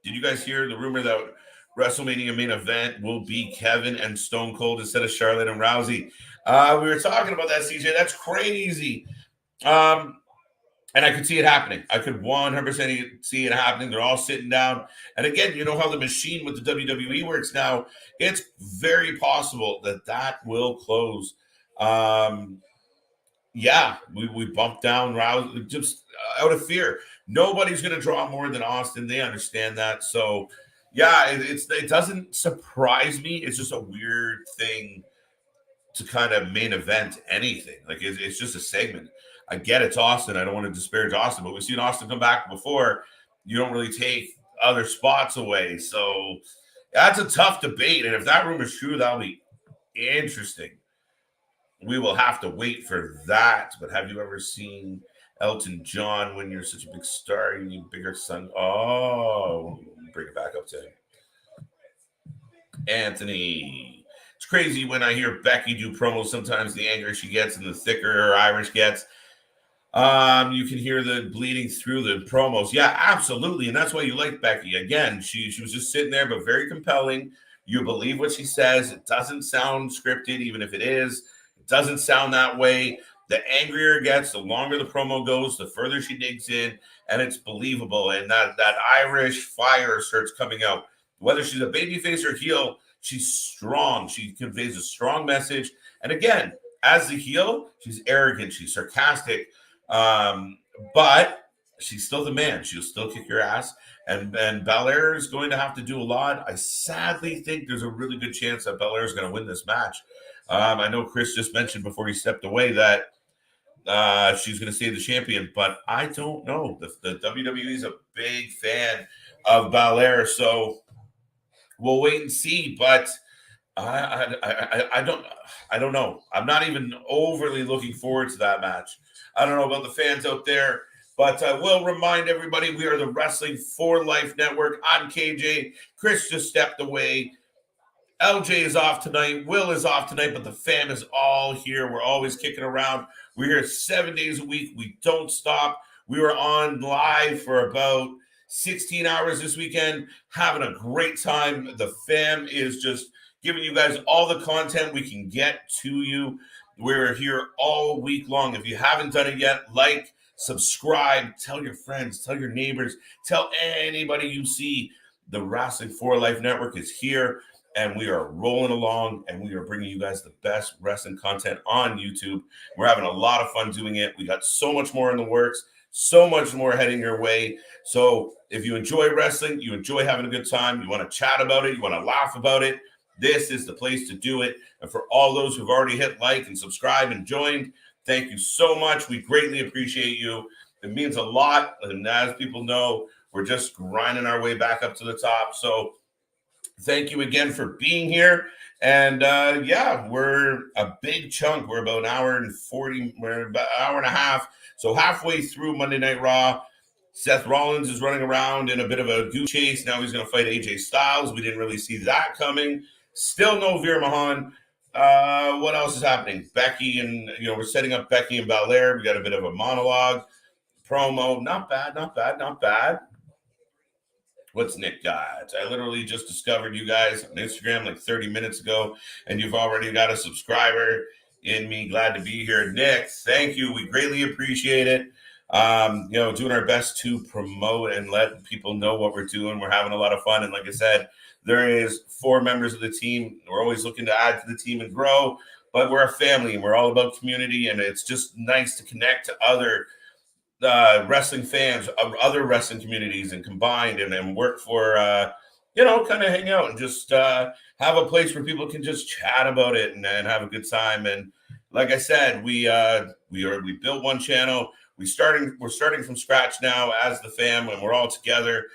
Did you guys hear the rumor that Wrestlemania main event will be Kevin and Stone Cold instead of Charlotte and Rousey? We were talking about that, CJ. That's crazy. And I could see it happening. I could 100% see it happening. They're all sitting down. And again, you know how the machine with the WWE works now. It's very possible that will close. Yeah, we bumped down Rousey just out of fear. Nobody's going to draw more than Austin. They understand that. So, yeah, it doesn't surprise me. It's just a weird thing to kind of main event anything. Like it's just a segment. I get it's Austin. I don't want to disparage Austin, but we've seen Austin come back before. You don't really take other spots away. So that's a tough debate. And if that rumor is true, that'll be interesting. We will have to wait for that. But have you ever seen Elton John when you're such a big star? You need bigger sun. Oh, bring it back up to Anthony. It's crazy when I hear Becky do promos. Sometimes the angrier she gets and the thicker her Irish gets. You can hear the bleeding through the promos. Yeah, absolutely. And that's why you like Becky. Again, she was just sitting there, but very compelling. You believe what she says. It doesn't sound scripted, even if it is. It doesn't sound that way. The angrier it gets, the longer the promo goes, the further she digs in, and it's believable. And that Irish fire starts coming out. Whether she's a babyface or heel, she's strong. She conveys a strong message. And again, as the heel, she's arrogant. She's sarcastic. But she's still the man. She'll still kick your ass. And Belair is going to have to do a lot. I sadly think there's a really good chance that Belair is going to win this match. I know Chris just mentioned before he stepped away that she's going to stay the champion, but I don't know. The WWE is a big fan of Belair, so we'll wait and see. But I don't know. I'm not even overly looking forward to that match. I don't know about the fans out there, but I will remind everybody we are the Wrestling for Life Network. I'm KJ. Chris just stepped away. LJ is off tonight. Will is off tonight, but the fam is all here. We're always kicking around. We're here 7 days a week. We don't stop. We were on live for about 16 hours this weekend, having a great time. The fam is just giving you guys all the content we can get to you. We're here all week long. If you haven't done it yet, like, subscribe, tell your friends, tell your neighbors, tell anybody you see. The Wrestling for Life Network is here. And we are rolling along, and we are bringing you guys the best wrestling content on YouTube. We're having a lot of fun doing it. We got so much more in the works, so much more heading your way. So if you enjoy wrestling, you enjoy having a good time, you want to chat about it, you want to laugh about it, this is the place to do it. And for all those who've already hit like and subscribe and joined, thank you so much. We greatly appreciate you. It means a lot. And as people know, we're just grinding our way back up to the top. So thank you again for being here. And we're a big chunk. We're about an hour and 40, we're about an hour and a half. So halfway through Monday Night Raw. Seth Rollins is running around in a bit of a goose chase. Now he's going to fight AJ Styles. We didn't really see that coming. Still no Veer Mahan. What else is happening? Becky and, we're setting up Becky and Belair. We got a bit of a monologue promo. Not bad. What's Nick got? I literally just discovered you guys on Instagram like 30 minutes ago, and you've already got a subscriber in me. Glad to be here. Nick, thank you. We greatly appreciate it. Doing our best to promote and let people know what we're doing. We're having a lot of fun. And like I said, there is 4 members of the team. We're always looking to add to the team and grow, but we're a family and we're all about community. And it's just nice to connect to other wrestling fans of other wrestling communities and combined and work for, kind of hang out and just have a place where people can just chat about it and have a good time. And like I said, we built one channel. We're starting from scratch now as the fam, and we're all together.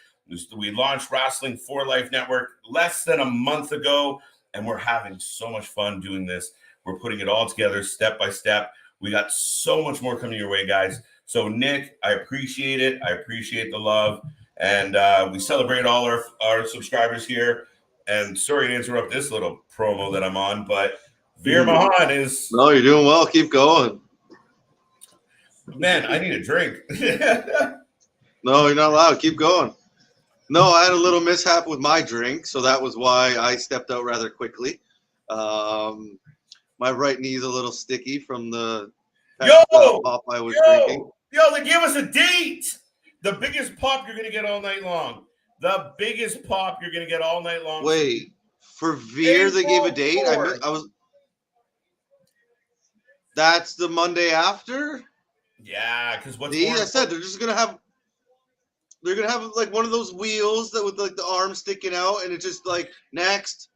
We launched Wrestling for Life Network less than a month ago, and we're having so much fun doing this. We're putting it all together step by step. We got so much more coming your way, guys. So, Nick, I appreciate it. I appreciate the love. And we celebrate all our subscribers here. And sorry to interrupt this little promo that I'm on, but Veer Mahan is... No, you're doing well. Keep going. Man, I need a drink. No, you're not allowed. Keep going. No, I had a little mishap with my drink, so that was why I stepped out rather quickly. My right knee is a little sticky from the pop I was drinking. They gave us a date. The biggest pop you're going to get all night long. The biggest pop you're going to get all night long. Wait, for Veer, they gave a date? I was. That's the Monday after? Yeah, because what's I said they're just going to have. They're going to have like one of those wheels that with like the arm sticking out, and it's just like next,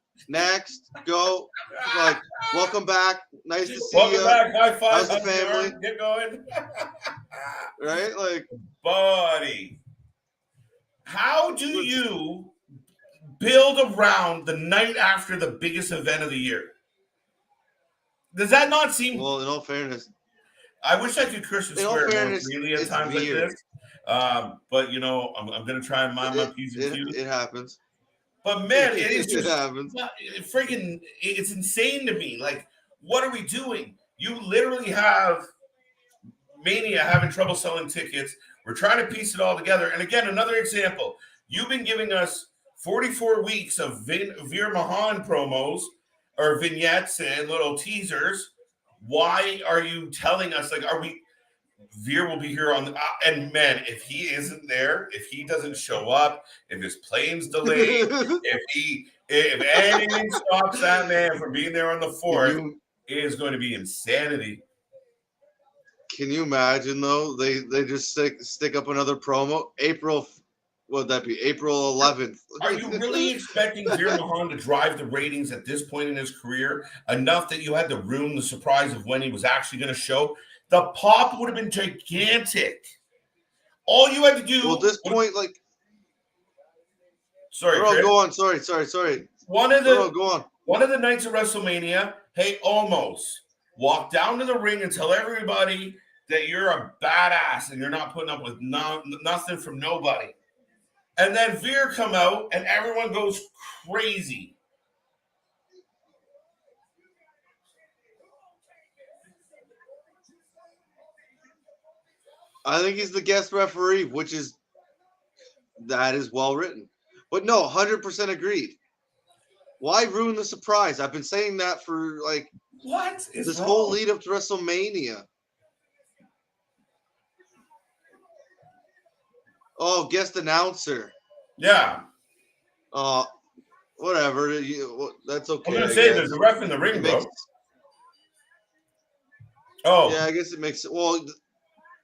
go. Like, welcome back. Nice to see you. Welcome back. High five. How's the family? Get going. Right? Like, buddy, how do you build around the night after the biggest event of the year? Does that not seem... Well, in all fairness... I wish I could curse and swear more freely at times like this. But, I'm going to try and mind my P's and Q's. It happens. But, man, it is just... It happens. It's insane to me. Like, what are we doing? You literally have Mania having trouble selling tickets. We're trying to piece it all together. And again, another example. You've been giving us 44 weeks of Veer Mahan promos or vignettes and little teasers. Why are you telling us, like, Veer will be here on the, and man, if he isn't there, if he doesn't show up, if his plane's delayed, if anything stops that man from being there on the 4th, it is going to be insanity. Can you imagine though? They just stick up another promo. April, what would that be? April 11th. Are you really expecting Veer Mahan to drive the ratings at this point in his career enough that you had to ruin the surprise of when he was actually going to show? The pop would have been gigantic. All you had to do. Well, at this point, like, sorry, Chris. Go on. Sorry. Go on. One of the nights of WrestleMania, hey, almost walk down to the ring and tell everybody that you're a badass and you're not putting up with nothing from nobody. And then Veer come out and everyone goes crazy. I think he's the guest referee, that is well written. But no, 100% agreed. Why ruin the surprise? I've been saying that for like this whole lead up to WrestleMania. Oh, guest announcer. Yeah. Whatever. That's okay. I'm gonna say there's a ref in the ring, bro. Oh. Yeah, I guess it makes it. Well,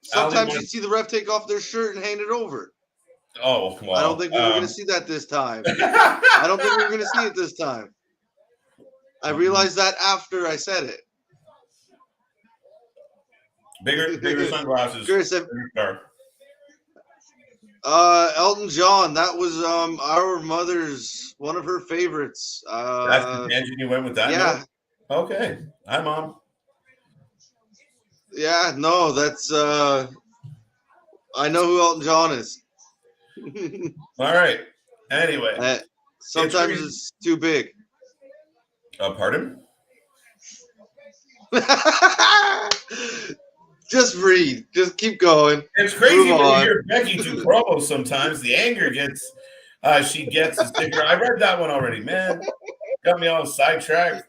sometimes you see the ref take off their shirt and hand it over. Oh, well, I don't think we were going to see that this time. I don't think we were going to see it this time. I realized that after I said it. Bigger sunglasses. Chris, Elton John. That was our mother's one of her favorites. That's the tangent you went with that. Yeah. Note? Okay. Hi, Mom. Yeah. No, that's. I know who Elton John is. All right. Anyway, sometimes it's too big. Pardon? Just read. Just keep going. It's crazy when you hear Becky do promos sometimes. The anger gets, she gets a sticker. I read that one already, man. Got me all sidetracked.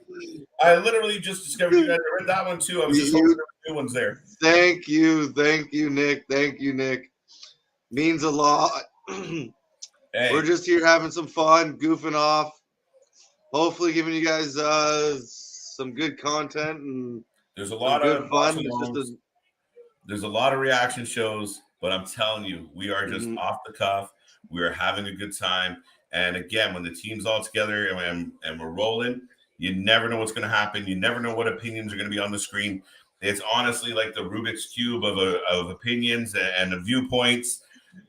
I literally just discovered you guys. I read that one too. I was just hoping there were new ones there. Thank you, Nick. Thank you, Nick. Means a lot. Hey. We're just here having some fun, goofing off. Hopefully, giving you guys some good content and there's a lot of fun. There's a lot of reaction shows, but I'm telling you, we are just off the cuff. We are having a good time. And again, when the team's all together and we're rolling, you never know what's going to happen. You never know what opinions are going to be on the screen. It's honestly like the Rubik's Cube of opinions and of viewpoints.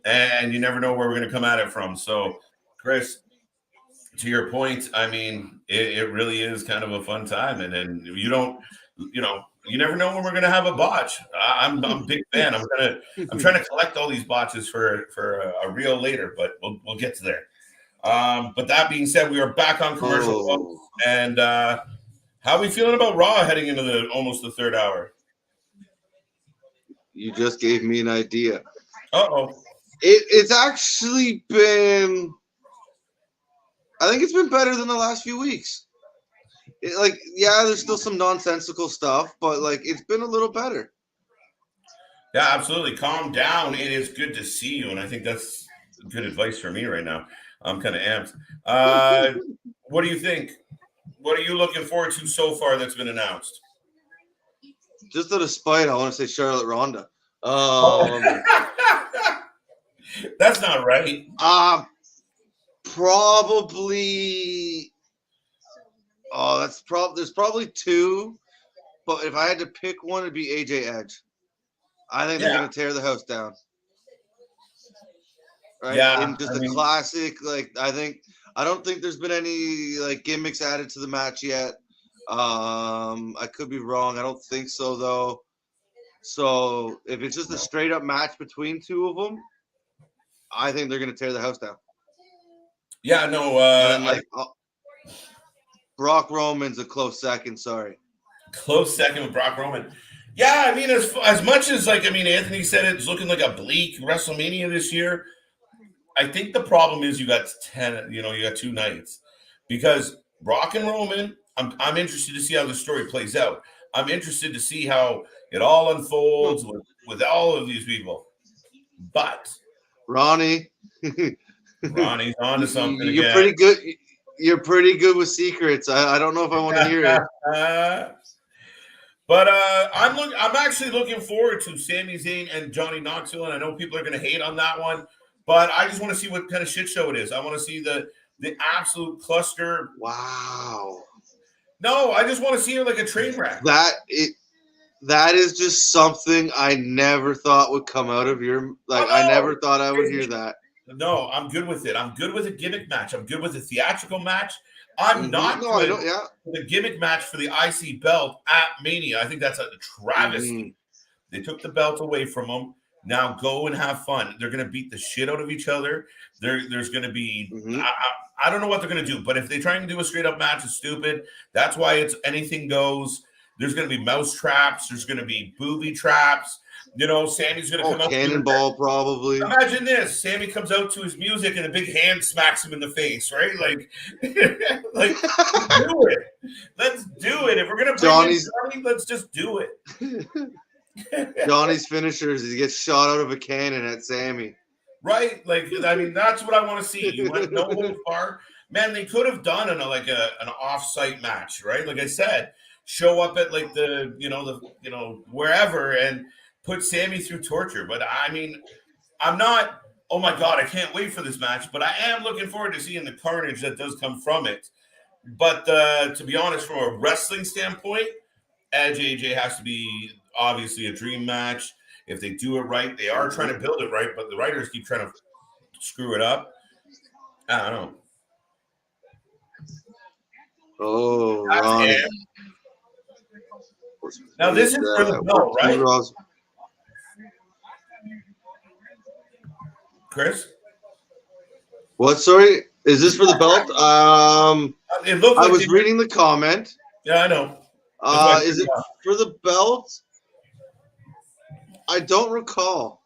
And you never know where we're going to come at it from. So, Chris, to your point, I mean, it really is kind of a fun time. And then you never know when we're going to have a botch. I'm a big fan. I'm trying to collect all these botches for a reel later, but we'll get to there. But that being said, we are back on commercial. And how are we feeling about Raw heading into almost the third hour? You just gave me an idea. Uh-oh. It's actually been, I think it's been better than the last few weeks. There's still some nonsensical stuff, but it's been a little better. Yeah, absolutely. Calm down. It is good to see you. And I think that's good advice for me right now. I'm kind of amped. What do you think? What are you looking forward to so far that's been announced? Just out of spite, I want to say Charlotte Ronda. That's not right. Probably. Oh, there's probably two, but if I had to pick one, it'd be AJ Edge. I think they're gonna tear the house down. Right? Yeah, and just classic. I don't think there's been any gimmicks added to the match yet. I could be wrong. I don't think so though. So if it's just a straight up match between two of them, I think they're gonna tear the house down. Yeah, no. Brock Roman's a close second. Sorry, close second with Brock Roman. Yeah, I mean, as much as Anthony said, it's looking like a bleak WrestleMania this year. I think the problem is you got 10. You got two nights because Brock and Roman. I'm interested to see how the story plays out. I'm interested to see how it all unfolds with all of these people. But Ronnie's on to something. You're again. Pretty good. You're pretty good with secrets. I don't know if I want to hear it. But I'm actually looking forward to Sami Zayn and Johnny Knoxville, and I know people are going to hate on that one, but I just want to see what kind of shit show it is. I want to see the absolute cluster. Wow. No, I just want to see it like a train wreck. That is just something I never thought would come out of your I never thought I would hear that. No, I'm good with it. I'm good with a gimmick match. I'm good with a theatrical match. I'm not No, good I don't. Yeah. with a gimmick match for the IC belt at Mania. I think that's a travesty. They took the belt away from them. Now go and have fun. They're going to beat the shit out of each other. There's going to be I don't know what they're going to do, but if they try and do a straight up match, it's stupid. That's why it's anything goes. There's going to be mouse traps. There's going to be booby traps. You know, Sammy's going to come out. Cannonball, probably. Imagine this. Sammy comes out to his music and a big hand smacks him in the face, right? Like, let's do it. Let's do it. If we're going to bring Johnny, let's just do it. Johnny's finisher is he gets shot out of a cannon at Sammy. Right? Like, I mean, that's what I want to see. You went no holds barred. Man, they could have done an off-site match, right? Like I said, show up at like the wherever and put Sammy through torture. But I mean, I'm not, oh my God, I can't wait for this match, but I am looking forward to seeing the carnage that does come from it. But to be honest, from a wrestling standpoint, Edge AJ has to be obviously a dream match. If they do it right, they are trying to build it right, but the writers keep trying to screw it up. I don't know. Oh, Ronnie. Now this is for the belt, right? Chris? What? Sorry, is this for the belt? It looked like I was reading the comment. Yeah, I know. Is it for the belt? I don't recall,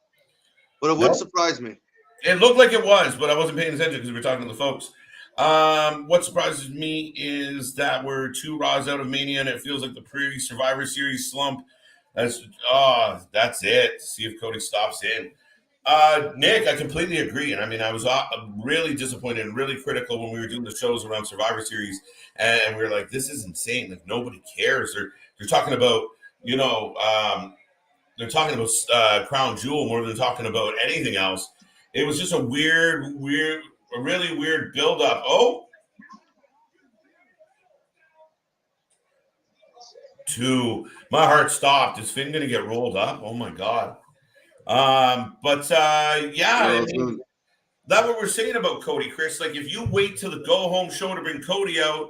but it would surprise me. It looked like it was, but I wasn't paying attention because we were talking to the folks. What surprises me is that we're 2 Raws out of Mania, and it feels like the pre-Survivor Series slump. That's it. See if Cody stops in. Nick, I completely agree. And I mean, I was really disappointed and really critical when we were doing the shows around Survivor Series, and we were like, this is insane. Like, nobody cares. They're talking about, they're talking about Crown Jewel more than talking about anything else. It was just a really weird build-up. Oh, 2. My heart stopped. Is Finn going to get rolled up? Oh, my God. I mean, that's what we're saying about Cody, Chris. Like, if you wait till the go-home show to bring Cody out,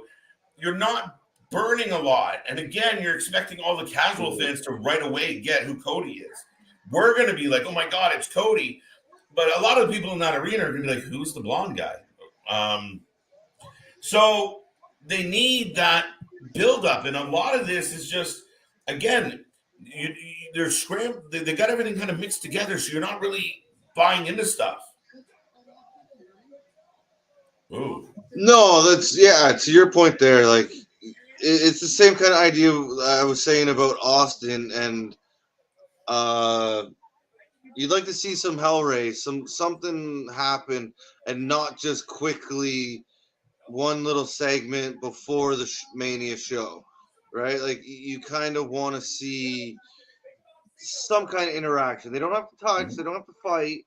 you're not burning a lot. And again, you're expecting all the casual fans to right away get who Cody is. We're going to be like, oh my God, it's Cody. But a lot of the people in that arena are going to be like, who's the blonde guy? So they need that build-up. And a lot of this is just, again, they're scrambled. They got everything kind of mixed together, so you're not really buying into stuff. Ooh. No, to your point there, like, it's the same kind of idea I was saying about Austin, and you'd like to see some hell raise, something happen, and not just quickly one little segment before the Mania show, right? Like, you kind of want to see some kind of interaction. They don't have to touch, they don't have to fight,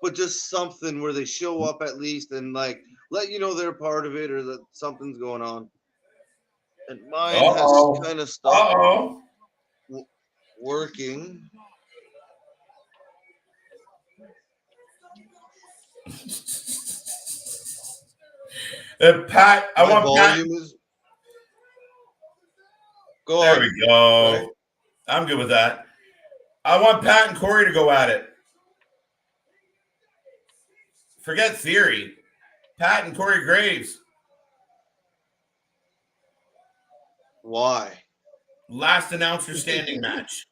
but just something where they show up at least and like let you know they're part of it or that something's going on. And mine has kind of stopped working. Pat, I want Pat. Go there on. We go. Right. I'm good with that. I want Pat and Corey to go at it. Forget Theory. Pat and Corey Graves. Why? Last announcer standing match.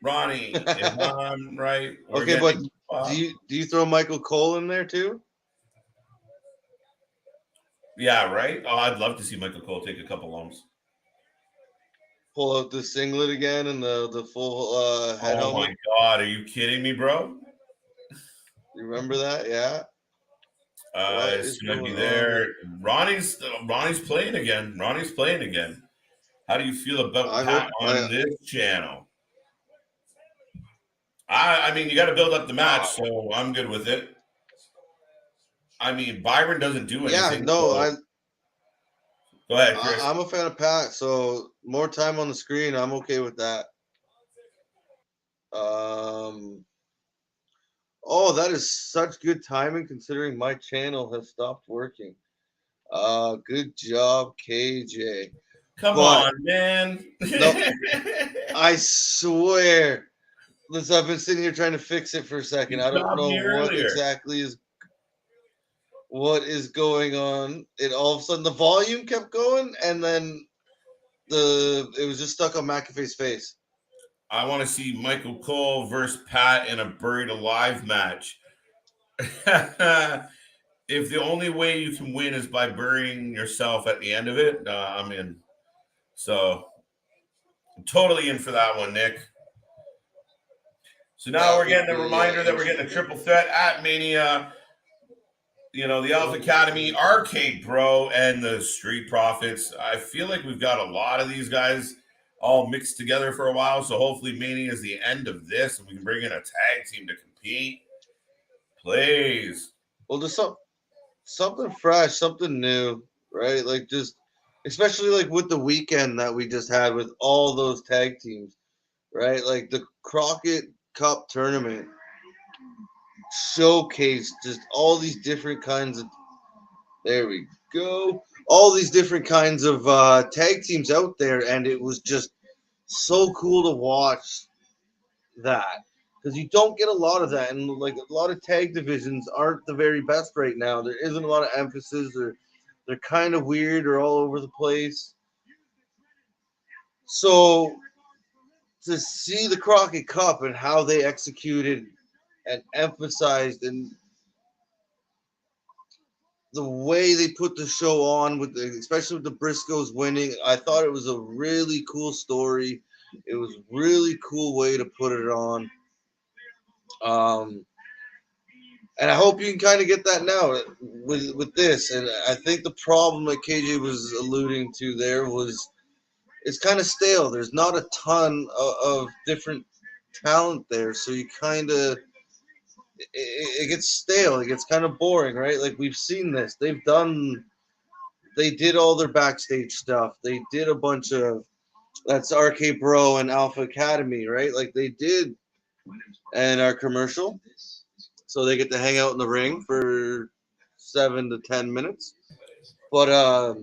Ronnie, if I'm right. Okay, but do you throw Michael Cole in there too? Yeah, right. Oh, I'd love to see Michael Cole take a couple lumps. Pull out the singlet again and the full head helmet. Oh my God, are you kidding me, bro? You remember that? Yeah. It's gonna be there. Ronnie's playing again. How do you feel about I Pat hope. on this channel? I mean, you got to build up the match, so I'm good with it. I mean, Byron doesn't do anything. No, so... Go ahead, Chris. I'm a fan of Pat, so more time on the screen, I'm okay with that. Oh, that is such good timing considering my channel has stopped working. Good job, KJ. Come on, man. No, I swear. Listen, I've been sitting here trying to fix it for a second. I don't know what is going on. It all of a sudden the volume kept going, and then it was just stuck on McAfee's face. I want to see Michael Cole versus Pat in a Buried Alive match. If the only way you can win is by burying yourself at the end of it, I'm in. So I'm totally in for that one, Nick. So now we're getting a reminder that we're getting a triple threat at Mania. You know, the Alpha Academy, Arcade Bro, and the Street Profits. I feel like we've got a lot of these guys all mixed together for a while. So hopefully Mania is the end of this and we can bring in a tag team to compete. Please. Well, just something fresh, something new, right? Like just, especially like with the weekend that we just had with all those tag teams, right? Like the Crockett Cup tournament showcased just all these different kinds of, there we go, all these different kinds of tag teams out there, and it was just so cool to watch that, because you don't get a lot of that, and like a lot of tag divisions aren't the very best right now. There isn't a lot of emphasis, or they're kind of weird or all over the place. So to see the Crockett Cup and how they executed and emphasized and the way they put the show on, with especially with the Briscoes winning, I thought it was a really cool story. It was a really cool way to put it on. And I hope you can kind of get that now with this. And I think the problem that KJ was alluding to there was it's kind of stale. There's not a ton of different talent there, so you kind of it gets stale. It gets kind of boring, right? Like we've seen this. They did all their backstage stuff. They did a bunch of that's RK Bro and Alpha Academy, right? Like they did, and our commercial. So they get to hang out in the ring for 7 to 10 minutes. But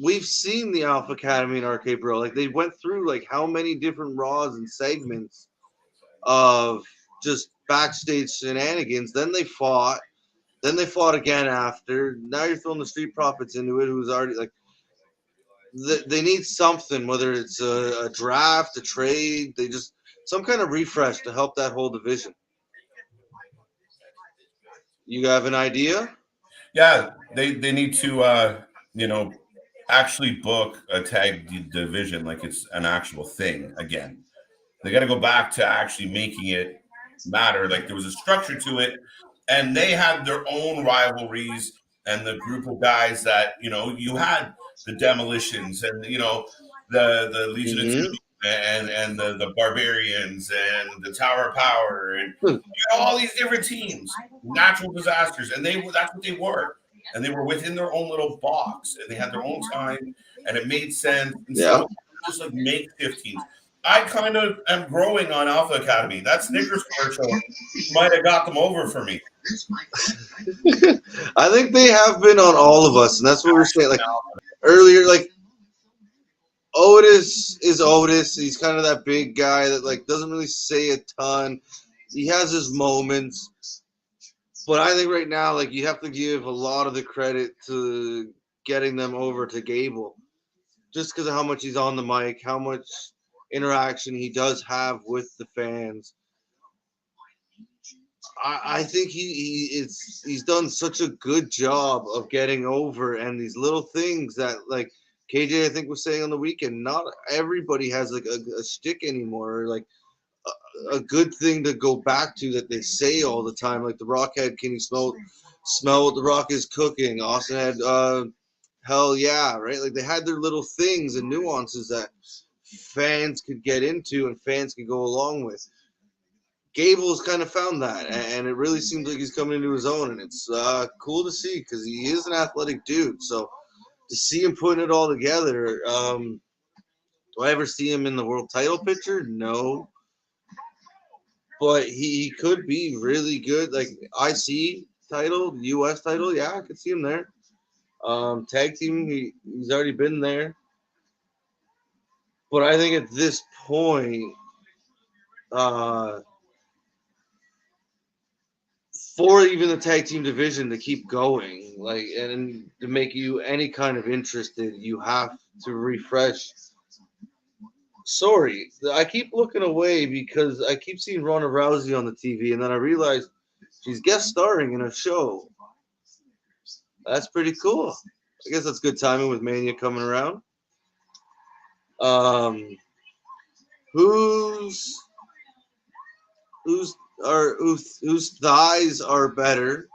we've seen the Alpha Academy and RK Bro. Like they went through like how many different Raws and segments of just backstage shenanigans. Then they fought. Then they fought again after. Now you're throwing the Street Profits into it, who's already like they need something, whether it's a draft, a trade. They just some kind of refresh to help that whole division. You have an idea? Yeah, they need to actually book a tag division like it's an actual thing again. They got to go back to actually making it matter. Like there was a structure to it, and they had their own rivalries and the group of guys that you had the Demolitions and the Legion of Two and the Barbarians and the Tower of Power and all these different teams, natural disasters, and that's what they were, and they were within their own little box, and they had their own time, and it made sense. And so just like makeshift teams. I kind of am growing on Alpha Academy. That Snickers commercial might have got them over for me. I think they have been on all of us, and that's what we're saying. Like earlier, like Otis is Otis. He's kind of that big guy that like doesn't really say a ton. He has his moments, but I think right now, like you have to give a lot of the credit to getting them over to Gable, just because of how much he's on the mic, how much interaction he does have with the fans. I think he's done such a good job of getting over, and these little things that like KJ I think was saying on the weekend, not everybody has like a stick anymore, or like a good thing to go back to that they say all the time. Like the Rock had, can you smell what the Rock is cooking? Austin had hell yeah, right? Like they had their little things and nuances that fans could get into and fans could go along with. Gable's kind of found that, and it really seems like he's coming into his own, and it's cool to see because he is an athletic dude. So to see him putting it all together, do I ever see him in the world title picture? No, but he could be really good. Like IC title, US title, yeah, I could see him there. Tag team, he's already been there. But I think at this point, for even the tag team division to keep going, like, and to make you any kind of interested, you have to refresh. Sorry, I keep looking away because I keep seeing Ronda Rousey on the TV, and then I realize she's guest starring in a show. That's pretty cool. I guess that's good timing with Mania coming around. Um, whose whose thighs are better,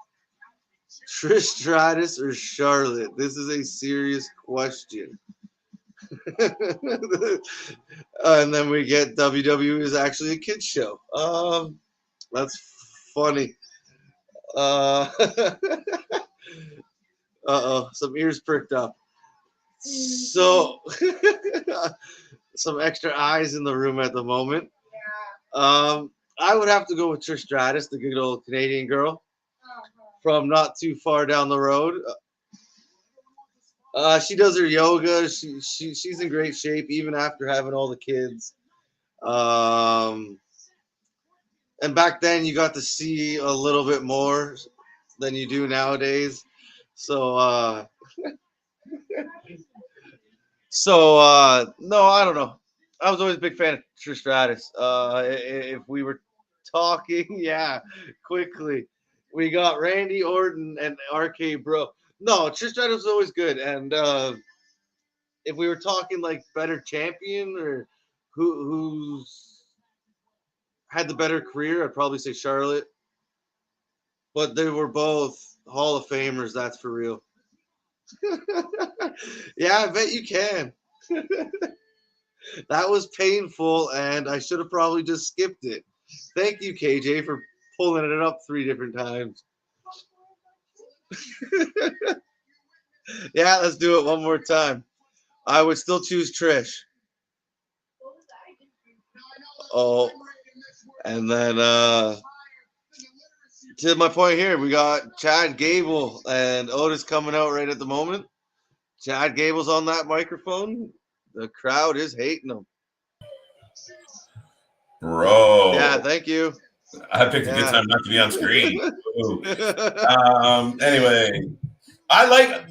Trish Stratus or Charlotte? This is a serious question. And then we get WWE is actually a kids show. That's funny. Uh-oh, some ears pricked up. So some extra eyes in the room at the moment. I would have to go with Trish Stratus, the good old Canadian girl from not too far down the road. She does her yoga. She's in great shape even after having all the kids. And back then you got to see a little bit more than you do nowadays. So no, I don't know. I was always a big fan of Trish Stratus. If we were talking, yeah, quickly, we got Randy Orton and RK Bro. No, Trish Stratus was always good. And if we were talking like better champion or who's had the better career, I'd probably say Charlotte. But they were both Hall of Famers, that's for real. Yeah, I bet you can. That was painful, and I should have probably just skipped it. Thank you, KJ, for pulling it up 3 different times. Yeah, let's do it one more time. I would still choose Trish. Oh, and then to my point here, we got Chad Gable and Otis coming out right at the moment. Chad Gable's on that microphone. The crowd is hating him. Bro. Yeah, thank you. I picked a good time not to be on screen. Anyway, I like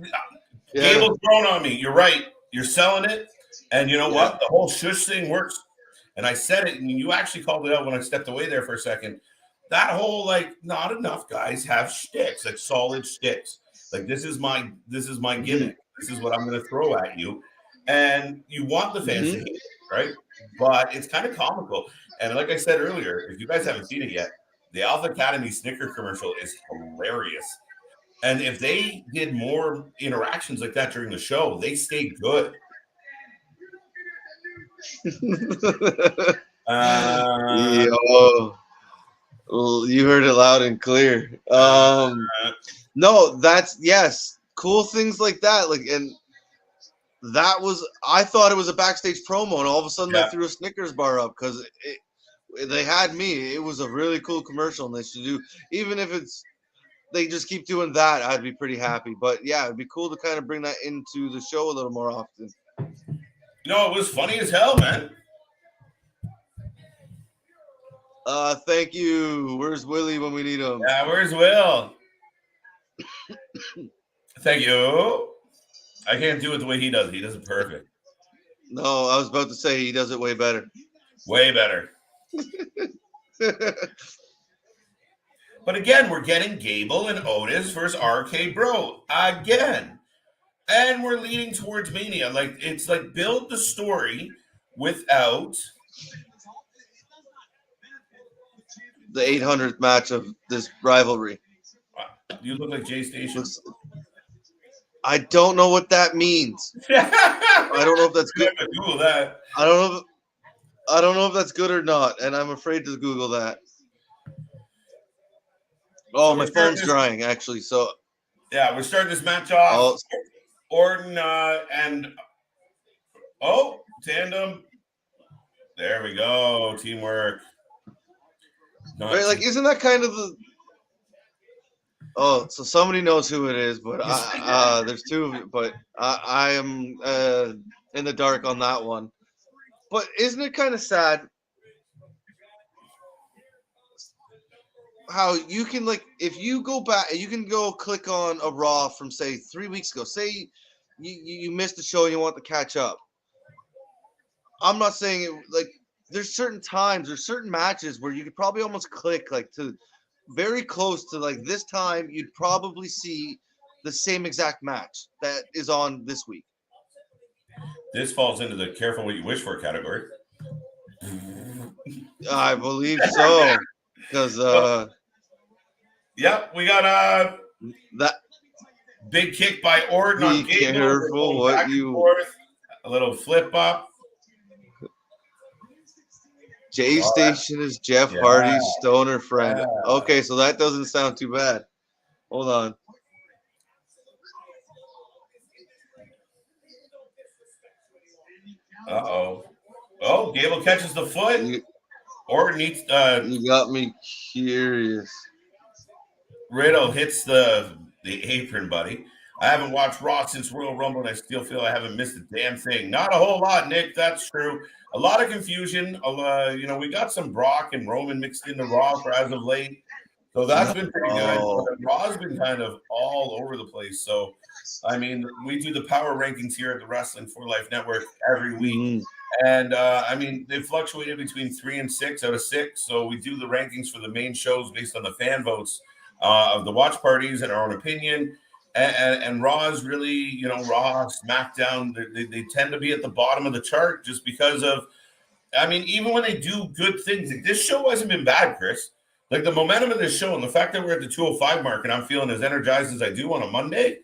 Gable's thrown on me. You're right. You're selling it. And you know what? The whole shush thing works. And I said it, and you actually called it out when I stepped away there for a second. That whole, like, not enough guys have shticks, like solid shticks. Like, this is my gimmick. This is what I'm going to throw at you. And you want the fans to hate it, right? But it's kind of comical. And like I said earlier, if you guys haven't seen it yet, the Alpha Academy Snicker commercial is hilarious. And if they did more interactions like that during the show, they stay good. You heard it loud and clear. No, that's yes, cool things like that. Like, and that was, I thought it was a backstage promo, and all of a sudden they threw a Snickers bar up because they had me. It was a really cool commercial, and they should do, even if it's they just keep doing that, I'd be pretty happy. But yeah, it'd be cool to kind of bring that into the show a little more often. You know, it was funny as hell, man. Thank you. Where's Willie when we need him? Yeah, where's Will? Thank you. I can't do it the way he does. He does it perfect. No, I was about to say he does it way better. Way better. But again, we're getting Gable and Otis versus RK Bro again. And we're leading towards Mania. Like, it's like build the story without the 800th match of this rivalry. You look like Jay Station. I don't know what that means. I don't know if that's good. Google that. I don't know if that's good or not, and I'm afraid to Google that. Oh, So my phone's drying, actually. So yeah, we're starting this match off. Orton and Tandem. There we go. Teamwork. Right, like, isn't that kind of the? Oh, so somebody knows who it is, but there's two of you, but I am in the dark on that one. But isn't it kind of sad how you can, like, if you go back, you can go click on a Raw from, say, 3 weeks ago. Say you missed the show and you want to catch up. I'm not saying it, like, there's certain times, there's certain matches where you could probably almost click, like, to very close to, like, this time, you'd probably see the same exact match that is on this week. This falls into the careful what you wish for category. I believe so. Because yep, we got that big kick by Orton on be careful what you forth, a little flip up. Jay Station is Jeff Hardy's stoner friend. Yeah. Okay, so that doesn't sound too bad. Hold on. Oh, Gable catches the foot. Orton needs you got me curious. Riddle hits the apron, buddy. I haven't watched Raw since Royal Rumble, and I still feel I haven't missed a damn thing. Not a whole lot, Nick. That's true. A lot of confusion. We got some Brock and Roman mixed into Raw for as of late, so that's been pretty good. But Raw's been kind of all over the place. So, I mean, we do the power rankings here at the Wrestling for Life Network every week, and they fluctuated between 3 and 6 out of 6. So we do the rankings for the main shows based on the fan votes of the watch parties and our own opinion. And Raw is really, Raw, SmackDown, they tend to be at the bottom of the chart just because of, even when they do good things, like this show hasn't been bad, Chris. Like the momentum of this show and the fact that we're at the 205 mark and I'm feeling as energized as I do on a Monday,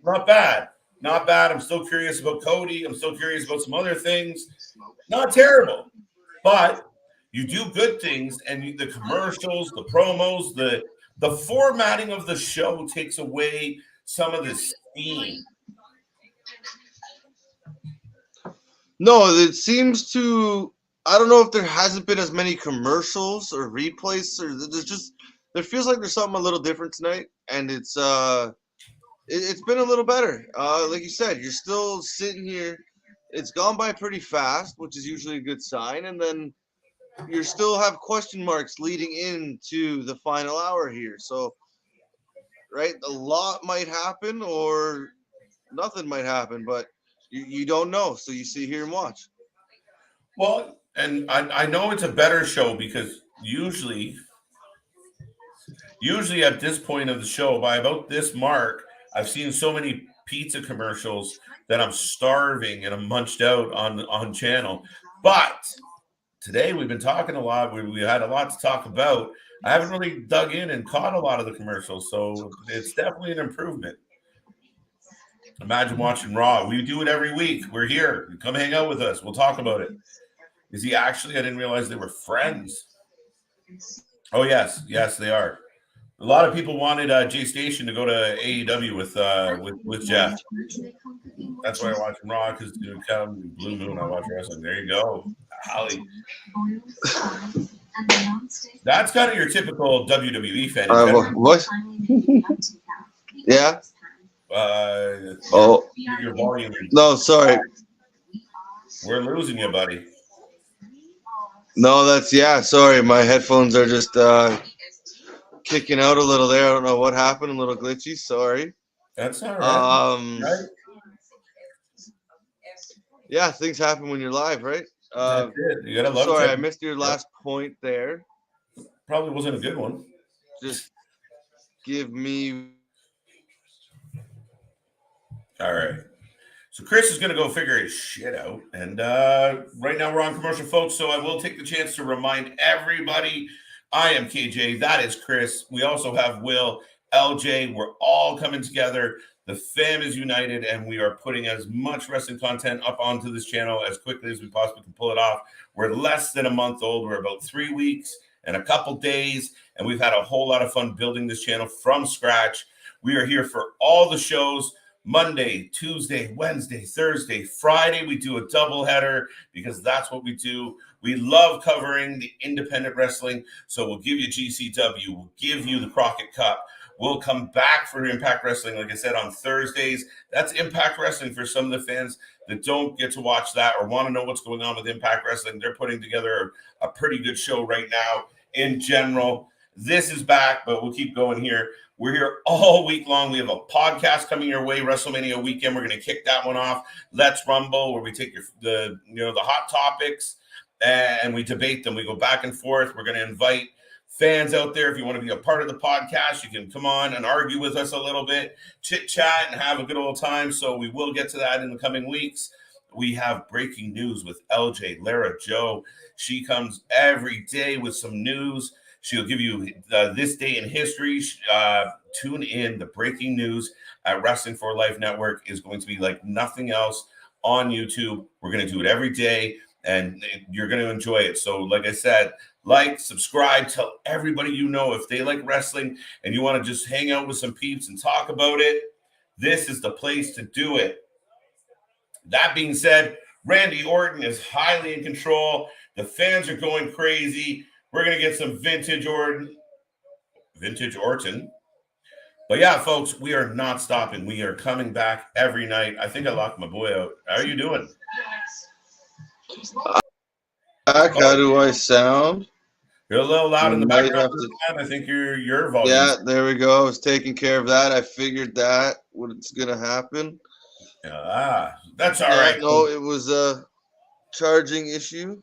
not bad. Not bad. I'm still curious about Cody. I'm still curious about some other things. Not terrible. But you do good things and the commercials, the promos, the formatting of the show takes away some of the steam. No, it seems to. I don't know if there hasn't been as many commercials or replays, or there feels like there's something a little different tonight, and it's been a little better. Like you said, you're still sitting here. It's gone by pretty fast, which is usually a good sign, and then you still have question marks leading into the final hour here. So, right, a lot might happen or nothing might happen, but you don't know. So you sit here and watch. Well, and I know it's a better show because usually at this point of the show, by about this mark, I've seen so many pizza commercials that I'm starving and I'm munched out on channel. But today we've been talking a lot. We had a lot to talk about. I haven't really dug in and caught a lot of the commercials, so it's definitely an improvement. Imagine watching Raw. We do it every week. We're here. Come hang out with us. We'll talk about it. Is he actually? I didn't realize they were friends. Oh, yes. Yes, they are. A lot of people wanted Jay Station to go to AEW with Jeff. That's why I watch Raw, because Blue Moon, I watch wrestling. There you go. Holly. That's kind of your typical WWE fan. What? Yeah. Your volume. No, sorry. We're losing you, buddy. No, sorry. My headphones are just kicking out a little there. I don't know what happened. A little glitchy. Sorry. That's all right. Right? Yeah, things happen when you're live, right? That's it. You gotta love sorry, I missed your last point there. Probably wasn't a good one. Just give me. All right. So Chris is going to go figure his shit out. And right now we're on commercial, folks. So I will take the chance to remind everybody, I am KJ. That is Chris. We also have Will, LJ. We're all coming together. The fam is united, and we are putting as much wrestling content up onto this channel as quickly as we possibly can pull it off. We're less than a month old. We're about 3 weeks and a couple days, and we've had a whole lot of fun building this channel from scratch. We are here for all the shows. Monday, Tuesday, Wednesday, Thursday, Friday, we do a doubleheader because that's what we do. We love covering the independent wrestling, so we'll give you GCW, we'll give you the Crockett Cup. We'll come back for Impact Wrestling, like I said, on Thursdays. That's Impact Wrestling for some of the fans that don't get to watch that or want to know what's going on with Impact Wrestling. They're putting together a pretty good show right now in general. This is back, but we'll keep going here. We're here all week long. We have a podcast coming your way, Wrestlemania weekend. We're going to kick that one off. Let's Rumble, where we take the hot topics and we debate them. We go back and forth. We're going to invite fans out there. If you want to be a part of the podcast, you can come on and argue with us a little bit, chit chat, and have a good old time. So we will get to that in the coming weeks. We have breaking news with LJ, Lara, Joe. She comes every day with some news. She'll give you this day in history. Tune in. The breaking news at Wrestling for Life Network is going to be like nothing else on YouTube. We're going to do it every day, and you're going to enjoy it. So like I said, like, subscribe, tell everybody you know if they like wrestling and you want to just hang out with some peeps and talk about it. This is the place to do it. That being said, Randy Orton is highly in control. The fans are going crazy. We're going to get some vintage Orton. But yeah, folks, we are not stopping. We are coming back every night. I think I locked my boy out. How are you doing? How do I sound? You're a little loud in the background. I think your volume. Yeah, there we go. I was taking care of that. I figured that what's going to happen. That's all right. No, it was a charging issue.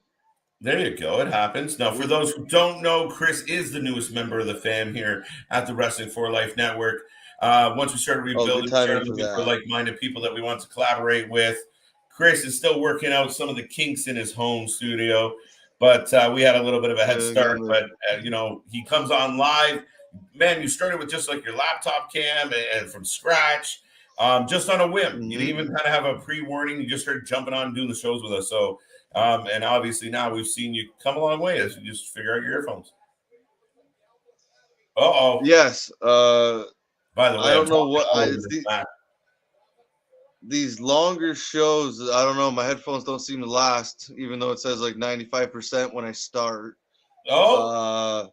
There you go. It happens. Now, for those who don't know, Chris is the newest member of the fam here at the Wrestling for Life Network. Once we started rebuilding, we started looking for like-minded people that we want to collaborate with. Chris is still working out some of the kinks in his home studio, but we had a little bit of a head start. But, he comes on live. Man, you started with just like your laptop cam and from scratch, just on a whim. You didn't even kind of have a pre-warning. You just started jumping on and doing the shows with us. So, and obviously now we've seen you come a long way as you just figure out your earphones. Uh-oh. Yes. By the way, I don't know what these longer shows. I don't know. My headphones don't seem to last, even though it says like 95% when I start. Private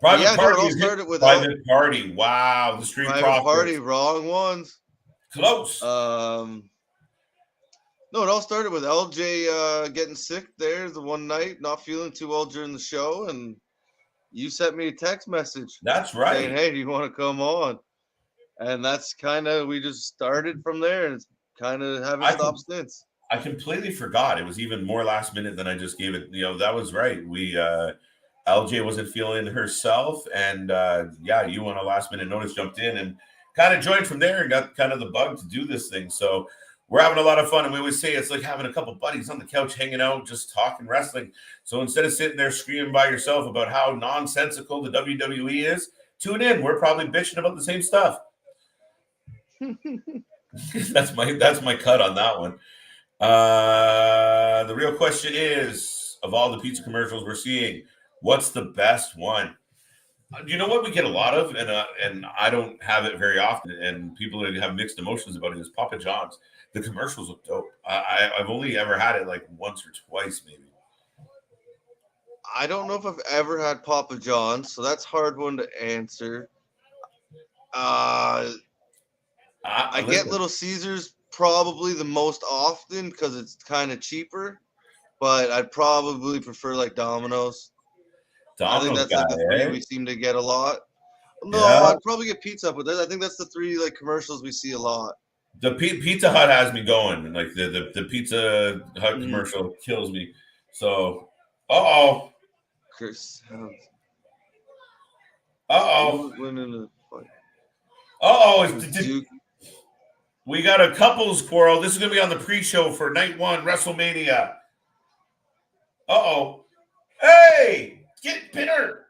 Party. It all started with Private Party. Wow, the Street Private Party. Wrong ones. Close. No, it all started with LJ getting sick there the one night, not feeling too well during the show, and you sent me a text message. That's right. Saying, hey, do you want to come on? And that's kind of, we just started from there, and it's kind of haven't stopped since. I completely forgot. It was even more last minute than I just gave it. That was right. We, LJ wasn't feeling herself, and you on a last minute notice jumped in and kind of joined from there and got kind of the bug to do this thing. So we're having a lot of fun, and we always say it's like having a couple buddies on the couch hanging out, just talking wrestling. So instead of sitting there screaming by yourself about how nonsensical the WWE is, tune in. We're probably bitching about the same stuff. That's my cut on that one. The real question is, of all the pizza commercials we're seeing, what's the best one? You know what we get a lot of, and I don't have it very often, and people have mixed emotions about it, is Papa John's. The commercials look dope. I've only ever had it like once or twice, maybe. I don't know if I've ever had Papa John's, so that's a hard one to answer. I get Little Caesars probably the most often because it's kind of cheaper, but I'd probably prefer like Domino's. I think that's like the three we seem to get a lot. No, I'd probably get Pizza Hut, but I think that's the three like commercials we see a lot. The Pizza Hut has me going. Like the Pizza Hut commercial kills me. So, Chris. We got a couples quarrel. This is going to be on the pre-show for night one, WrestleMania. Hey! Get pinner!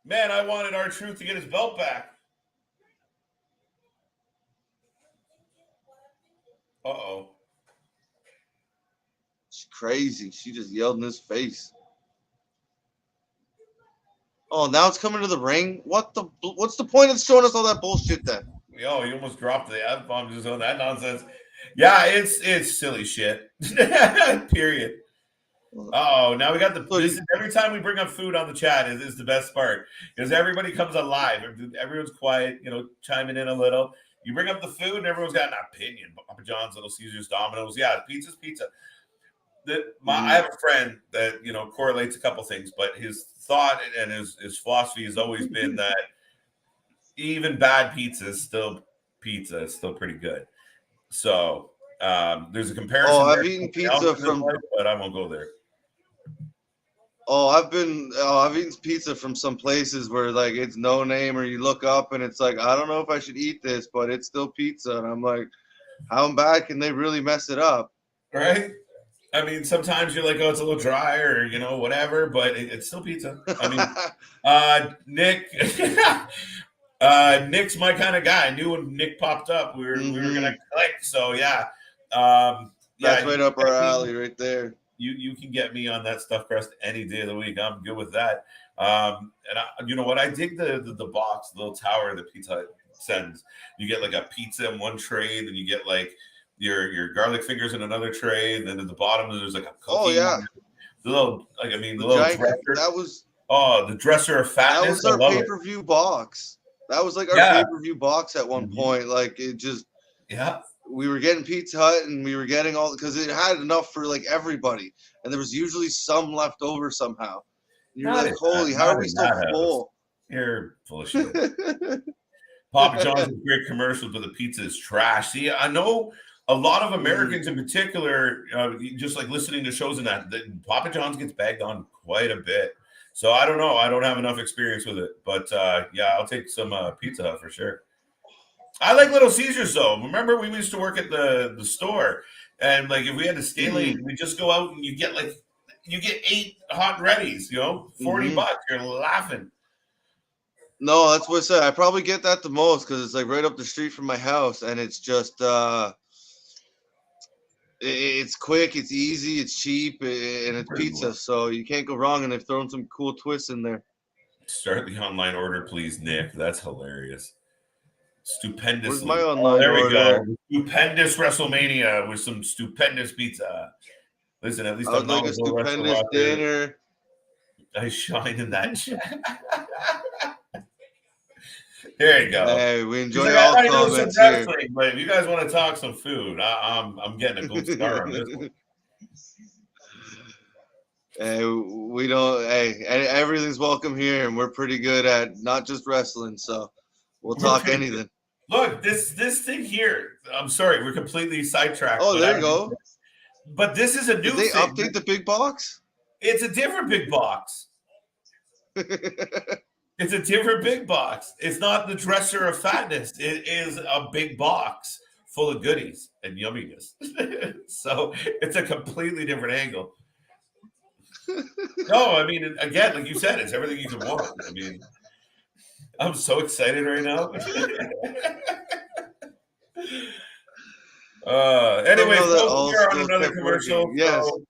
Man, I wanted R-Truth to get his belt back. Uh-oh. She's crazy. She just yelled in his face. Oh, now it's coming to the ring. What's the point of showing us all that bullshit then? Oh, you almost dropped the F-bomb just on that nonsense. Yeah, it's silly shit. Period. Oh, now we got every time we bring up food on the chat is the best part because everybody comes alive. Everyone's quiet, chiming in a little. You bring up the food and everyone's got an opinion. Papa John's, Little Caesars, Domino's. Yeah, pizza's pizza. I have a friend that, correlates a couple things, but his thought and his philosophy has always been that even bad pizza is still pizza. It's still pretty good. So there's a comparison. Oh, I've eaten pizza but I won't go there. Oh, I've eaten pizza from some places where like it's no name, or you look up and it's like, I don't know if I should eat this, but it's still pizza. And I'm like, how bad can they really mess it up? Right? I mean, sometimes you're like, oh, it's a little dry or, whatever, but it's still pizza. I mean, Nick, Nick's my kind of guy. I knew when Nick popped up, we were going to click. So, yeah. That's right up our alley right there. You can get me on that stuffed crust any day of the week. I'm good with that. You know what? I dig the box, the little tower that Pizza Hut sends. You get like a pizza in one tray, then you get like your garlic fingers in another tray, and then at the bottom there's like a cookie. Oh yeah, the little giant, dresser. The dresser of fatness. That was our pay-per-view box. That was like our pay-per-view box at one point. Like it just we were getting Pizza Hut and we were getting all because it had enough for like everybody, and there was usually some left over somehow. And you're like, holy, how are we still full? You're full of shit. Papa John's is great commercials, but the pizza is trash. See, I know a lot of Americans in particular, just like listening to shows and that Papa John's gets bagged on quite a bit. So I don't know. I don't have enough experience with it, but I'll take some Pizza Hut for sure. I like Little Caesars though. Remember, we used to work at the store, and like if we had to stay late, we just go out and you get 8 hot and readies. $40. You're laughing. No, that's what I said. I probably get that the most because it's like right up the street from my house, and it's just it's quick, it's easy, it's cheap, and it's pizza, so you can't go wrong. And they've thrown some cool twists in there. Start the online order, please, Nick. That's hilarious. Stupendous. Where's my online there order? We go. Stupendous Wrestlemania with some stupendous pizza. Listen, at least I would like a stupendous dinner. I shine in that chat. There you go. Hey, we enjoy all comments here. But if you guys want to talk some food, I'm getting a gold star on this one. Hey, we don't. Hey, everything's welcome here, and we're pretty good at not just wrestling, so we'll talk anything. Look, this thing here. I'm sorry, we're completely sidetracked. Oh, there you go. But this is a new thing. Did they update the big box? It's a different big box. It's a different big box. It's not the dresser of fatness. It is a big box full of goodies and yumminess. So it's a completely different angle. No, I mean, again, like you said, it's everything you can want. I mean, I'm so excited right now. Anyway, we're on another commercial. Yes. So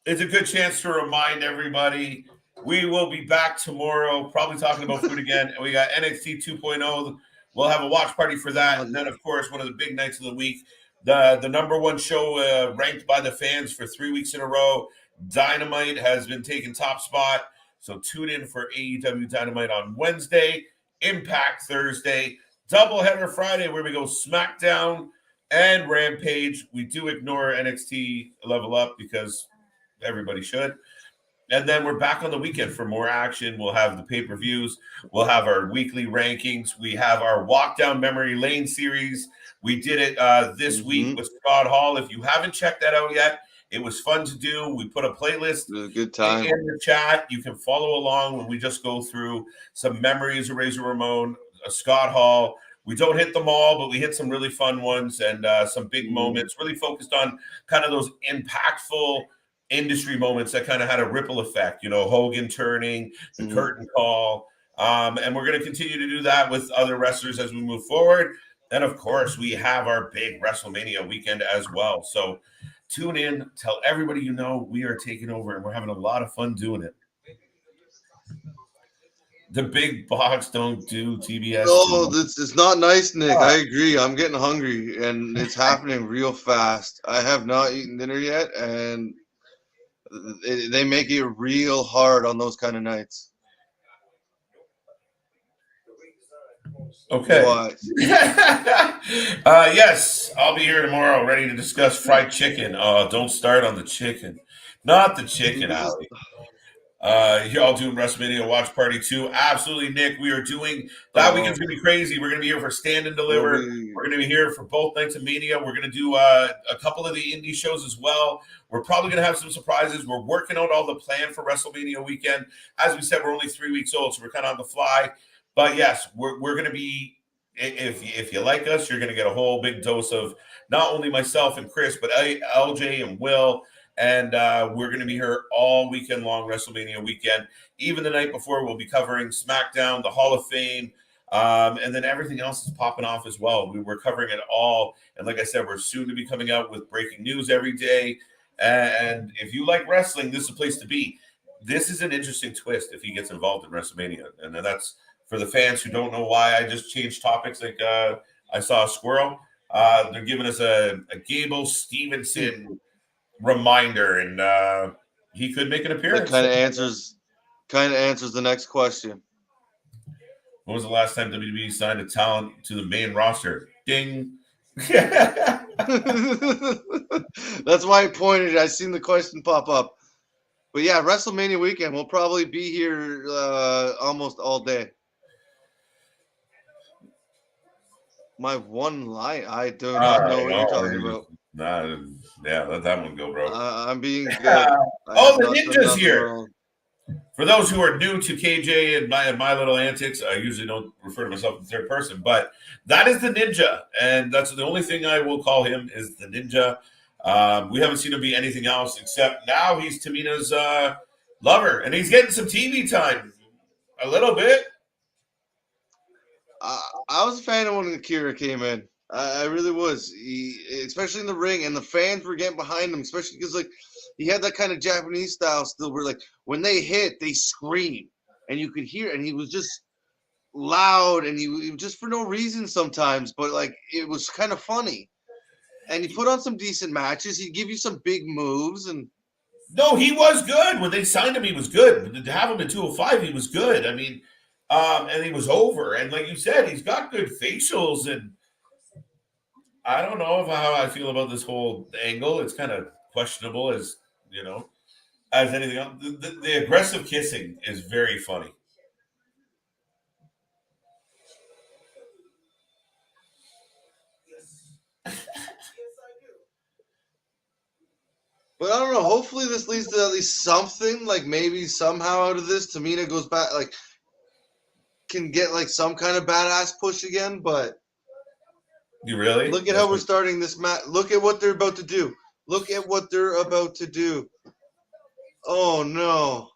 it's a good chance to remind everybody we will be back tomorrow, probably talking about food again. And we got NXT 2.0. We'll have a watch party for that. And then, of course, one of the big nights of the week, the number one show ranked by the fans for 3 weeks in a row. Dynamite has been taking top spot. So tune in for AEW Dynamite on Wednesday, Impact Thursday, doubleheader Friday where we go SmackDown and Rampage. We do ignore NXT Level Up because everybody should. And then we're back on the weekend for more action. We'll have the pay-per-views. We'll have our weekly rankings. We have our Walk Down Memory Lane series. We did it this week with Scott Hall. If you haven't checked that out yet, it was fun to do. We put a playlist it was a good time in the chat. You can follow along when we just go through some memories of Razor Ramon, Scott Hall. We don't hit them all, but we hit some really fun ones and some big moments, really focused on kind of those impactful industry moments that kind of had a ripple effect, Hogan turning, the curtain call, And we're going to continue to do that with other wrestlers as we move forward. And of course, we have our big Wrestlemania weekend as well. So tune in, tell everybody you know we are taking over, and we're having a lot of fun doing it. The big box don't do TBS. No, it's not nice, Nick. I agree. I'm getting hungry, and it's happening real fast. I have not eaten dinner yet, and they make it real hard on those kind of nights. Okay. What? Yes, I'll be here tomorrow ready to discuss fried chicken. Don't start on the chicken. Not the chicken, Ali. Y'all doing Wrestlemania Watch Party 2? Absolutely, Nick. We are doing that weekend's gonna be crazy. We're gonna be here for Stand and Deliver. We're gonna be here for both nights of Mania. We're gonna do a couple of the indie shows as well. We're probably gonna have some surprises. We're working out all the plan for WrestleMania weekend. As we said, we're only 3 weeks old, so we're kind of on the fly. But yes, we're gonna be. If you like us, you're gonna get a whole big dose of not only myself and Chris, but LJ and Will. And we're going to be here all weekend long, WrestleMania weekend. Even the night before, we'll be covering SmackDown, the Hall of Fame, and then everything else is popping off as well. We're covering it all. And like I said, we're soon to be coming out with breaking news every day. And if you like wrestling, this is a place to be. This is an interesting twist if he gets involved in WrestleMania. And that's for the fans who don't know why I just changed topics like I saw a squirrel. They're giving us a Gable Stevenson reminder, and he could make an appearance. That kind of answers the next question. When was the last time WWE signed a talent to the main roster? Ding. That's why I pointed. I seen the question pop up. But yeah, WrestleMania weekend, we'll probably be here almost all day. My one line, I do not know what you're talking about. Nah, yeah, let that one go, bro. I'm being good. The Ninja's here. Wrong. For those who are new to KJ and my little antics, I usually don't refer to myself in third person, but that is the Ninja, and that's the only thing I will call him is the Ninja. We haven't seen him be anything else except now he's Tamina's lover, and he's getting some TV time, a little bit. I was a fan of when Akira came in. I really was, especially in the ring, and the fans were getting behind him, especially because like he had that kind of Japanese style still, where like when they hit, they scream, and you could hear, and he was just loud, and he just for no reason sometimes, but like it was kind of funny, and he put on some decent matches. He'd give you some big moves, and no, he was good when they signed him. He was good. To have him at 205, he was good. I mean, and he was over, and like you said, he's got good facials and. I don't know how I feel about this whole angle. It's kind of questionable as anything else. The aggressive kissing is very funny. But I don't know. Hopefully this leads to at least something. Like maybe somehow out of this, Tamina goes back, like can get like some kind of badass push again, but you really look at how we're starting this match. Look at what they're about to do. Look at what they're about to do. Oh no.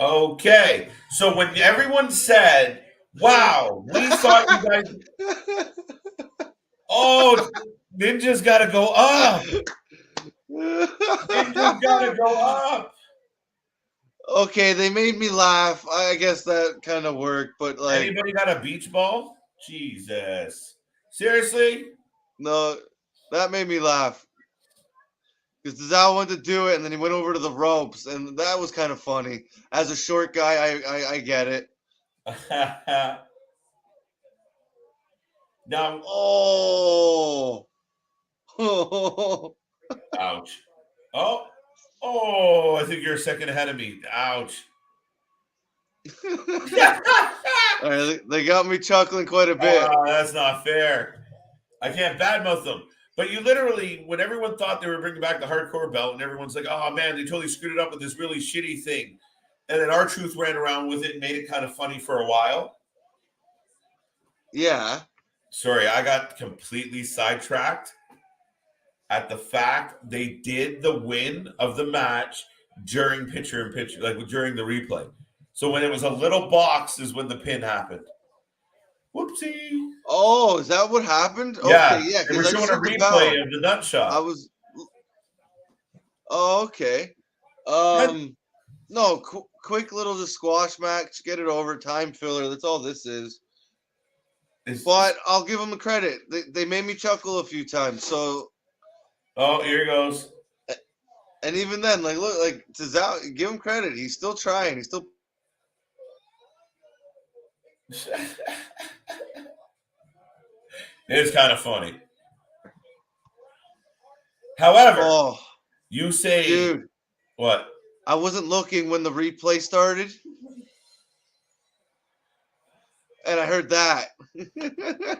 Okay. So when everyone said, wow, we thought you guys Ninja's gotta go up. Ninja's gotta go up. Okay, they made me laugh. I guess that kind of worked, but like anybody got a beach ball? Jesus. Seriously? No, that made me laugh. Because Tozawa went to do it, and then he went over to the ropes, and that was kind of funny. As a short guy, I get it. Now, ouch. Oh, I think you're a second ahead of me. Ouch. All right, they got me chuckling quite a bit. That's not fair. I can't badmouth them. But you literally, when everyone thought they were bringing back the hardcore belt, and everyone's like, oh man, they totally screwed it up with this really shitty thing. And then R-Truth ran around with it and made it kind of funny for a while. Yeah. Sorry, I got completely sidetracked at the fact they did the win of the match during picture-in-picture, like during the replay. So when it was a little box is when the pin happened. Whoopsie. Oh, is that what happened? Yeah, Okay, yeah. they were Because I just showing a heard the replay bell. of the nut I shot. was. Oh, okay. No, quick little just squash match. Get it over. Time filler. That's all this is. But I'll give them the credit. They made me chuckle a few times. So. Oh, here he goes. And even then, like, look, like Tozawa, give him credit. He's still trying. He's still. It's kind of funny. However, Oh, you say, dude, what? I wasn't looking when the replay started, and I heard that.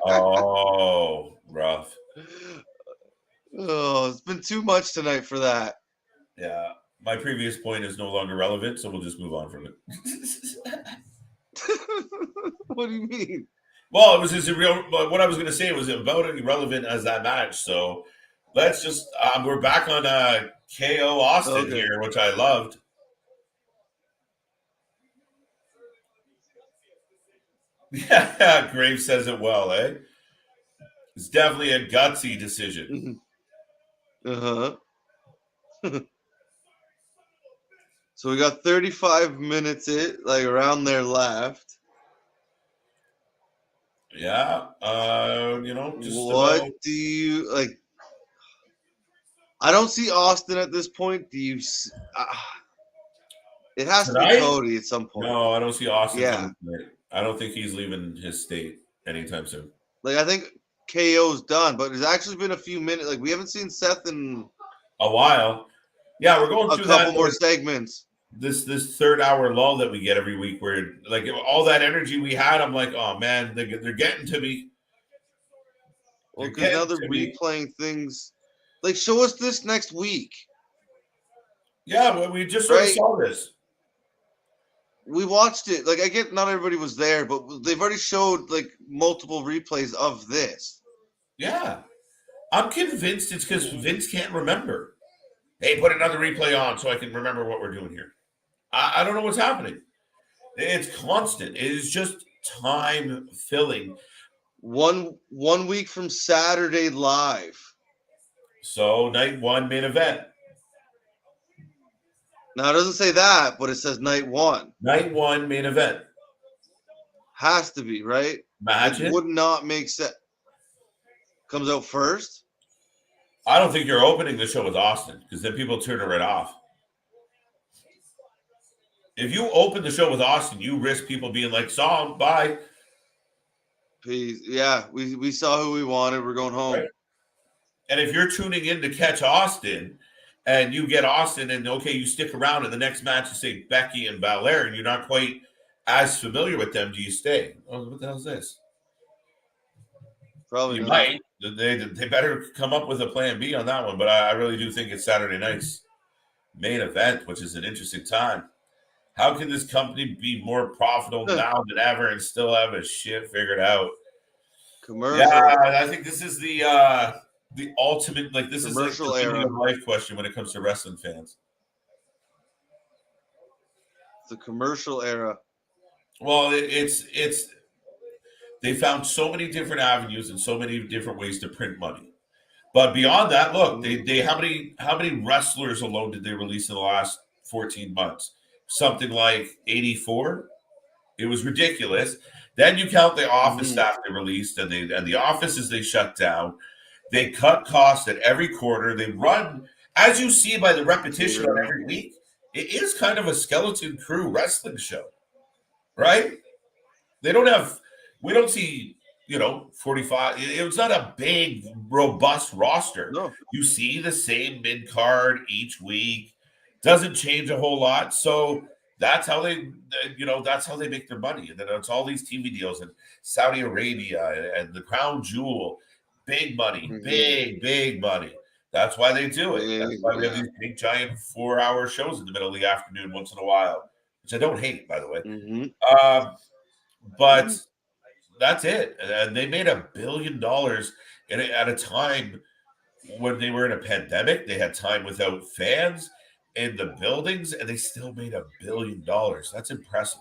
Oh, rough. Oh, it's been too much tonight for that. Yeah, my previous point is no longer relevant, so we'll just move on from it. What do you mean? Well, it was just what I was going to say was about as irrelevant as that match. So let's just we're back on KO Austin here, which I loved. Yeah, Graves says it well, eh? It's definitely a gutsy decision. Uh-huh. So we got 35 minutes around there left. Yeah, just what about. do you like? I don't see Austin at this point. Do you? It has to be Cody at some point. No, I don't see Austin. Yeah, I don't think he's leaving his state anytime soon. Like I think KO's done, but it's actually been a few minutes. Like we haven't seen Seth in a while. Yeah, we're going through a couple more segments. This 3rd hour lull that we get every week, where like all that energy we had, I'm like, oh man, they're getting to me. Well, because now they're replaying things. Like, show us this next week. Yeah, well, we just sort of saw this. We watched it. Like, I get not everybody was there, but they've already showed like multiple replays of this. Yeah, I'm convinced it's because Vince can't remember. Hey, put another replay on so I can remember what we're doing here. I don't know what's happening. It's constant. It is just time filling. One week from Saturday live. So night 1 main event. Now it doesn't say that, but it says night 1. Night 1 main event. Has to be, right? Imagine. It would not make sense. Comes out first? I don't think you're opening the show with Austin because then people turn it right off. If you open the show with Austin, you risk people being like, "Saw him, bye." Peace. Yeah, we saw who we wanted. We're going home. Right. And if you're tuning in to catch Austin and you get Austin and, okay, you stick around in the next match and say Becky and Belair and you're not quite as familiar with them, do you stay? Oh, what the hell is this? Probably you not. Might. They better come up with a plan B on that one. But I really do think it's Saturday night's main event, which is an interesting time. How can this company be more profitable now than ever and still have a shit figured out? Commercial. Yeah, I think this is the ultimate, like this commercial is like the era. life question when it comes to wrestling fans. The commercial era. Well, it's they found so many different avenues and so many different ways to print money. But beyond that, look, they how many wrestlers alone did they release in the last 14 months? Something like 84. It was ridiculous. Then you count the office staff they released, and the offices they shut down. They cut costs at every quarter. They run, as you see by the repetition on every week. It is kind of a skeleton crew wrestling show, right? We don't see 45. It's not a big, robust roster. No. You see the same mid card each week. Doesn't change a whole lot. So that's how they make their money. And then it's all these TV deals in Saudi Arabia and the Crown Jewel. Big money, big money. That's why they do it. That's why we have these big, giant 4-hour shows in the middle of the afternoon once in a while, which I don't hate, by the way. But that's it. And they made $1 billion at a time when they were in a pandemic. They had time without fans. in the buildings, and they still made $1 billion. That's impressive,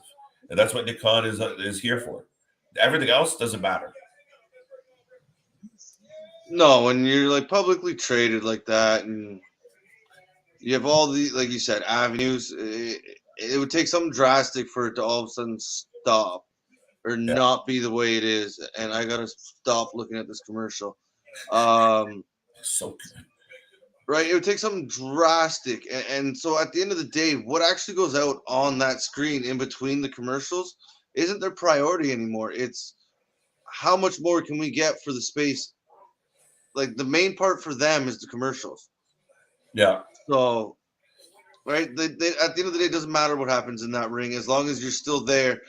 and that's what Nick Khan is here for. Everything else doesn't matter. No, when you're like publicly traded like that, and you have all the, like you said, avenues, it would take something drastic for it to all of a sudden stop or Yeah. not be the way it is. And I gotta stop looking at this commercial. So good. Right, it would take something drastic, and so at the end of the day, what actually goes out on that screen in between the commercials isn't their priority anymore. It's how much more can we get for the space. Like the main part for them is the commercials. Yeah. So, right, they, at the end of the day, it doesn't matter what happens in that ring as long as you're still there,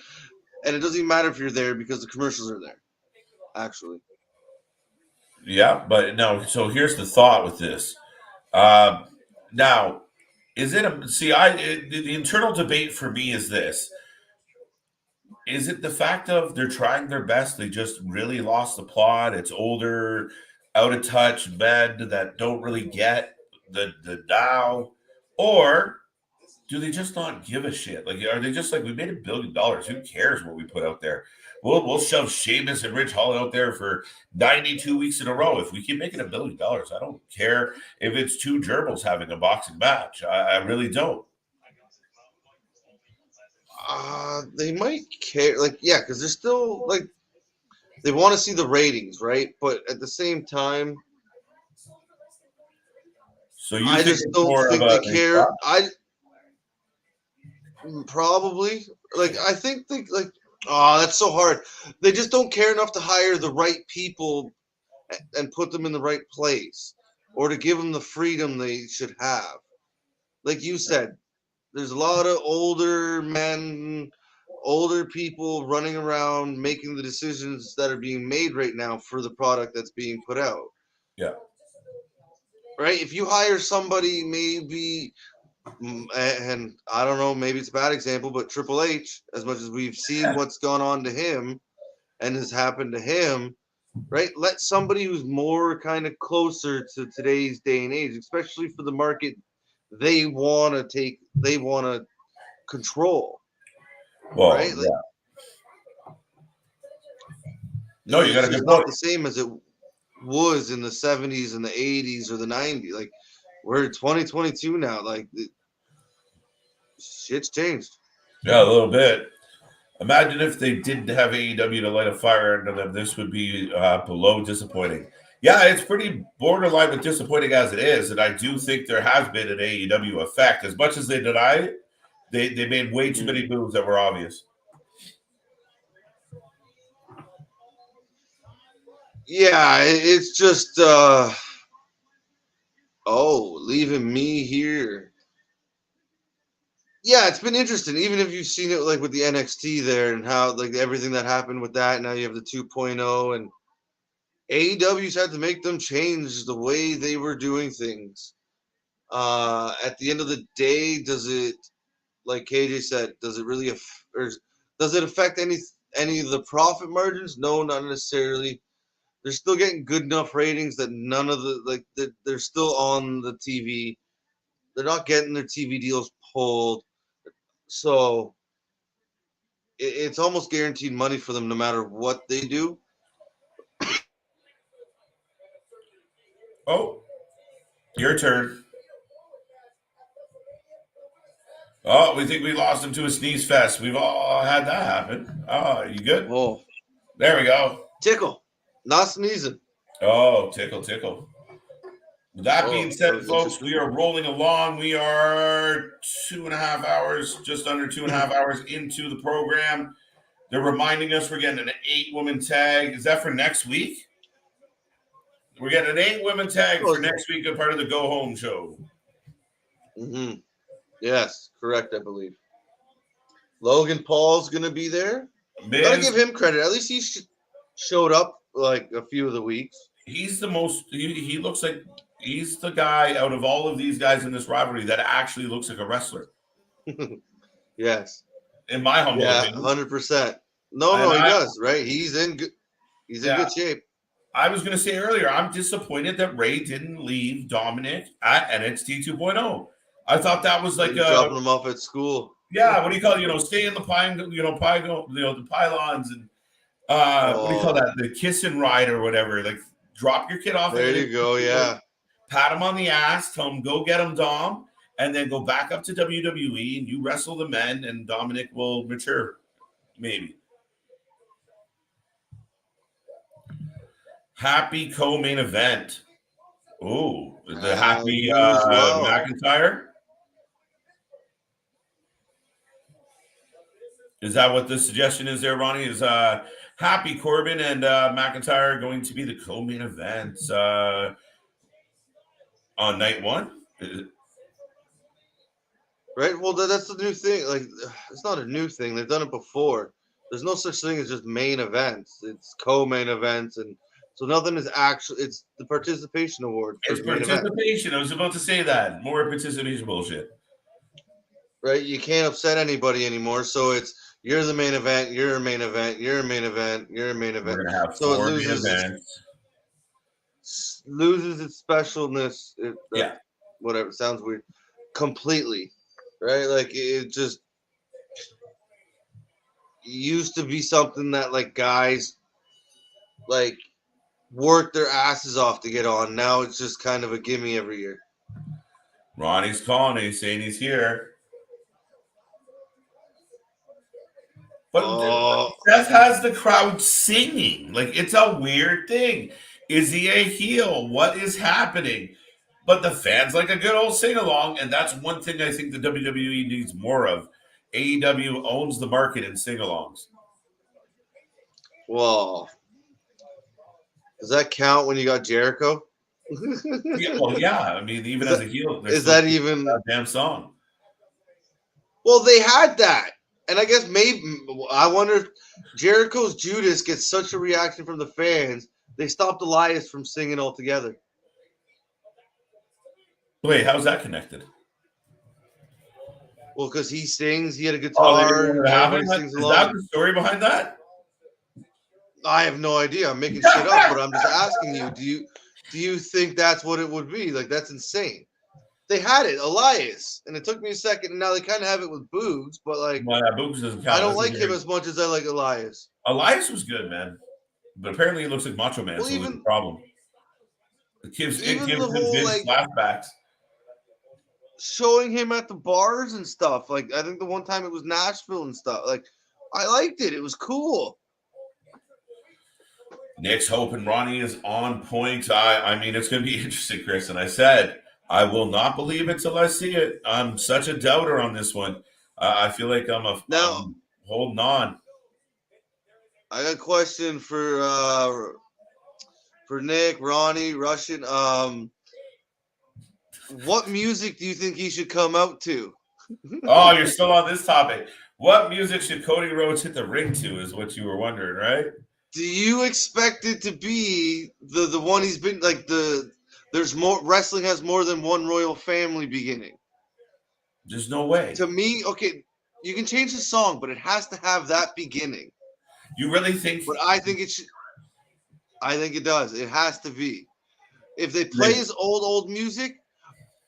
and it doesn't even matter if you're there because the commercials are there. Actually, Yeah, but no. So here's the thought with this. Now, is it a see? The internal debate for me is this: is it the fact of they're trying their best? They just really lost the plot. It's older, out of touch men that don't really get the now, or do they just not give a shit? Like, are they just like, we made $1 billion? Who cares what we put out there? We'll shove Sheamus and Rich Holland out there for 92 weeks in a row. If we keep making $1 billion, I don't care if it's two gerbils having a boxing match. I really don't. they might care, like, yeah, because they're still like they want to see the ratings, right? But at the same time, So you I think just it's don't more of think they a care. I probably like I think they like. Oh, that's so hard. They just don't care enough to hire the right people and put them in the right place, or to give them the freedom they should have. Like you said, there's a lot of older men, older people running around making the decisions that are being made right now for the product that's being put out. Yeah. Right? If you hire somebody, maybe, and I don't know, maybe it's a bad example, but Triple H, as much as we've seen what's gone on to him and has happened to him, right? Let somebody who's more kind of closer to today's day and age, especially for the market they want to take, they want to control, Well, right? Like, yeah. No, you got it's a good just not point. the same as it was in the 70s and the 80s or the 90s. Like, we're 2022 now. Like, shit's changed. Yeah, a little bit. Imagine if they didn't have AEW to light a fire under them. This would be below disappointing. Yeah, it's pretty borderline with disappointing as it is, and I do think there has been an AEW effect. As much as they deny it, they made way too many moves that were obvious. Yeah, it's just leaving me here. Yeah, it's been interesting. Even if you've seen it like with the NXT there and how like everything that happened with that. Now you have the 2.0 and AEW's had to make them change the way they were doing things. At the end of the day, does it, like KJ said, does it really or does it affect any of the profit margins? No, not necessarily. They're still getting good enough ratings that none of the like they're still on the TV. They're not getting their TV deals pulled, so it's almost guaranteed money for them no matter what they do. Oh, your turn. Oh, we think we lost him to a sneeze fest. We've all had that happen. Oh, you good? Oh, There we go. tickle, not sneezing. Oh, tickle, tickle. With that being Oh, that said, was folks, we interesting. are rolling along. We are 2.5 hours, just under 2.5 hours into the program. They're reminding us we're getting an 8-woman tag. Is that for next week? We're getting an 8-woman tag for next week, a part of the Go Home show. Mm-hmm. Yes, correct. I believe Logan Paul's gonna be there. Gotta Miz, give him credit. At least he showed up like a few of the weeks. he's the most, he looks like he's the guy out of all of these guys in this rivalry that actually looks like a wrestler, Yes. in my humble Yeah, opinion. 100%. No, And he does. Right. He's in good. He's in good shape. I was going to say earlier, I'm disappointed that Ray didn't leave Dominic at NXT 2.0. I thought that was like dropping them off at school. Yeah, what do you call it? Stay in the the pylons and what do you call that? The kiss and ride or whatever. Like drop your kid off. There you go. Yeah. Pat him on the ass. Tell him go get him, Dom, and then go back up to WWE and you wrestle the men, and Dominic will mature, maybe. Happy co-main event. Oh, the happy McIntyre. Is that what the suggestion is there, Ronnie? Is happy Corbin and McIntyre going to be the co-main event on night one? Right. Well, that's the new thing. Like, it's not a new thing. They've done it before. There's no such thing as just main events. It's co-main events, and so nothing is actually. It's the participation award. It's participation. I was about to say that. More participation bullshit. Right. You can't upset anybody anymore. So it's you're the main event. You're a main event. You're a main event. You're a main event. We're gonna have so four it loses its specialness. Yeah. Whatever. It sounds weird. Completely. Right. Like it just used to be something that like guys like work their asses off to get on. Now it's just kind of a gimme every year. Ronnie's calling. He's saying he's here. But Seth has the crowd singing. Like, it's a weird thing. Is he a heel? What is happening? But the fans like a good old sing-along, and that's one thing I think the WWE needs more of. AEW owns the market in sing-alongs. Well, does that count when you got Jericho? Yeah. I mean, even as a heel, is that even a damn song? Well, they had that. And I guess maybe I wonder if Jericho's Judas gets such a reaction from the fans, they stopped Elias from singing altogether. Wait, how's that connected? Well, because he sings, he had a guitar. Is that the story behind that? I have no idea. I'm making shit up, but I'm just asking you. Do you think that's what it would be? Like, that's insane. They had it, Elias, and it took me a second, and now they kind of have it with Boogs, but like, Boogs doesn't count. I don't like him as much as I like Elias. Elias was good, man, but apparently he looks like Macho Man, so it's a problem. It gives him flashbacks. Showing him at the bars and stuff. Like, I think the one time it was Nashville and stuff. Like, I liked it. It was cool. Nick's hoping Ronnie is on point. I mean, it's going to be interesting, Chris. And I said, I will not believe it till I see it. I'm such a doubter on this one. I feel like I'm holding on. I got a question for Nick, Ronnie, Russian. What music do you think he should come out to? Oh, you're still on this topic. What music should Cody Rhodes hit the ring to is what you were wondering, right? Do you expect it to be the one he's been like there's more wrestling has more than one royal family beginning? There's no way. To me, okay, you can change the song, but it has to have that beginning. You really think? But I think it should. I think it does. It has to be. If they play his old music,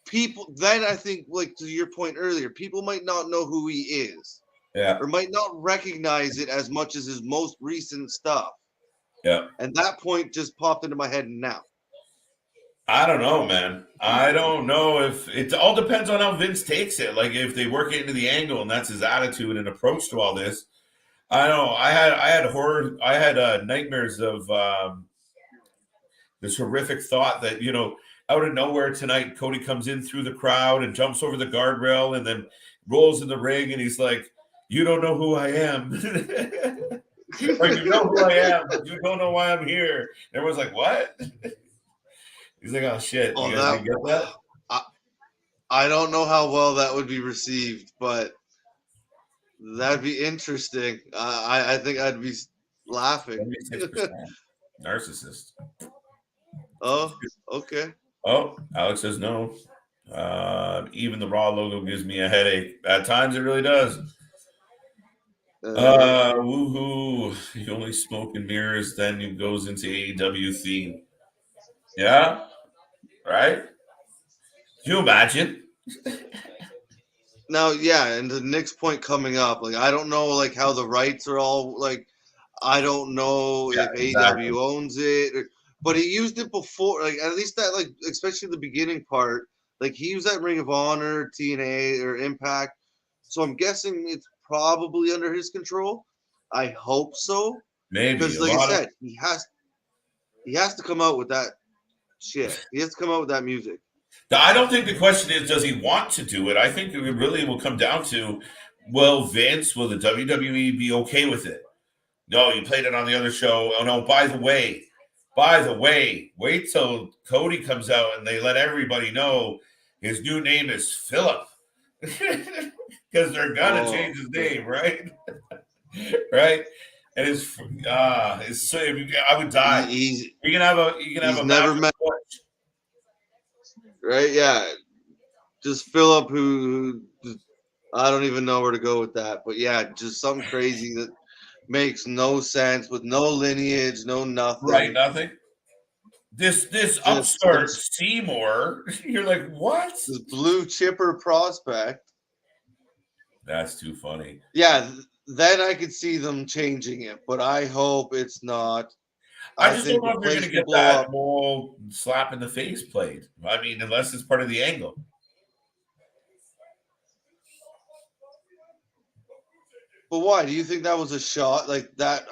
people then I think, like to your point earlier, people might not know who he is. Yeah. Or might not recognize it as much as his most recent stuff. Yeah. And that point just popped into my head now. I don't know, man. I don't know if it all depends on how Vince takes it. Like if they work it into the angle and that's his attitude and approach to all this. I know. I had nightmares of this horrific thought that, out of nowhere tonight, Cody comes in through the crowd and jumps over the guardrail and then rolls in the ring and he's like, "You don't know who I am." Like, you know who I am. You don't know why I'm here. And everyone's like, "What?" He's like, "Oh, shit." Oh, you guys get that? I don't know how well that would be received, but that'd be interesting. I think I'd be laughing. 76%. Narcissist. Oh, okay. Oh, Alex says no. Even the Raw logo gives me a headache. At times, it really does. Woohoo! He only smoke and mirrors, then he goes into AEW theme. Yeah, right? Can you imagine? Now, yeah, and the next point coming up, like I don't know, like how the rights are all like. I don't know Yeah, if exactly. AEW owns it, but he used it before. Like at least that, like especially the beginning part. Like he used that Ring of Honor, TNA, or Impact. So I'm guessing it's probably under his control. I hope so, Maybe because a like I lot of. said, he has to come out with that shit. He has to come out with that music. I don't think the question is, does he want to do it? I think it really will come down to, will Vince, will the WWE be okay with it? No, you played it on the other show. Oh no, by the way, wait till Cody comes out and they let everybody know his new name is Philip. Because they're gonna Oh, change his name, right? Right? And his I would die. he's You can have he's a match never with met, Butch. right? Yeah, just Philip, who I don't even know where to go with that, but yeah, just something crazy that makes no sense with no lineage, no Right, nothing. nothing. This Just upstart Seymour, you're like, what? this blue chipper prospect. That's too funny. Yeah, then I could see them changing it, but I hope it's not. I I just don't think know the if they're place gonna will get blow that up. whole slap in the face played. I mean, unless it's part of the angle. But why? Do you think that was a shot like that?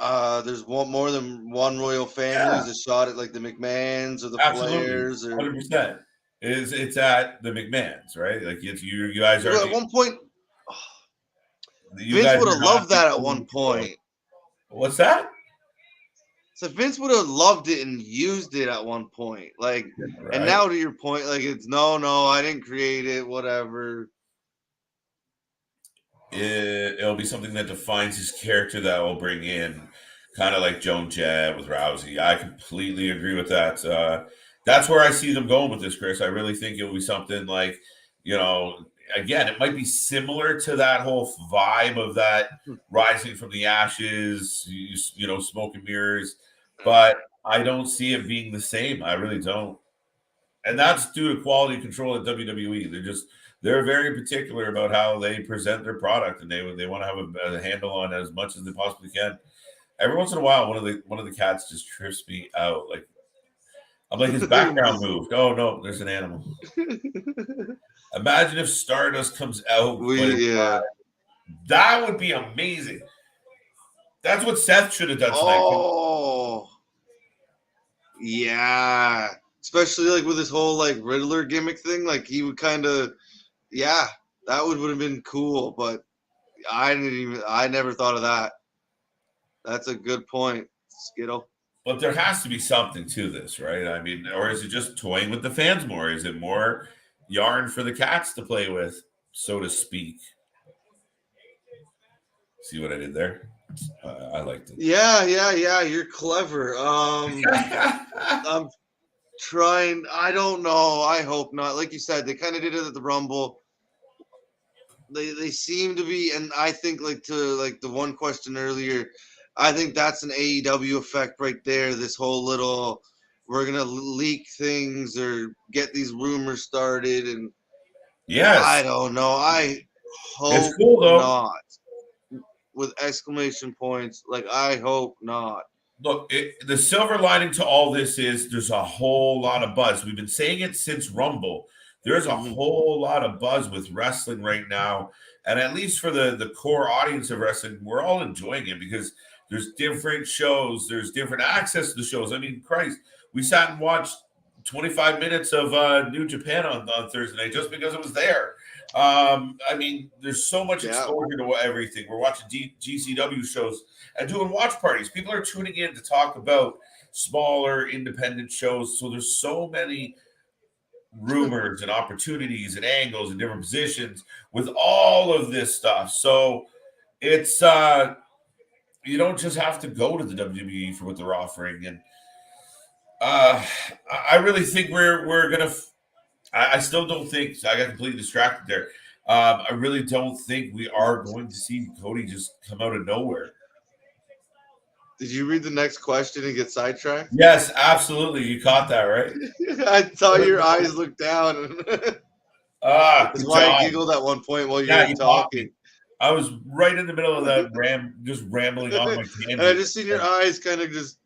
There's one more than one royal family. Yeah, Is a shot at like the McMahons or the absolutely, Flairs or 100%. It's at the McMahon's, right? Like it's you guys are well, at the one point you Vince guys would are have not loved the that at one only show. point. What's that? So Vince would have loved it and used it at one point. Like, and Right. now to your point, like it's no, I didn't create it, whatever. It'll be something that defines his character that will bring in, kind of like Joan Jett with Rousey. I completely agree with that. That's where I see them going with this, Chris. I really think it will be something like, you know, again, it might be similar to that whole vibe of that rising from the ashes, smoke and mirrors, but I don't see it being the same. I really don't. And that's due to quality control at WWE. They're very particular about how they present their product, and they want to have a handle on as much as they possibly can. Every once in a while, one of the cats just trips me out. Like I'm like, his background moved. Oh no, there's an animal. Imagine if Stardust comes out, but Yeah. that would be amazing. That's what Seth should have done tonight. Oh, yeah. Especially like with this whole like Riddler gimmick thing, like he would kind of, yeah, that would have been cool. But I never thought of that. That's a good point, Skittle. But there has to be something to this, right? I mean, or is it just toying with the fans more? Is it more yarn for the cats to play with, so to speak? See what I did there? I liked it. Yeah. You're clever. I'm trying. I don't know. I hope not. Like you said, they kind of did it at the Rumble. They seem to be, and I think like to like the one question earlier, I think that's an AEW effect right there. This whole little, we're gonna leak things or get these rumors started, and I Yes, don't know. I it's hope cool though. not. With exclamation points, like I hope not. Look, the silver lining to all this is there's a whole lot of buzz. We've been saying it since Rumble. There's a Mhm. whole lot of buzz with wrestling right now. And at least for the core audience of wrestling, we're all enjoying it because there's different shows, there's different access to the shows. I mean, Christ, we sat and watched 25 minutes of New Japan on Thursday night just because it was there. I mean, there's so much Yeah, exposure to everything. We're watching GCW shows and doing watch parties. People are tuning in to talk about smaller independent shows. So there's so many rumors and opportunities and angles and different positions with all of this stuff. So it's you don't just have to go to the WWE for what they're offering. And uh I really think we're gonna I still don't think I got completely distracted there. I really don't think we are going to see Cody just come out of nowhere. did you read the next question and get sidetracked? Yes, absolutely. You caught that, right? I saw your eyes look down. That's Good why I job. giggled at one point while you Yeah, were you caught talking. me. I was right in the middle of that just rambling on my And I tangent. just seen your eyes kind of just,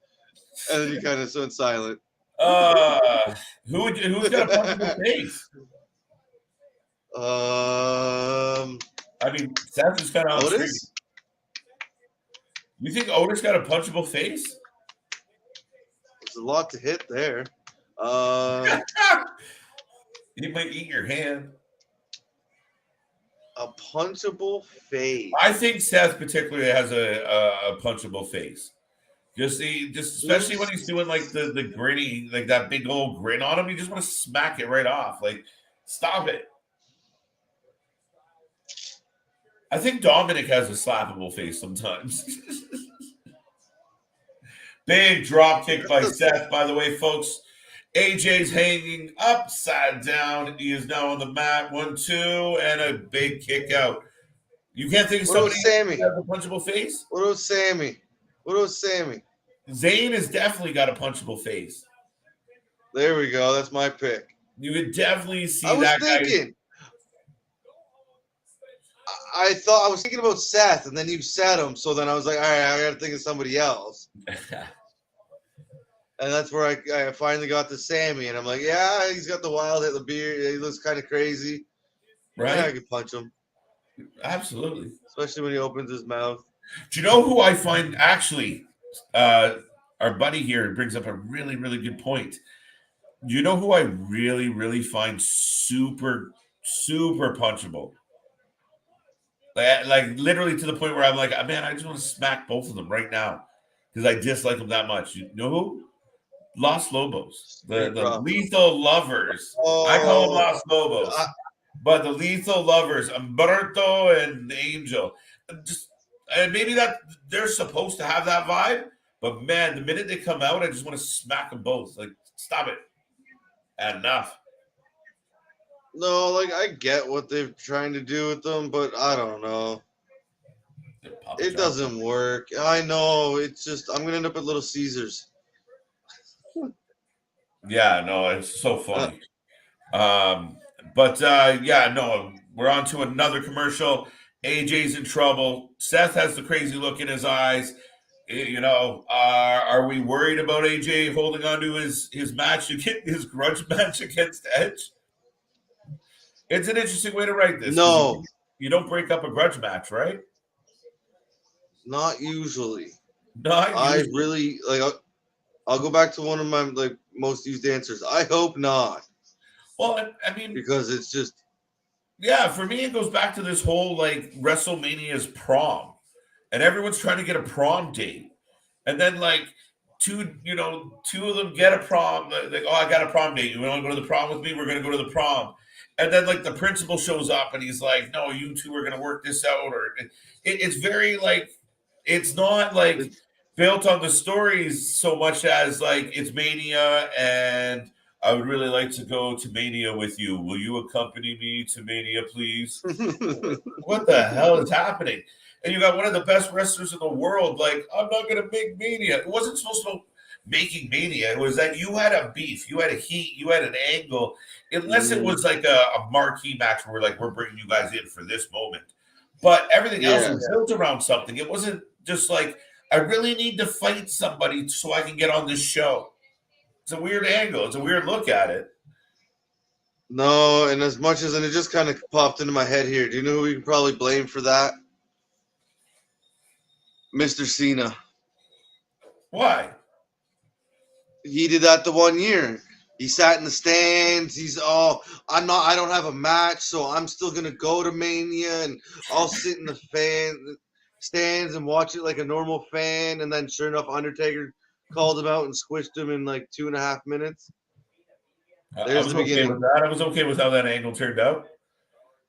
and then you kind of went silent. Who's got a punchable face? I mean, Seth is kind of on streak. Otis? You think Otis got a punchable face? There's a lot to hit there. He might eat your hand. A punchable face. I think Seth particularly has a punchable face. Just especially when he's doing like the gritty, like that big old grin on him, you just want to smack it right off. Like, stop it. I think Dominic has a slappable face sometimes. Big drop kick by Seth, by the way, folks. AJ's hanging upside down. He is now on the mat. 1-2, and a big kick out. You can't think of somebody who has a punchable face? What was Sammy? Zayn has definitely got a punchable face. There we go. That's my pick. You could definitely see I was that thinking. I was thinking about Seth, and then you said him. So then I was like, all right, I got to think of somebody else. And that's where I finally got to Sammy, and I'm like, yeah, he's got the wild hit, the beard. He looks kind of crazy. Right? Yeah, I could punch him. Absolutely. Especially when he opens his mouth. Do you know who I find actually? Our buddy here brings up a really, really good point. Do you know who I really, really find super, super punchable? Like literally to the point where I'm like, man, I just want to smack both of them right now because I dislike them that much. You know who? Los Lobos, the Lethal Lovers. I call them Los Lobos, but the Lethal Lovers, Umberto and Angel. And maybe that they're supposed to have that vibe, but man, the minute they come out, I just want to smack them both. Like, stop it. Enough. No, like I get what they're trying to do with them, but I don't know. It doesn't work. I know. It's just I'm gonna end up at Little Caesars. Yeah, no, it's so funny. Yeah, no, we're on to another commercial. AJ's in trouble. Seth has the crazy look in his eyes. You know, are we worried about AJ holding on to his match, his grudge match against Edge? It's an interesting way to write this. No, you don't break up a grudge match, right? Not usually. I really like. I'll go back to one of my most used answers. I hope not. Well, I mean, because it's just. Yeah, for me, it goes back to this whole like WrestleMania's prom, and everyone's trying to get a prom date, and then like two of them get a prom. Like, oh, I got a prom date. You want to go to the prom with me? We're going to go to the prom. And then like the principal shows up and he's like, no, you two are going to work this out. Or it's very like, it's not like built on the stories so much as like it's Mania and I would really like to go to Mania with you. Will you accompany me to Mania, please? What the hell is happening? And you got one of the best wrestlers in the world. Like, I'm not going to make Mania. It wasn't supposed to making Mania. It was that you had a beef, you had a heat, you had an angle. Unless it was like a marquee match where we're bringing you guys in for this moment. But everything else was built around something. It wasn't just like, I really need to fight somebody so I can get on this show. It's a weird angle. It's a weird look at it. No, and as much as, and it just kind of popped into my head here. Do you know who we can probably blame for that? Mr. Cena. Why? He did that the 1 year. He sat in the stands. I don't have a match, so I'm still going to go to Mania, and I'll sit in the stands and watch it like a normal fan. And then sure enough, Undertaker called him out and squished him in like 2.5 minutes. I was okay with that. I was okay with how that angle turned out.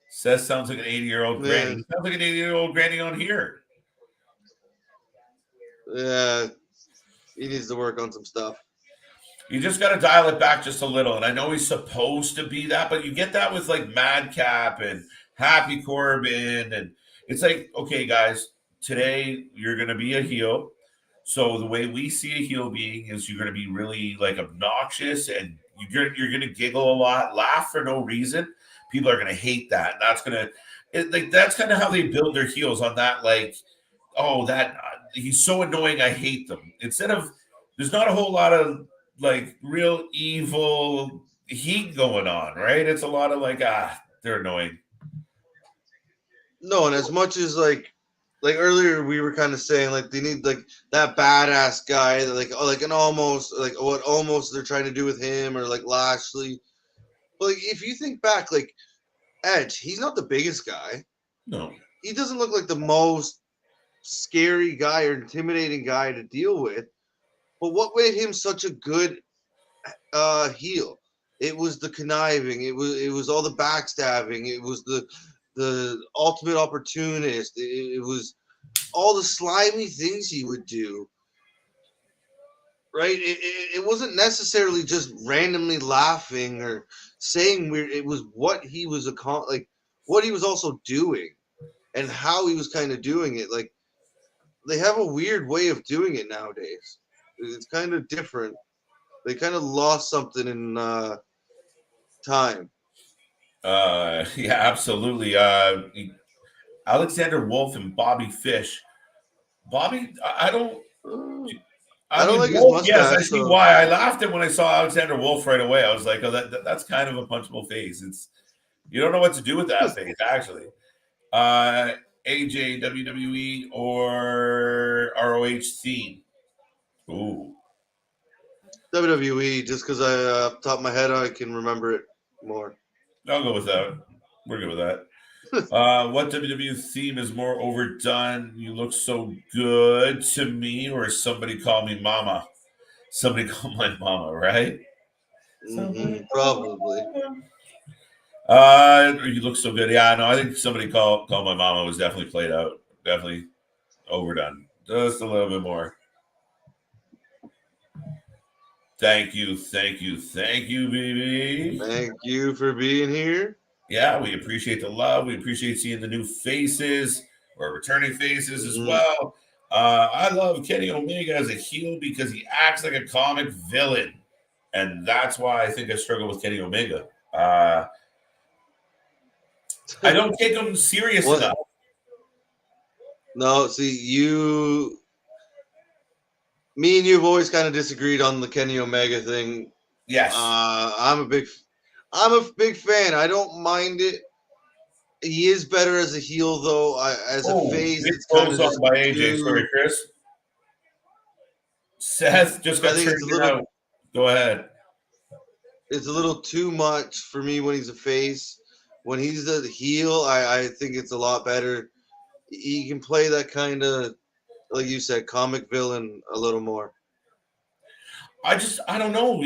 Seth sounds like an 80-year-old granny. He sounds like an 80-year-old granny on here. Yeah, he needs to work on some stuff. You just got to dial it back just a little. And I know he's supposed to be that, but you get that with like Madcap and Happy Corbin. And it's like, okay, guys, today you're going to be a heel. So the way we see a heel being is you're going to be really like obnoxious and you're going to giggle a lot, laugh for no reason. people are going to hate that. That's going to, that's kind of how they build their heels on that. Like, oh, that he's so annoying, I hate them. Instead of, there's not a whole lot of like real evil heat going on, right? It's a lot of like, they're annoying. No, and as much as like earlier we were kind of saying like they need like that badass guy that like an almost like what almost they're trying to do with him or like Lashley. But like if you think back, like Edge, he's not the biggest guy. No. He doesn't look like the most scary guy or intimidating guy to deal with. But what made him such a good heel? It was the conniving. It was all the backstabbing. It was the ultimate opportunist. It was all the slimy things he would do. Right? It wasn't necessarily just randomly laughing or saying weird. It was what he was what he was also doing, and how he was kind of doing it. Like they have a weird way of doing it nowadays. It's kind of different. They kind of lost something in time. Yeah, absolutely. Alexander Wolf and Bobby Fish. Bobby, I don't. I don't like his Wolf, mustache. yes, I see why. I laughed at when I saw Alexander Wolf right away. I was like, oh, that's kind of a punchable face. It's, you don't know what to do with that face, actually. AJ, WWE, or ROH theme? Ooh. WWE, just because off the top of my head, I can remember it more. I'll go with that. We're good with that. What WWE theme is more overdone? You look so good to me, or somebody call me mama. Somebody call my mama, right? Probably. You look so good. Yeah, no, I think somebody call my mama was definitely played out. Definitely overdone. Just a little bit more. Thank you, BB. Thank you for being here. Yeah, we appreciate the love. We appreciate seeing the new faces or returning faces as well. I love Kenny Omega as a heel because he acts like a comic villain. And that's why I think I struggle with Kenny Omega. I don't take him serious enough. No, see, me and you have always kind of disagreed on the Kenny Omega thing. Yes. I'm a big fan. I don't mind it. He is better as a heel, though. As a face, it's kind of just by AJ. Sorry, Chris. Seth just got turned out. Go ahead. It's a little too much for me when he's a face. When he's a heel, I think it's a lot better. He can play that kind of, like you said, comic villain a little more. I don't know.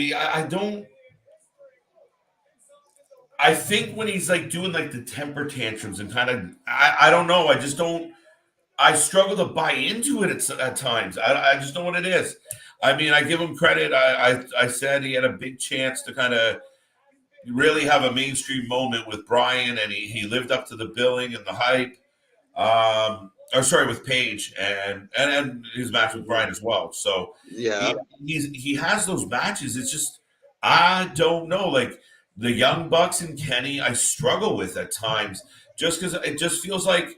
I think when he's like doing like the temper tantrums and kind of, I don't know. I struggle to buy into it at times. I just know what it is. I mean, I give him credit. I said he had a big chance to kind of really have a mainstream moment with Bryan, and he lived up to the billing and the hype. With Paige and his match with Bryan as well. So yeah, he has those matches. It's just, I don't know. Like the Young Bucks and Kenny, I struggle with at times just because it just feels like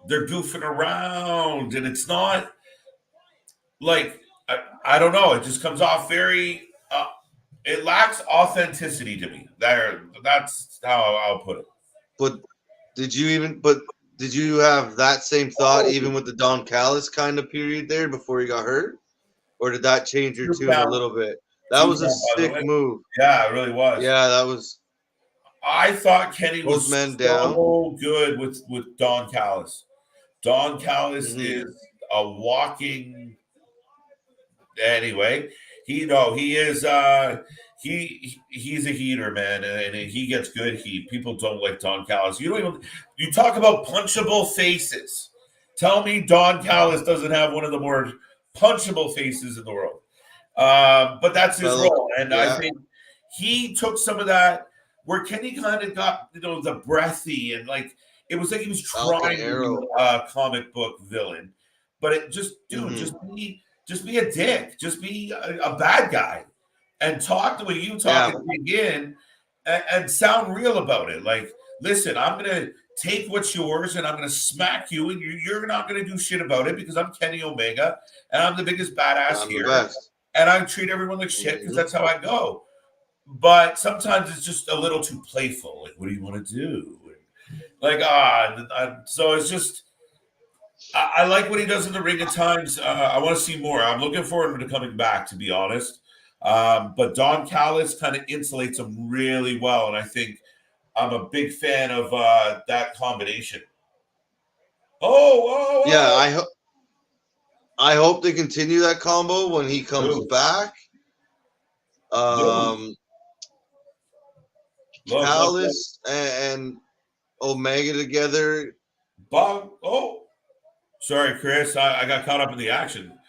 they're goofing around, and it's not like I don't know. It just comes off very. It lacks authenticity to me. That's how I'll put it. But did you have that same thought even with the Don Callis kind of period there before he got hurt? Or did that change your tune a little bit? That was a sick move. Yeah, it really was. Yeah, that was. I thought Kenny was so good with Don Callis. Don Callis is a walking. Anyway, he is he's a heater, man, and he gets good heat. People don't like Don Callis. You talk about punchable faces. Tell me Don Callis doesn't have one of the more punchable faces in the world. But that's his role, and I think he took some of that where Kenny kind of got the breathy, and like it was like he was trying to be a comic book villain, but it just just be a dick, just be a bad guy, and talk the way you talk again. and sound real about it. Like, listen, I'm gonna take what's yours and I'm gonna smack you, and you're not gonna do shit about it because I'm Kenny Omega and I'm the biggest badass I'm the here, best. and I treat everyone like shit because Mhm. that's how I go. But sometimes it's just a little too playful. Like, what do you want to do? Like, so it's just. I like what he does in the ring at times. I want to see more. I'm looking forward to coming back, to be honest. But Don Callis kind of insulates him really well, and I think I'm a big fan of that combination. Yeah, Oh, I hope they continue that combo when he comes dude, back. dude, look, Callis and Omega together. Bob. Oh, sorry, Chris. I got caught up in the action.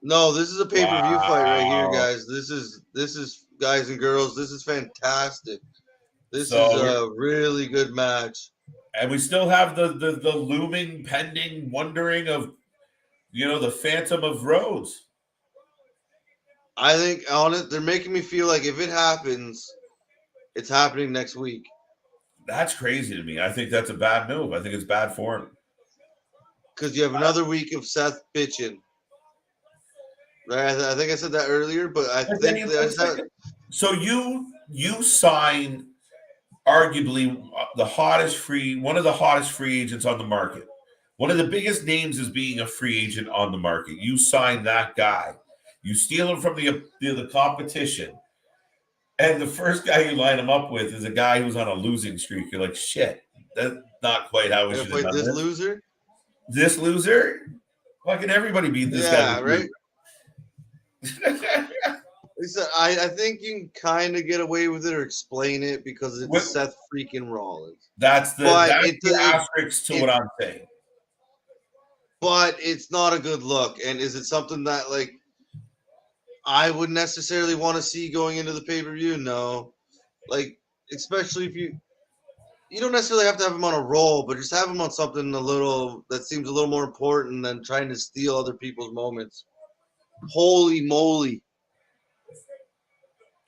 No, this is a pay-per-view fight right here, Wow. guys. This is guys and girls. This is fantastic. This is So a really good match. and we still have the looming, pending, wondering of the Phantom of Rhodes. I think on it, they're making me feel like if it happens, it's happening next week. That's crazy to me. I think that's a bad move. I think it's bad form. Because you have another week of Seth bitching. Right? I think I said that earlier, but I think So you sign arguably one of the hottest free agents on the market. One of the biggest names is being a free agent on the market. You sign that guy. You steal him from the competition. And the first guy you line him up with is a guy who's on a losing streak. You're like, shit, that's not quite how we gonna should have fight done this this. loser. This loser? Fucking everybody beat this Yeah, guy. right. Lisa, I think you can kind of get away with it or explain it because it's Seth freaking Rollins. That's the asterisk to what I'm saying. But it's not a good look. And is it something that like I would necessarily want to see going into the pay-per-view? No. Like, especially if you don't necessarily have to have him on a roll, but just have him on something a little that seems a little more important than trying to steal other people's moments. Holy moly.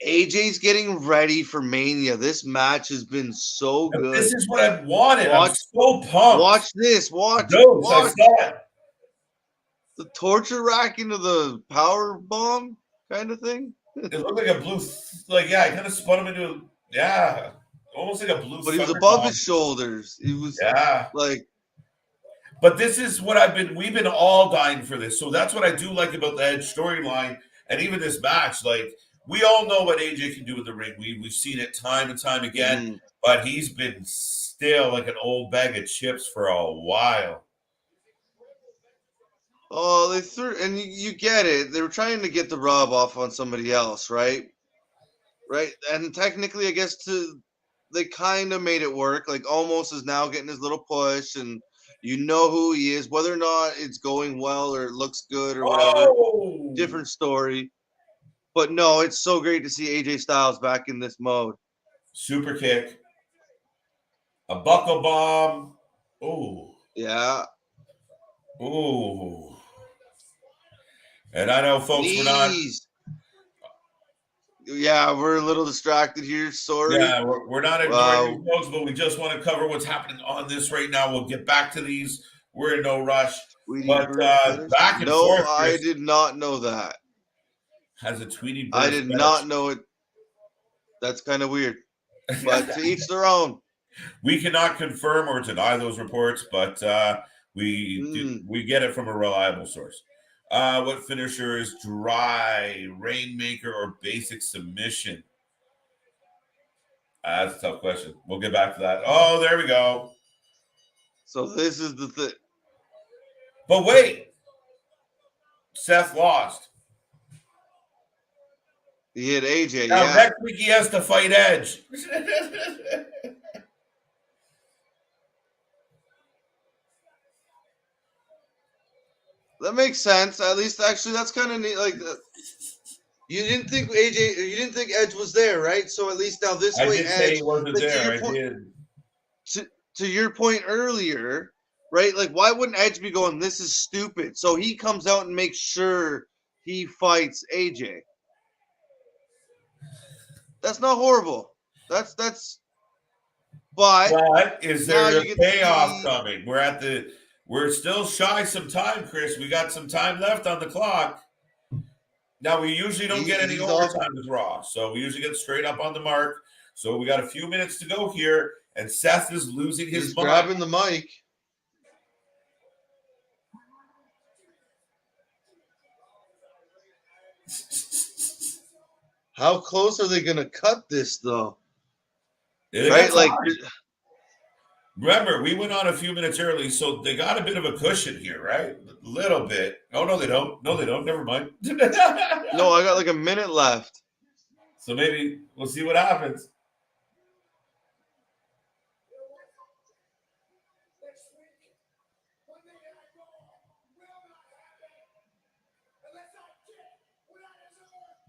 AJ's getting ready for Mania. This match has been so good. This is what I wanted. I'm so pumped. Watch this. Watch. I saw it. The torture rack into the power bomb kind of thing. It looked like a blue, it kind of spun him into, almost like a blue. But he was above his shoulders. He was like. But this is what we've been all dying for this. So that's what I do like about the Edge storyline and even this match. Like, we all know what AJ can do in the ring. We've seen it time and time again, but he's been still like an old bag of chips for a while. Oh, they threw, and you get it. They were trying to get the rub off on somebody else, right? Right, and technically, I guess they kind of made it work. Like, almost is now getting his little push, and you know who he is. Whether or not it's going well or it looks good or whatever, different story. But no, it's so great to see AJ Styles back in this mode. Super kick, a buckle bomb. Oh, yeah. Oh. And I know, folks, we're not. Yeah, we're a little distracted here. Sorry. Yeah, we're not ignoring you folks, but we just want to cover what's happening on this right now. We'll get back to these. We're in no rush. But back and forth. No, I did not know that. Has a Tweety Bird. I did not know it. That's kind of weird. But to each their own. We cannot confirm or deny those reports, but we get it from a reliable source. What finisher is dry, Rainmaker, or basic submission? That's a tough question. We'll get back to that. Oh, there we go. So this is the thing. But wait. Seth lost. He hit AJ. Now, next week he has to fight Edge. That makes sense. At least, actually, that's kind of neat. Like, you didn't think Edge was there, right? So at least now this way, Edge. Say he wasn't there. I did. To your point earlier, right? Like, why wouldn't Edge be going, "This is stupid"? So he comes out and makes sure he fights AJ. That's not horrible. That's. But is now there you a get to payoff see. coming? We're still shy some time, Chris. We got some time left on the clock. Now we usually don't get any He's off. overtime with Raw, so we usually get straight up on the mark. So we got a few minutes to go here, and Seth is losing his He's mind. grabbing the mic. How close are they going to cut this, though? Right? Like, remember, we went on a few minutes early, so they got a bit of a cushion here, right? A little bit. Oh, no, they don't. No, they don't. Never mind. no, I got like a minute left. So maybe we'll see what happens.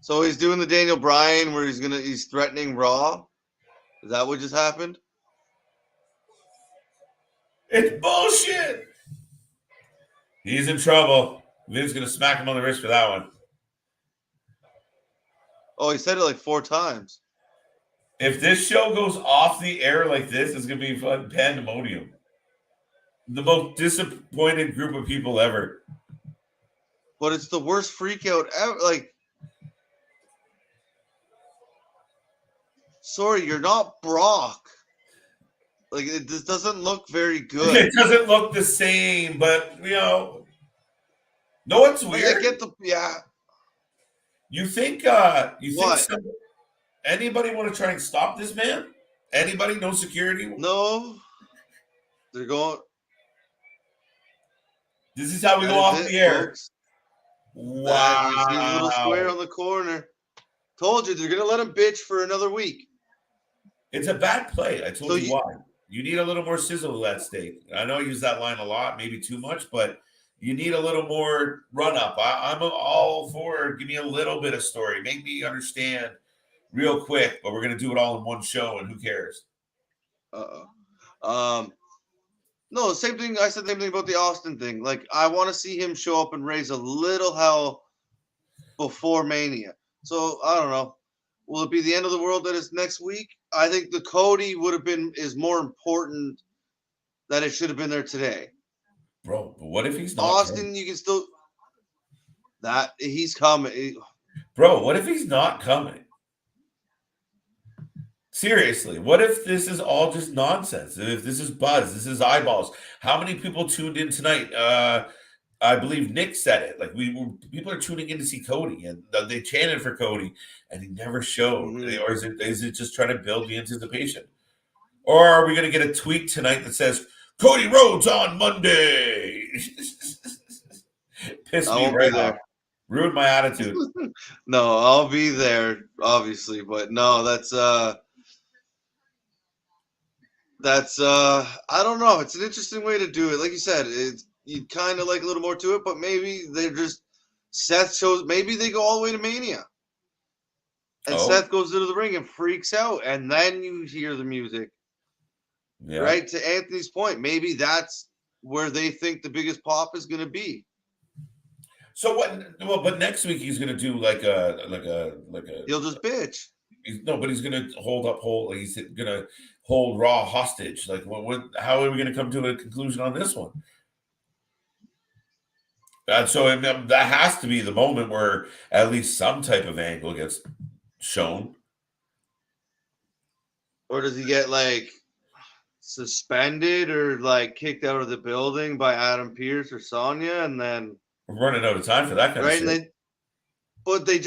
So he's doing the Daniel Bryan where he's threatening Raw. Is that what just happened? It's bullshit. He's in trouble. Vince's gonna smack him on the wrist for that one. Oh, he said it like 4 times. If this show goes off the air like this, it's gonna be fun pandemonium. The most disappointed group of people ever. But it's the worst freak out ever. Like, sorry, you're not Brock. Like, this doesn't look very good. It doesn't look the same, but no, it's weird. I get the You think anybody want to try and stop this man? Anybody? No security? No. They're going. This is how we go off the air. Folks. Wow. You see the little square on the corner. Told you they're gonna let him bitch for another week. It's a bad play. I told you why. You need a little more sizzle to that steak. I know I use that line a lot, maybe too much, but you need a little more run up. I'm all for give me a little bit of story. Make me understand real quick, but we're gonna do it all in one show, and who cares? No, same thing. I said the same thing about the Austin thing. Like, I want to see him show up and raise a little hell before Mania. So I don't know. Will it be the end of the world that is next week? I think the Cody is more important that it should have been there today. Bro, but what if he's not Austin? coming? You can still he's coming. Bro, what if he's not coming? Seriously, what if this is all just nonsense? If this is buzz, this is eyeballs. How many people tuned in tonight? I believe Nick said it. Like people are tuning in to see Cody, and they chanted for Cody, and he never showed. Mm-hmm. Or is it just trying to build the anticipation? Or are we going to get a tweet tonight that says Cody Rhodes on Monday? Piss me right off. Ruined my attitude. No, I'll be there, obviously, but no, that's I don't know. It's an interesting way to do it. Like you said, you'd kind of like a little more to it, but maybe they're just Seth shows. Maybe they go all the way to Mania, and Seth goes into the ring and freaks out, and then you hear the music. Yeah. Right, to Anthony's point, maybe that's where they think the biggest pop is going to be. So what? Well, but next week he's going to do like a. He'll just bitch. But he's going to he's going to hold Raw hostage. Like, how are we going to come to a conclusion on this one? So that has to be the moment where at least some type of angle gets shown. Or does he get like suspended or like kicked out of the building by Adam Pearce or Sonya, and then we're running out of time for that kind of shit. But they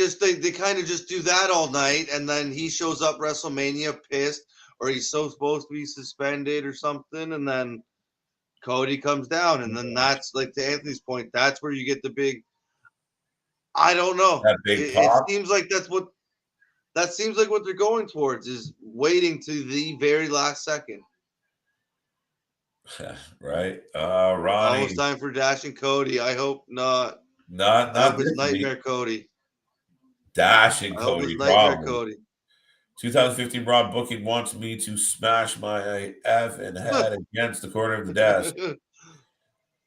kind of just do that all night, and then he shows up WrestleMania pissed, or he's so supposed to be suspended or something, and then Cody comes down, and then that's like to Anthony's point, that's where you get the big. I don't know. That big pop. It seems like what they're going towards is waiting to the very last second. Right, Ronnie. Almost time for Dash and Cody. I hope not. Not it's Nightmare Cody. Dash and Cody. Nightmare Cody. 2015 Raw booking wants me to smash my effing head against the corner of the desk.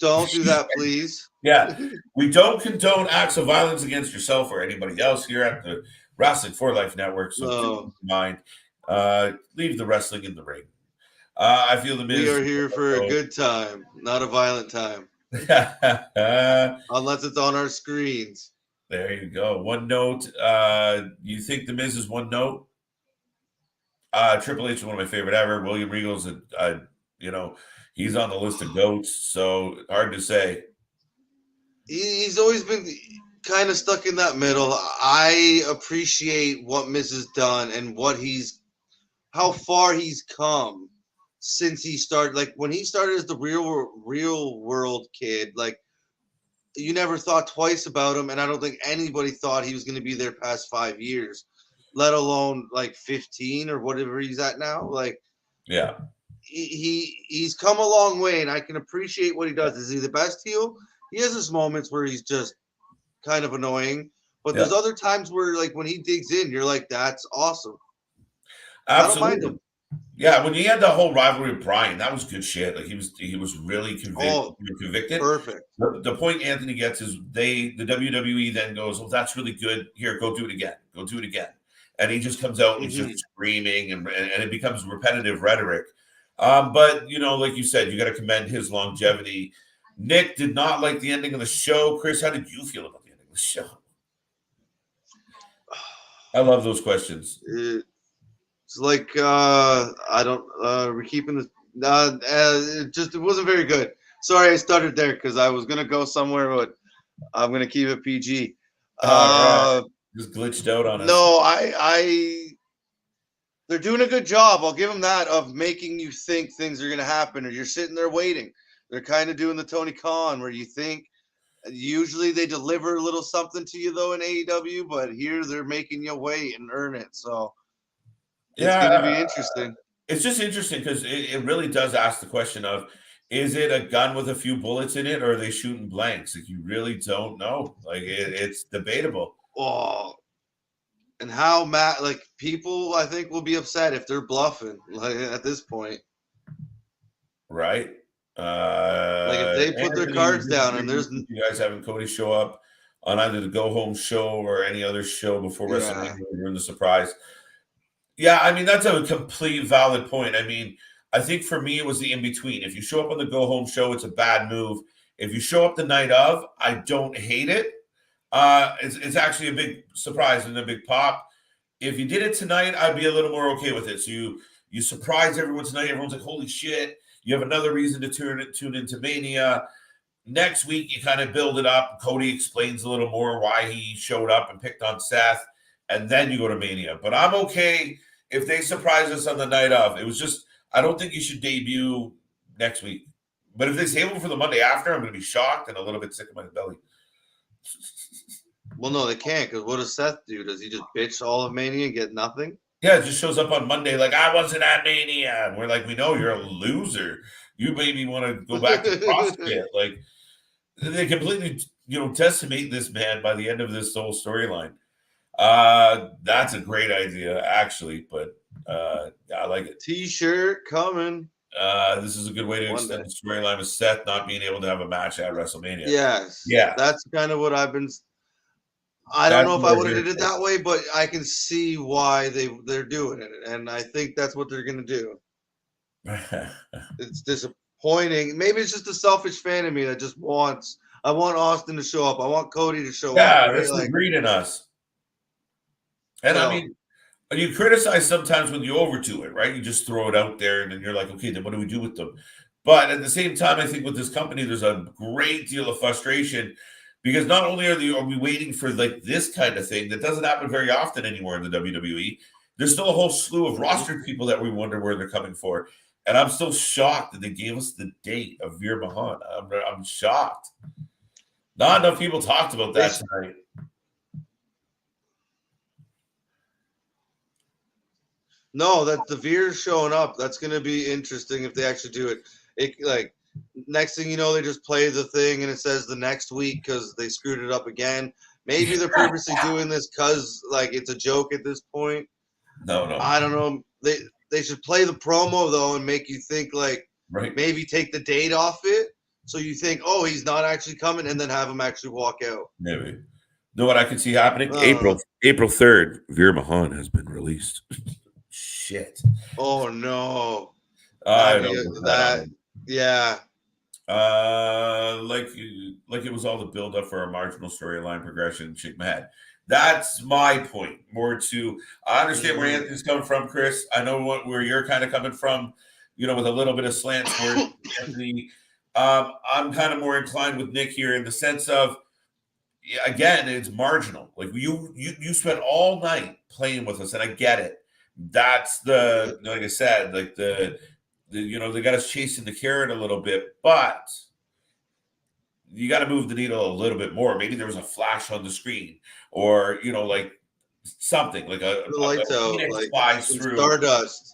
Don't do that, please. Yeah, we don't condone acts of violence against yourself or anybody else here at the Wrestling for Life Network. So keep in mind, Leave the wrestling in the ring. I feel the Miz. We are here for a good time, not a violent time. Unless it's on our screens. There you go. One note. You think the Miz is one note? Triple H is one of my favorite ever. William Regal's he's on the list of GOATs, so hard to say. He's always been kind of stuck in that middle. I appreciate what Miz has done and how far he's come since he started. Like when he started as the real world kid, like you never thought twice about him, and I don't think anybody thought he was going to be there past 5 years, let alone like 15 or whatever he's at now. Like, yeah, he's come a long way, and I can appreciate what he does. Is he the best heel? He has his moments where he's just kind of annoying, but there's other times where, like, when he digs in, you're like, that's awesome. Absolutely. I don't mind him. Yeah, when he had the whole rivalry with Bryan, that was good shit. Like he was really convicted. Perfect. The point Anthony gets is the WWE then goes, well, that's really good. Here, go do it again. Go do it again. And he just comes out and he's just screaming, and it becomes repetitive rhetoric. But like you said, you got to commend his longevity. Nick did not like the ending of the show. Chris, how did you feel about the ending of the show? I love those questions. It's like we're keeping this. It wasn't very good. Sorry, I started there because I was gonna go somewhere, but I'm gonna keep it PG. Just glitched out on us. No, they're doing a good job. I'll give them that, of making you think things are gonna happen, or you're sitting there waiting. They're kind of doing the Tony Khan, where you think. Usually they deliver a little something to you though in AEW, but here they're making you wait and earn it. So it's going to be interesting. It's just interesting because it really does ask the question of, is it a gun with a few bullets in it, or are they shooting blanks? Like, you really don't know. Like, it's debatable. Oh, and how people, I think, will be upset if they're bluffing, like, at this point. Right. Like if they put their cards down and there's you guys having Cody show up on either the Go Home show or any other show before Wrestlemania, ruin the surprise. Yeah, I mean, that's a complete valid point. I mean, I think for me it was the in between. If you show up on the Go Home show, it's a bad move. If you show up the night of, I don't hate it. It's actually a big surprise and a big pop. If you did it tonight, I'd be a little more okay with it. So you surprise everyone tonight. Everyone's like, holy shit. You have another reason to tune into Mania. Next week, you kind of build it up. Cody explains a little more why he showed up and picked on Seth, and then you go to Mania. But I'm okay if they surprise us on the night of. It was just, I don't think you should debut next week. But if they save him for the Monday after, I'm going to be shocked and a little bit sick of my belly. Well, no, they can't, because what does Seth do? Does he just bitch all of Mania and get nothing? Yeah, it just shows up on Monday like, I wasn't at Mania. And we're like, we know you're a loser. You maybe want to go back to CrossFit. Like, they completely, decimate this man by the end of this whole storyline. That's a great idea, actually. But I like it. T-shirt coming. This is a good way to extend the storyline with Seth not being able to have a match at WrestleMania. Yes. Yeah. That's kind of what I've been... I don't know if I would have did it that way, but I can see why they're doing it, and I think that's what they're going to do. It's disappointing. Maybe it's just a selfish fan of me that just I want Austin to show up. I want Cody to show up. Yeah, there's some greed in us. And I mean, you criticize sometimes when you overdo it, right? You just throw it out there, and then you're like, okay, then what do we do with them? But at the same time, I think with this company, there's a great deal of frustration. Because not only are we waiting for like this kind of thing that doesn't happen very often anymore in the WWE, there's still a whole slew of rostered people that we wonder where they're coming for. And I'm still shocked that they gave us the date of Veer Mahan. I'm shocked. Not enough people talked about that tonight. No, that the Veer's showing up. That's going to be interesting if they actually do it. Next thing you know, they just play the thing and it says the next week because they screwed it up again. Maybe they're purposely doing this because it's a joke at this point. No. I don't know. They should play the promo though and make you think maybe take the date off it so you think, oh, he's not actually coming, and then have him actually walk out. Maybe. You know what I could see happening? April 3rd, Veer Mahan has been released. shit. Oh no. I Have don't you know that? Yeah. like it was all the build up for a marginal storyline progression. Shake my head. That's my point. More to I understand where Anthony's coming from, Chris. I know where you're kind of coming from. With a little bit of slant towards Anthony. I'm kind of more inclined with Nick here in the sense of, again, it's marginal. Like you spent all night playing with us, and I get it. That's like I said, like they got us chasing the carrot a little bit, but you got to move the needle a little bit more. Maybe there was a flash on the screen, or like something like The lights a out, Phoenix like flies some through. stardust.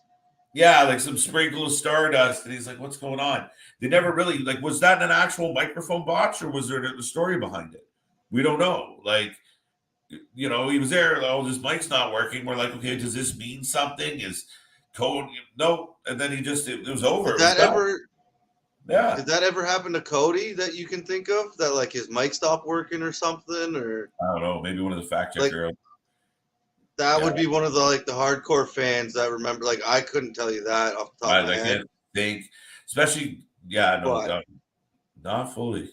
Yeah, like some sprinkle of stardust, and he's like, "What's going on?" They never really was that an actual microphone botch, or was there a story behind it? We don't know. Like, he was there. Oh, this mic's not working. We're like, okay, does this mean something? Is code? No, and then it was over. Did It was that done. ever? Yeah. Did that ever happen to Cody that you can think of? That like his mic stopped working or something, or I don't know. Maybe one of the fact checker. that would be one of the the hardcore fans that remember. Like I couldn't tell you that off the top of my head. Can't think, especially not fully.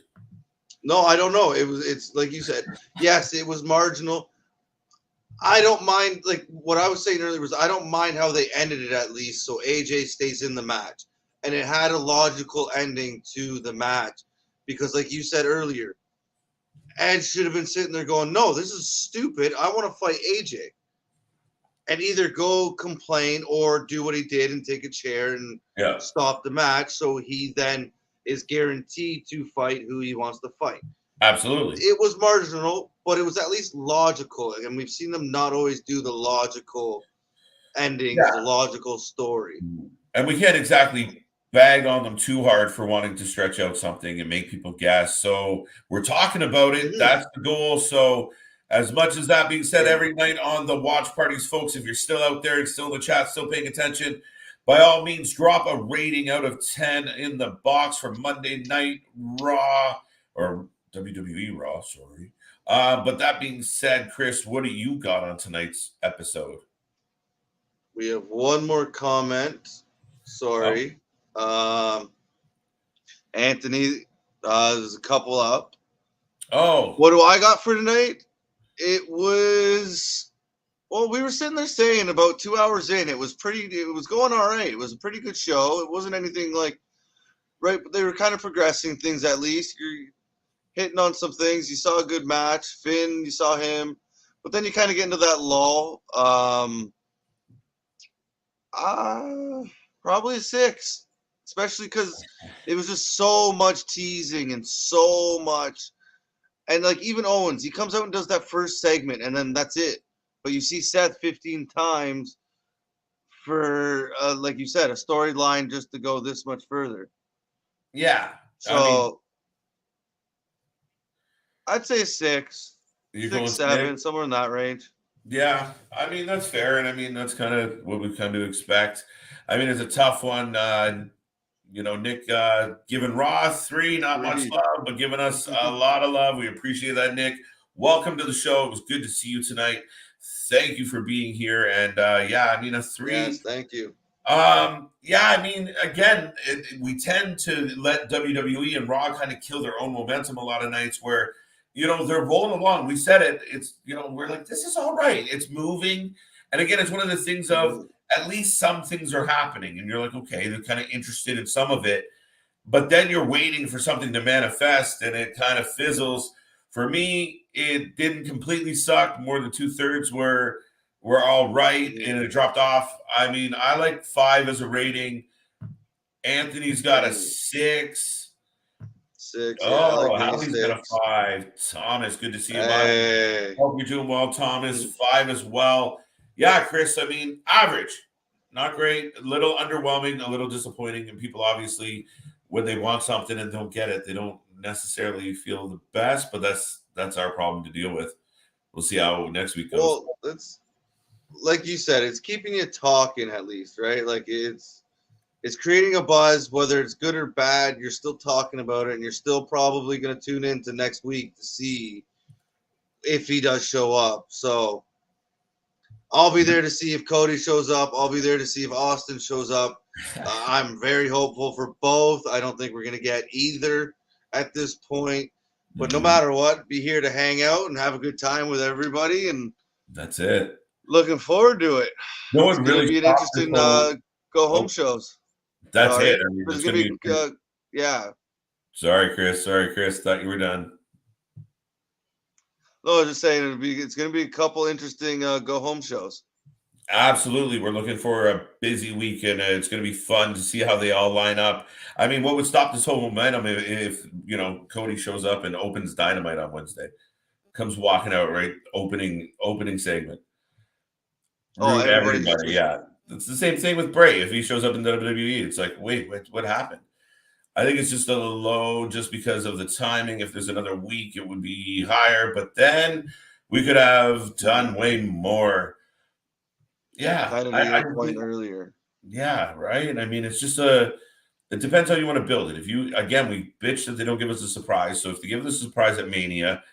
No, I don't know. It's like you said. Yes, it was marginal. I don't mind. Like what I was saying earlier was I don't mind how they ended it at least. So AJ stays in the match, and it had a logical ending to the match because, like you said earlier, Edge should have been sitting there going, "No, this is stupid. I want to fight AJ." And either go complain or do what he did and take a chair and stop the match so he then is guaranteed to fight who he wants to fight. Absolutely. It was marginal, but it was at least logical. And we've seen them not always do the logical endings, the logical story. And we can't exactly bag on them too hard for wanting to stretch out something and make people guess. So we're talking about it. Mm-hmm. That's the goal. So as much as that being said, every night on the watch parties, folks, if you're still out there and still in the chat, still paying attention, by all means, drop a rating out of 10 in the box for Monday Night Raw, or WWE Raw, sorry. But that being said, Chris, what do you got on tonight's episode? We have one more comment. Sorry. Anthony, there's a couple up. Oh. What do I got for tonight? It was, well, we were sitting there saying about 2 hours in, it was going all right. It was a pretty good show. It wasn't anything right, but they were kind of progressing things at least. You're hitting on some things. You saw a good match. Finn, you saw him. But then you kind of get into that lull. Probably a 6, especially because it was just so much teasing and so much. And even Owens, he comes out and does that first segment, and then that's it. But you see Seth 15 times for, like you said, a storyline just to go this much further. Yeah. So I'd say a 6, 6, 7, somewhere in that range. Yeah, that's fair, and that's kind of what we kind of expect. It's a tough one. Nick giving Raw 3, not much love, but giving us a lot of love. We appreciate that, Nick. Welcome to the show. It was good to see you tonight. Thank you for being here. And a 3. Yes, thank you. Again, we tend to let WWE and Raw kind of kill their own momentum a lot of nights where, they're rolling along. We said it. It's, we're like, this is all right. It's moving. And again, it's one of the things of, at least some things are happening and you're like, okay, they're kind of interested in some of it, but then you're waiting for something to manifest and it kind of fizzles. For me, it didn't completely suck. More than 2/3 were all right and it dropped off. I like 5 as a rating. Anthony's got a 6. 6. Oh, Howie's got a 5. Thomas, good to see you. Hey. Hope you're doing well, Thomas. 5 as well. Yeah, Chris, average. Not great, a little underwhelming, a little disappointing. And people obviously, when they want something and don't get it, they don't necessarily feel the best, but that's our problem to deal with. We'll see how next week goes. Well, that's like you said, it's keeping you talking at least, right? It's creating a buzz, whether it's good or bad, you're still talking about it, and you're still probably going to tune into next week to see if he does show up. So I'll be there to see if Cody shows up. I'll be there to see if Austin shows up. I'm very hopeful for both. I don't think we're going to get either at this point. But no matter what, be here to hang out and have a good time with everybody. And that's it. Looking forward to it. No, it's it going really to be an interesting go-home shows. That's Sorry. it. I mean, it's going to be, yeah. Sorry, Chris. Thought you were done. No, I was just saying it's going to be a couple interesting go-home shows. Absolutely. We're looking for a busy weekend. It's going to be fun to see how they all line up. I mean, what would stop this whole momentum if Cody shows up and opens Dynamite on Wednesday? Comes walking out, right? Opening segment. Oh, everybody. Yeah. It's the same thing with Bray. If he shows up in WWE, it's like, wait, what happened? I think it's just a little low just because of the timing. If there's another week, it would be higher. But then we could have done way more. Yeah. Kind of to your point earlier. Yeah, right. I mean, it's just it depends how you want to build it. If you, again, we bitch that they don't give us a surprise. So if they give us a surprise at Mania,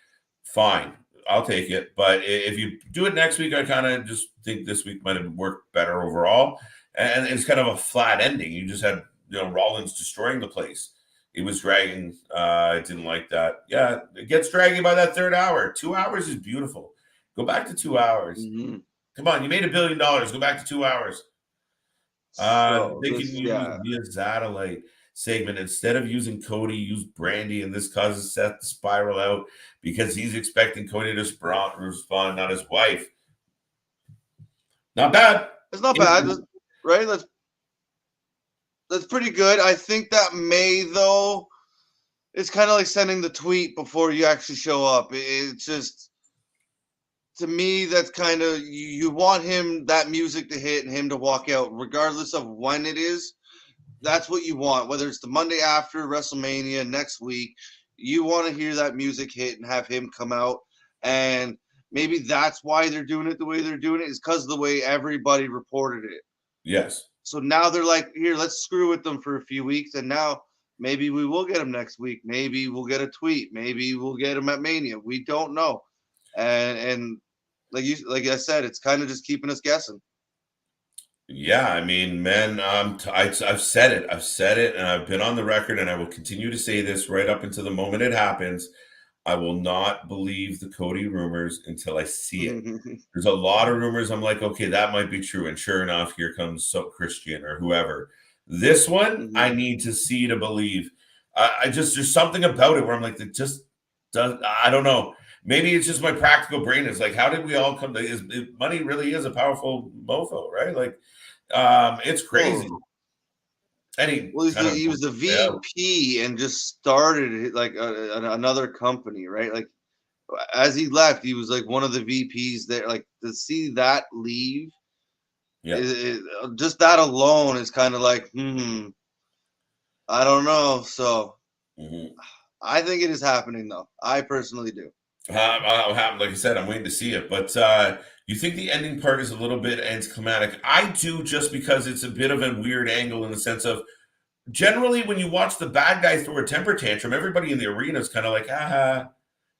fine. I'll take it. But if you do it next week, I kind of just think this week might have worked better overall. And it's kind of a flat ending. You just had, Rollins destroying the place. It was dragging. I didn't like that. Yeah, it gets dragging by that third hour. 2 hours is beautiful. Go back to 2 hours. Mm-hmm. Come on, you made $1 billion. Go back to 2 hours. They can use the satellite segment. Instead of using Cody, use Brandy, and this causes Seth to spiral out because he's expecting Cody to respond, not his wife. Not bad. It's not bad, right? That's pretty good. I think that may, though, it's kind of like sending the tweet before you actually show up. It's just, to me, that's kind of, you want that music to hit and him to walk out, regardless of when it is. That's what you want, whether it's the Monday after WrestleMania next week. You want to hear that music hit and have him come out. And maybe that's why they're doing it the way they're doing it, is because of the way everybody reported it. Yes. So now they're like, here, let's screw with them for a few weeks. And now maybe we will get him next week. Maybe we'll get a tweet. Maybe we'll get him at Mania. We don't know. And like I said, it's kind of just keeping us guessing. Yeah, I mean, man, I've said it, and I've been on the record, and I will continue to say this right up until the moment it happens. I will not believe the Cody rumors until I see it. There's a lot of rumors. I'm like, okay, that might be true. And sure enough, here comes Christian or whoever. This one, I need to see to believe. There's something about it where I'm like, it just does. I don't know. Maybe it's just my practical brain is like, how did we all come to money really is a powerful mofo, right? Like, it's crazy. He was the VP and just started like another company, right? Like, as he left, he was like one of the VPs there. Like, to see that leave, just that alone is kind of like, I don't know. So I think it is happening, though. I personally do. Like I said, I'm waiting to see it. But you think the ending part is a little bit anticlimactic? I do, just because it's a bit of a weird angle in the sense of, generally, when you watch the bad guy throw a temper tantrum, everybody in the arena is kind of like,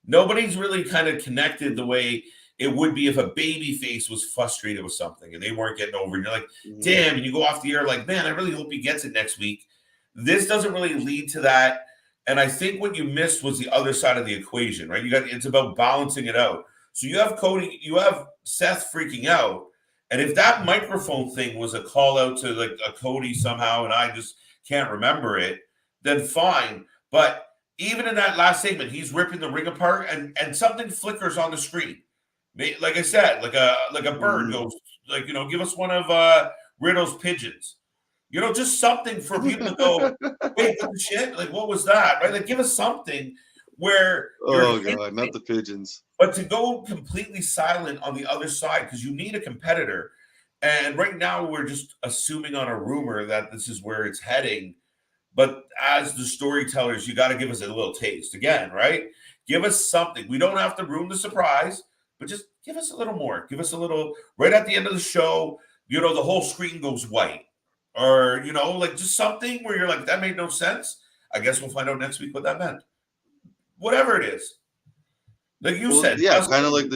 nobody's really kind of connected the way it would be if a baby face was frustrated with something and they weren't getting over it. And you're like, damn, and you go off the air like, man, I really hope he gets it next week. This doesn't really lead to that. And I think what you missed was the other side of the equation, right? It's about balancing it out. So you have Cody, you have Seth freaking out. And if that microphone thing was a call out to like a Cody somehow, and I just can't remember it, then fine. But even in that last segment, he's ripping the ring apart and something flickers on the screen. Like I said, like a bird goes, like, give us one of Riddle's pigeons. Just something for people to go, wait, what the shit? Like, what was that? Right? Like, give us something where God, not the pigeons. But to go completely silent on the other side, because you need a competitor. And right now we're just assuming on a rumor that this is where it's heading. But as the storytellers, you got to give us a little taste again, right? Give us something. We don't have to ruin the surprise, but just give us a little more. Give us a little, right at the end of the show, the whole screen goes white. Or, like just something where you're like, that made no sense. I guess we'll find out next week what that meant. Whatever it is. Like you said. Yeah, kind of like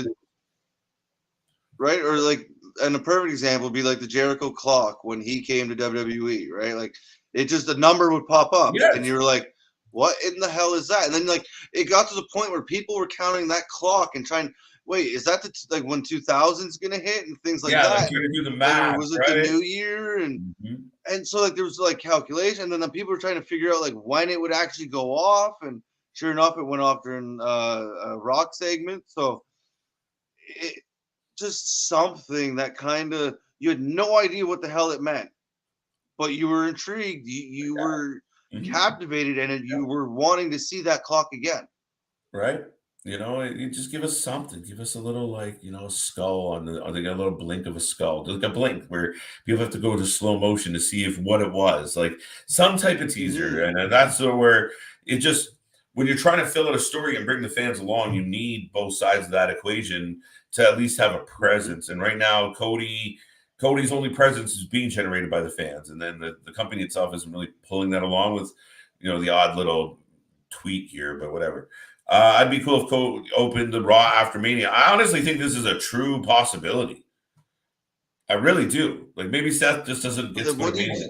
right? Or like, and a perfect example would be like the Jericho clock when he came to WWE, right? Like it just a number would pop up, Yes. and you were like, "What in the hell is that?" And then like it got to the point where people were counting that clock and trying, wait, is that like when 2000's gonna hit and things like that? Like trying to do the math, or was it right? the new year? And so like there was like calculation, and then the people were trying to figure out like when it would actually go off, and sure enough, it went off during a Rock segment. So it just something that kind of you had no idea what the hell it meant, but you were intrigued. You were captivated, and you were wanting to see that clock again. Right? You just give us something. Give us a little like, a skull or they got a little blink of a skull. Like a blink where people have to go to slow motion to see if what it was. Like some type of teaser. And that's where it just when you're trying to fill out a story and bring the fans along, you need both sides of that equation to at least have a presence. And right now, Cody's only presence is being generated by the fans. And then the company itself isn't really pulling that along with, the odd little tweak here, but whatever. I'd be cool if Cody opened the Raw after Mania. I honestly think this is a true possibility. I really do. Like maybe Seth just doesn't get to go to Mania.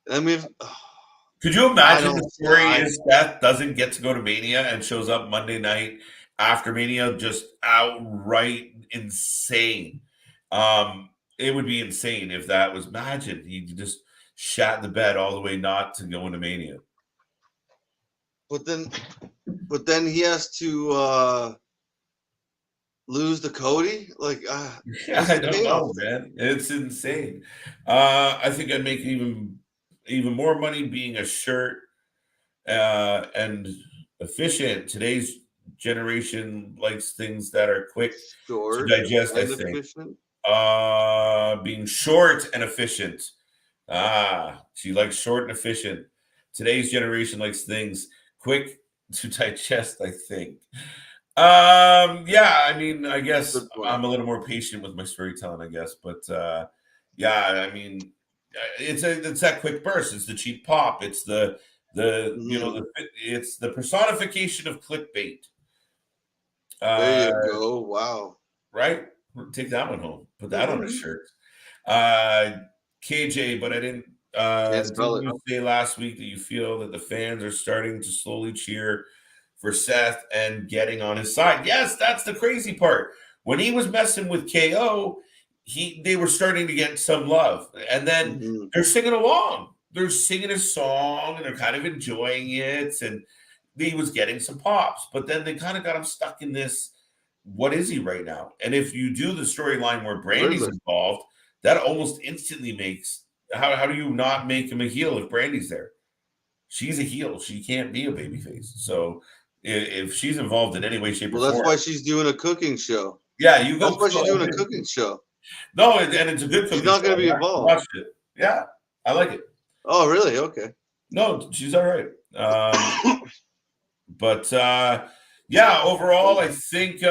I mean, could you imagine the story is Seth doesn't get to go to Mania and shows up Monday night after Mania just outright insane? It would be insane if that was imagine he just shat the bed all the way not to go into Mania. But then he has to lose to Cody. Like, I don't know, man. It's insane. I think I'd make even more money being a shirt and efficient. Today's generation likes things that are quick to digest. I think being short and efficient. She likes short and efficient. Today's generation likes things quick to digest, I think. I mean, I guess I'm a little more patient with my storytelling, I guess. But I mean, it's that quick burst. It's the cheap pop. It's it's the personification of clickbait. There you go. Wow. Right? Take that one home. Put that on a shirt. KJ, but I didn't didn't you say last week that you feel that the fans are starting to slowly cheer for Seth and getting on his side? Yes, that's the crazy part. When he was messing with KO, they were starting to get some love. And then they're singing along. They're singing his song and they're kind of enjoying it. And he was getting some pops. But then they kind of got him stuck in this, what is he right now? And if you do the storyline where Brandy's involved, that almost instantly makes how do you not make him a heel if Brandy's there? She's a heel. She can't be a babyface. So if she's involved in any way, shape, or form. Well, that's why she's doing a cooking show. Yeah, you go. That's why she's doing a cooking show. No, and it's a good cooking show. She's not going to be involved. Watched it. Yeah, I like it. Oh, really? Okay. No, she's all right. But overall, I think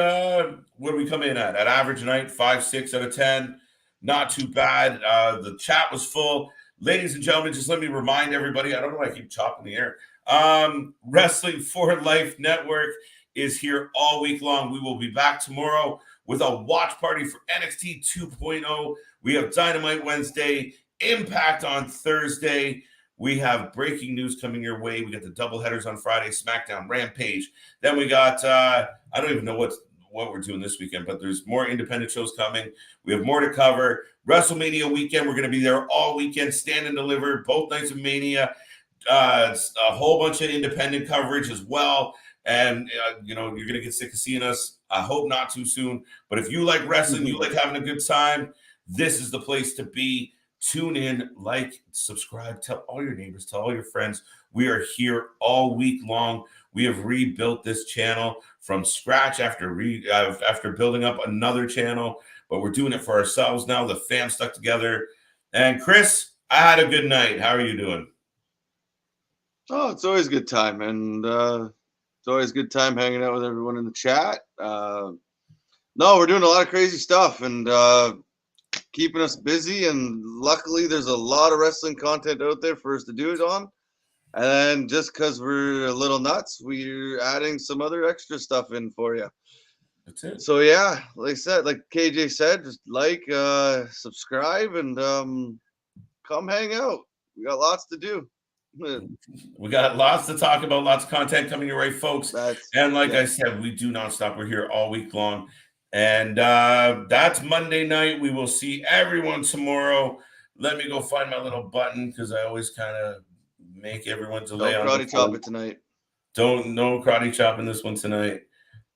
what do we come in at? At average night, 5-6 out of 10. Not too bad. The chat was full. Ladies and gentlemen, just let me remind everybody, I don't know why I keep chopping the air. Wrestling for Life Network is here all week long. We will be back tomorrow with a watch party for NXT 2.0. We have Dynamite Wednesday, Impact on Thursday. We have breaking news coming your way. We got the double headers on Friday, SmackDown, Rampage. Then we got, I don't even know what we're doing this weekend, but there's more independent shows coming. We have more to cover. Wrestlemania weekend, we're going to be there all weekend, stand and deliver, both nights of Mania, a whole bunch of independent coverage as well. And, you're going to get sick of seeing us. I hope not too soon. But if you like wrestling, you like having a good time, this is the place to be. Tune in, like, subscribe, tell all your neighbors, tell all your friends. We are here all week long. We have rebuilt this channel from scratch after building up another channel, but we're doing it for ourselves now. The fam stuck together. And Chris, I had a good night. How are you doing? Oh, it's always a good time, and it's always a good time hanging out with everyone in the chat. No, we're doing a lot of crazy stuff and keeping us busy, and luckily there's a lot of wrestling content out there for us to do it on. And just because we're a little nuts, we're adding some other extra stuff in for you. That's it. So yeah, like I said, like KJ said, just like, subscribe, and come hang out. We got lots to do. We got lots to talk about, lots of content coming your way, folks. And like yeah. I said, we do not stop. We're here all week long. And that's Monday night. We will see everyone tomorrow. Let me go find my little button because I always kind of make everyone delay Don't on karate chop it tonight. No karate chopping this one tonight.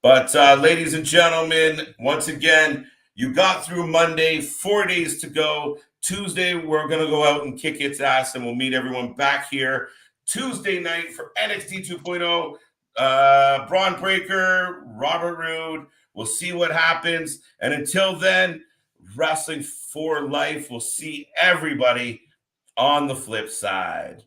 But ladies and gentlemen, once again, you got through Monday, 4 days to go. Tuesday, we're going to go out and kick its ass, and we'll meet everyone back here Tuesday night for NXT 2.0. Braun Breaker, Robert Roode. We'll see what happens. And until then, wrestling for life. We'll see everybody on the flip side.